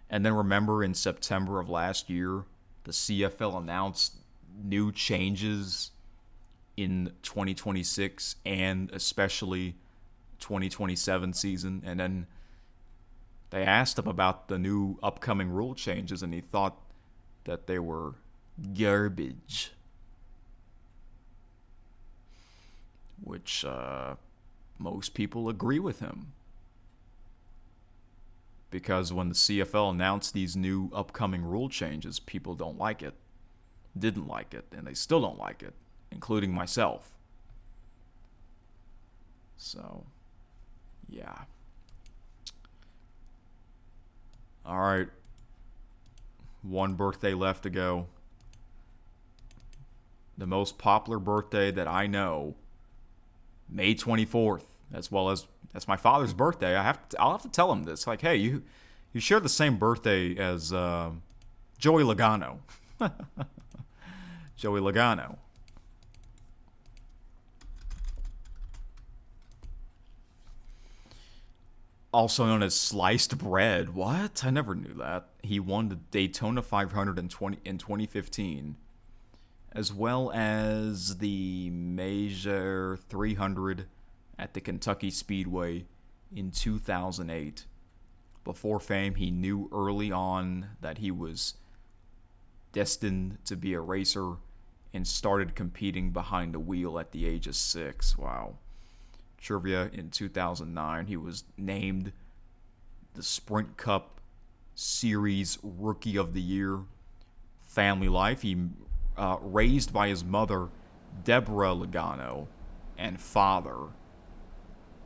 And then remember in September of last year, the CFL announced new changes in 2026 and especially 2027 season. And then they asked him about the new upcoming rule changes, and he thought that they were garbage. Which most people agree with him. Because when the CFL announced these new upcoming rule changes, people don't like it. Didn't like it, and they still don't like it, including myself. So, yeah. All right. 1 birthday left to go. The most popular birthday that I know, May 24th, as well as that's my father's birthday. I'll have to tell him this. Like, hey, you share the same birthday as Joey Logano. Joey Logano. Also known as sliced bread. What? I never knew that. He won the Daytona 500 in 2015, as well as the Major 300 at the Kentucky Speedway in 2008. Before fame, he knew early on that he was destined to be a racer and started competing behind the wheel at the age of 6. Wow. Trivia, in 2009, he was named the Sprint Cup Series Rookie of the Year. Family life, he raised by his mother, Deborah Logano, and father.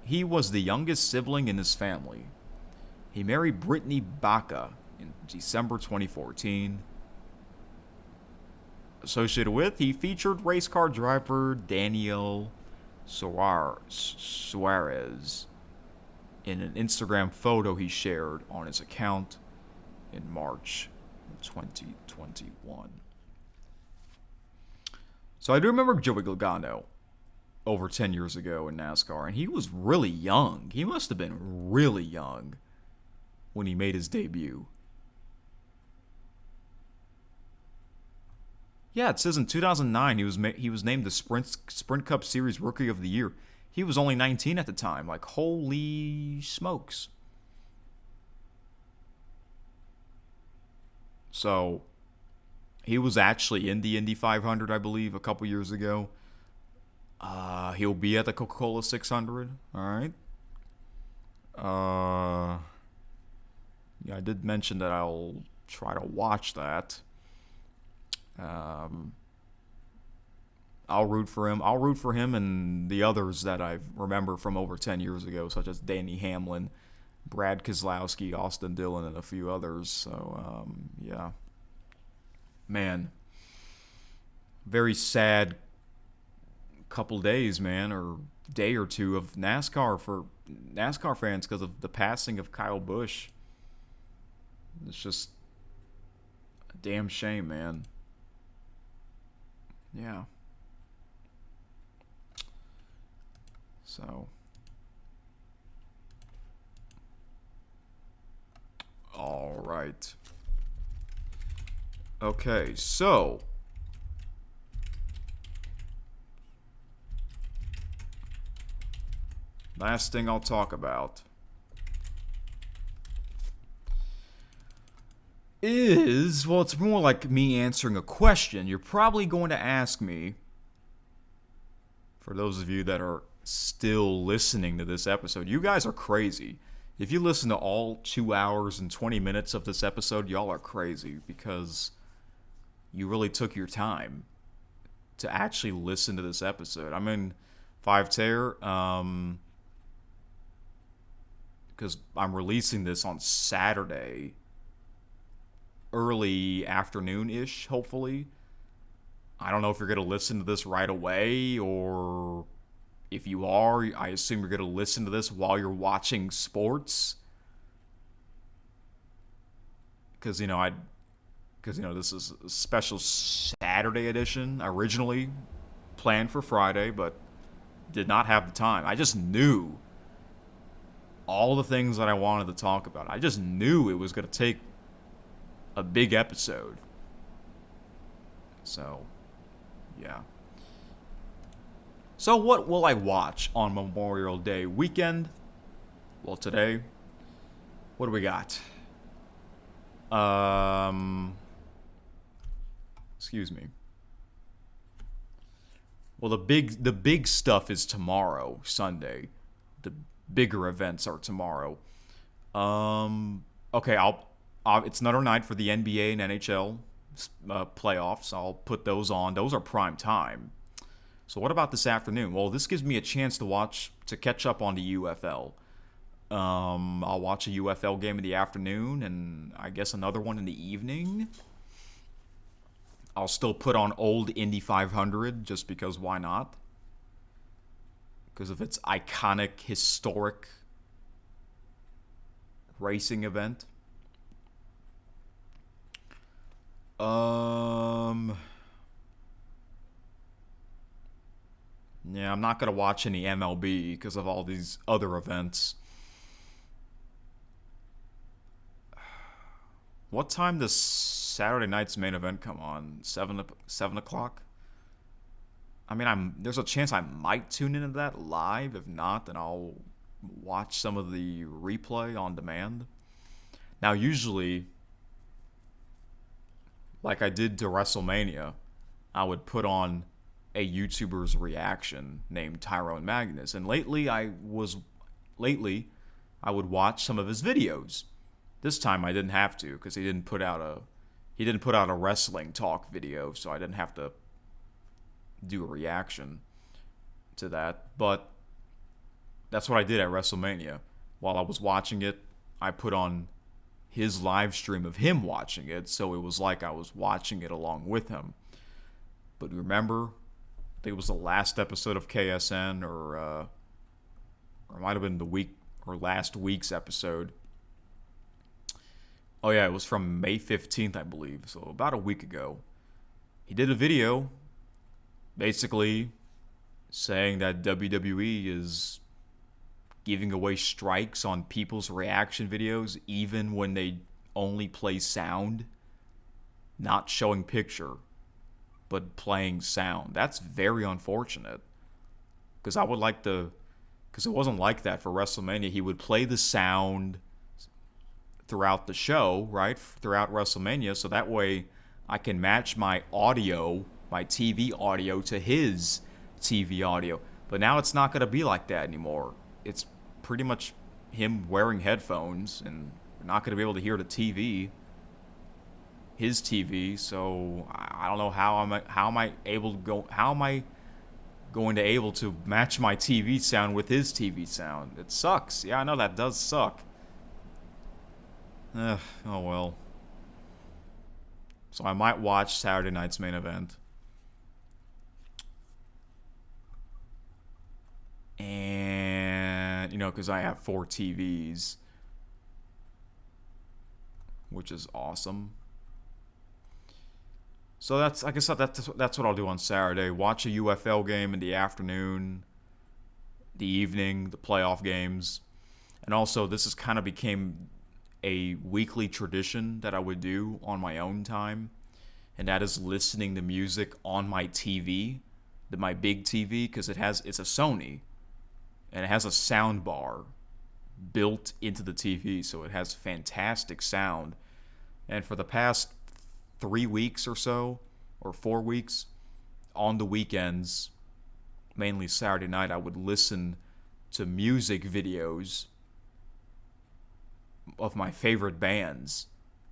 He was the youngest sibling in his family. He married Brittany Baca in December 2014. Associated with, he featured race car driver Daniel Suarez in an Instagram photo he shared on his account in March 2021. So I do remember Joey Logano over 10 years ago in NASCAR, and he was really young. He must have been really young when he made his debut. Yeah, it says in 2009 he was named the Sprint Cup Series Rookie of the Year. He was only 19 at the time. Like, holy smokes. So, he was actually in the Indy 500, I believe, a couple years ago. He'll be at the Coca-Cola 600. All right. Yeah, I did mention that I'll try to watch that. I'll root for him. I'll root for him and the others that I remember from over 10 years ago, such as Danny Hamlin, Brad Keselowski, Austin Dillon, and a few others. So, yeah. Man. Very sad couple days, man, or day or two of NASCAR for NASCAR fans because of the passing of Kyle Busch. It's just a damn shame, man. Yeah. So. All right. Okay, so. Last thing I'll talk about is, well, it's more like me answering a question. You're probably going to ask me, for those of you that are still listening to this episode, you guys are crazy. If you listen to all 2 hours and 20 minutes of this episode, y'all are crazy because you really took your time to actually listen to this episode. I mean, 5-Tear, because I'm releasing this on Saturday, early afternoon-ish, hopefully. I don't know if you're going to listen to this right away, or if you are, I assume you're going to listen to this while you're watching sports. Because, this is a special Saturday edition, originally planned for Friday, but did not have the time. I just knew all the things that I wanted to talk about. I just knew it was going to take a big episode. So, yeah. So what will I watch on Memorial Day weekend? Well, today, what do we got? Excuse me. Well, the big stuff is tomorrow, Sunday. The bigger events are tomorrow. Okay, it's another night for the NBA and NHL playoffs. I'll put those on. Those are prime time. So what about this afternoon? Well, this gives me a chance to catch up on the UFL. I'll watch a UFL game in the afternoon, and I guess another one in the evening. I'll still put on old Indy 500 just because why not? Because of its iconic, historic racing event. Yeah, I'm not going to watch any MLB because of all these other events. What time does Saturday night's main event come on? 7 o'clock? I mean, there's a chance I might tune into that live. If not, then I'll watch some of the replay on demand. Now, usually, like I did to WrestleMania, I would put on a YouTuber's reaction named Tyrone Magnus. And lately I would watch some of his videos. This time I didn't have to because he didn't put out a wrestling talk video, so I didn't have to do a reaction to that. But that's what I did at WrestleMania. While I was watching it, I put on his live stream of him watching it, so it was like I was watching it along with him. But remember, I think it was the last episode of KSN, or it might have been last week's episode. Oh yeah, it was from May 15th, I believe, so about a week ago. He did a video basically saying that WWE is giving away strikes on people's reaction videos even when they only play sound, not showing picture, but playing sound. That's very unfortunate. Because it wasn't like that for WrestleMania. He would play the sound throughout the show, right? Throughout WrestleMania, so that way I can match my audio, my TV audio, to his TV audio. But now it's not going to be like that anymore. It's pretty much him wearing headphones, and we're not going to be able to hear the TV, his TV. So I don't know how am I going to able to match my TV sound with his TV sound. It sucks. Yeah, I know that does suck. Oh well. So I might watch Saturday night's main event. And, because I have 4 TVs. which is awesome. So that's, like I said, that's what I'll do on Saturday. Watch a UFL game in the afternoon, the evening, the playoff games. And also, this has kind of became a weekly tradition that I would do on my own time. And that is listening to music on my TV, my big TV, because it's a Sony. And it has a sound bar built into the TV, so it has fantastic sound. And for the past 3 weeks or so, or 4 weeks, on the weekends, mainly Saturday night, I would listen to music videos of my favorite bands.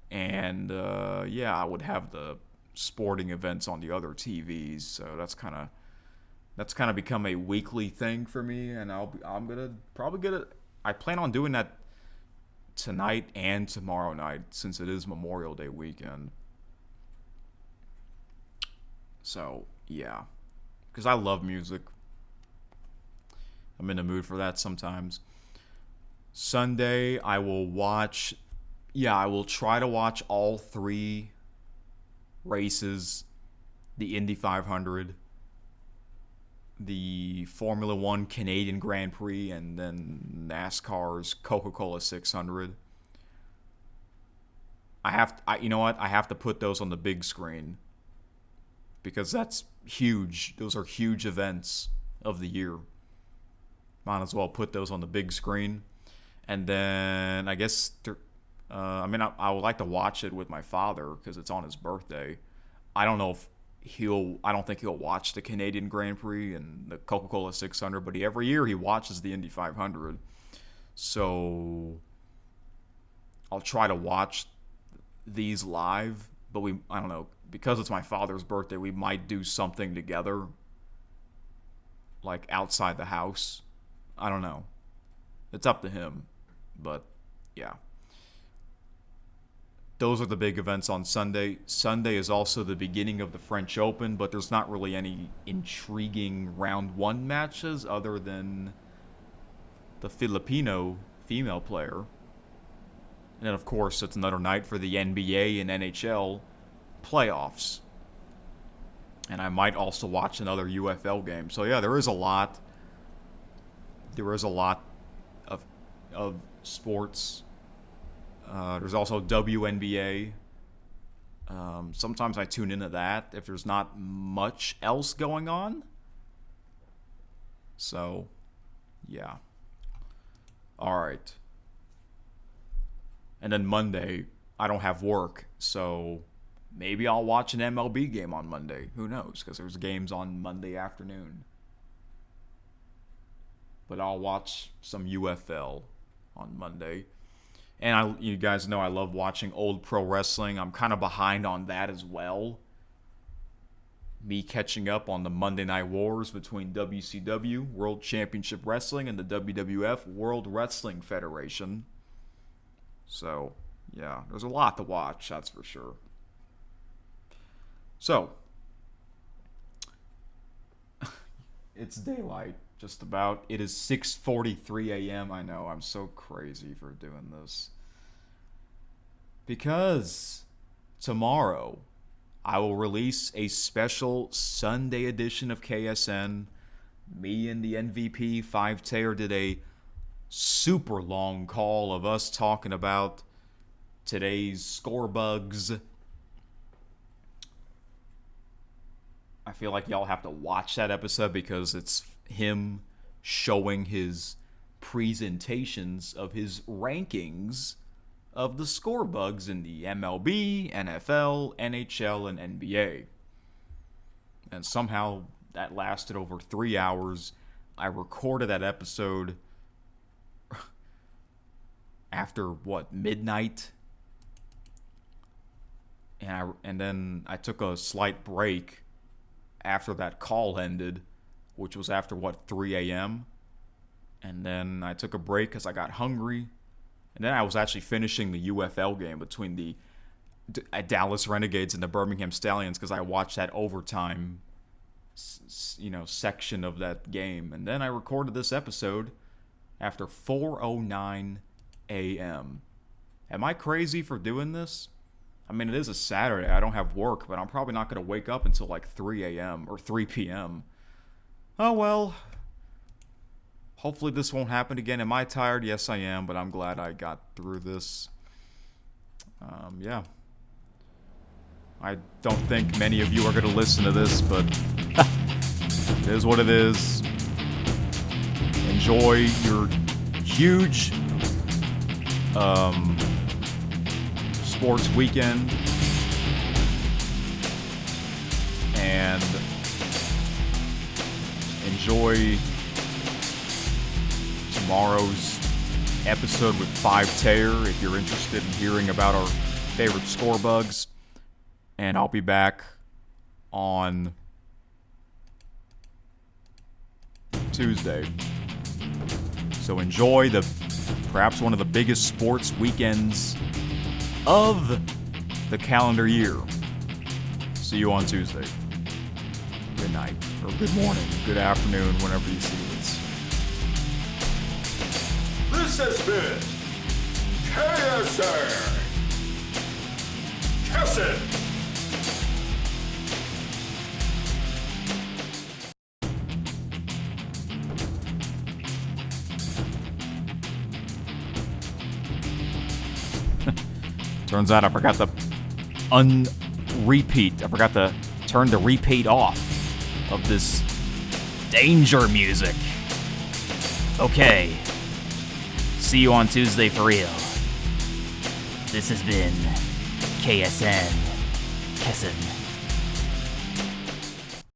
And I would have the sporting events on the other TVs. So that's kind of become a weekly thing for me, and I'm gonna probably get it. I plan on doing that tonight and tomorrow night, since it is Memorial Day weekend. So, yeah. Because I love music. I'm in the mood for that sometimes. Sunday, I will try to watch all 3 races. The Indy 500, the Formula One Canadian Grand Prix, and then NASCAR's Coca-Cola 600. I have to put those on the big screen, because that's huge. Those are huge events of the year. Might as well put those on the big screen. And then I guess I would like to watch it with my father because it's on his birthday. I don't think he'll watch the Canadian Grand Prix and the Coca-Cola 600, but every year he watches the Indy 500. So I'll try to watch these live, but I don't know, because it's my father's birthday, we might do something together, like outside the house. I don't know. It's up to him, but yeah. Those are the big events on Sunday. Sunday is also the beginning of the French Open, but there's not really any intriguing round 1 matches other than the Filipino female player. And then, of course, it's another night for the NBA and NHL playoffs. And I might also watch another UFL game. So, yeah, there is a lot. There is a lot of sports. There's also WNBA. Sometimes I tune into that if there's not much else going on. So, yeah. All right. And then Monday, I don't have work, so maybe I'll watch an MLB game on Monday. Who knows? Because there's games on Monday afternoon. But I'll watch some UFL on Monday. And you guys know I love watching old pro wrestling. I'm kind of behind on that as well. Me catching up on the Monday Night Wars between WCW, World Championship Wrestling, and the WWF, World Wrestling Federation. So, yeah, there's a lot to watch, that's for sure. So, it's daylight, just about. It is 6:43 a.m. I know, I'm so crazy for doing this. Because tomorrow, I will release a special Sunday edition of KSN. Me and the MVP 5-Tayer did a super long call of us talking about today's score bugs. I feel like y'all have to watch that episode because it's him showing his presentations of his rankings of the score bugs in the MLB, NFL, NHL, and NBA. And somehow that lasted over 3 hours. I recorded that episode after, midnight? And then I took a slight break after that call ended, which was after, 3 a.m.? And then I took a break because I got hungry. And then I was actually finishing the UFL game between the Dallas Renegades and the Birmingham Stallions because I watched that overtime, section of that game. And then I recorded this episode after 4:09 a.m. Am I crazy for doing this? I mean, it is a Saturday. I don't have work, but I'm probably not going to wake up until like 3 a.m. or 3 p.m. Oh, well. Hopefully this won't happen again. Am I tired? Yes, I am, but I'm glad I got through this. Yeah. I don't think many of you are going to listen to this, but it is what it is. Enjoy your huge sports weekend, and enjoy tomorrow's episode with 5Tayer if you're interested in hearing about our favorite score bugs. And I'll be back on Tuesday. So enjoy perhaps one of the biggest sports weekends of the calendar year. See you on Tuesday. Good night, or good morning, good afternoon, whenever you see this. This has been KSN. KSN. Turns out I forgot to repeat. I forgot to turn the repeat off of this danger music. Okay. See you on Tuesday for real. This has been KSN. KSN.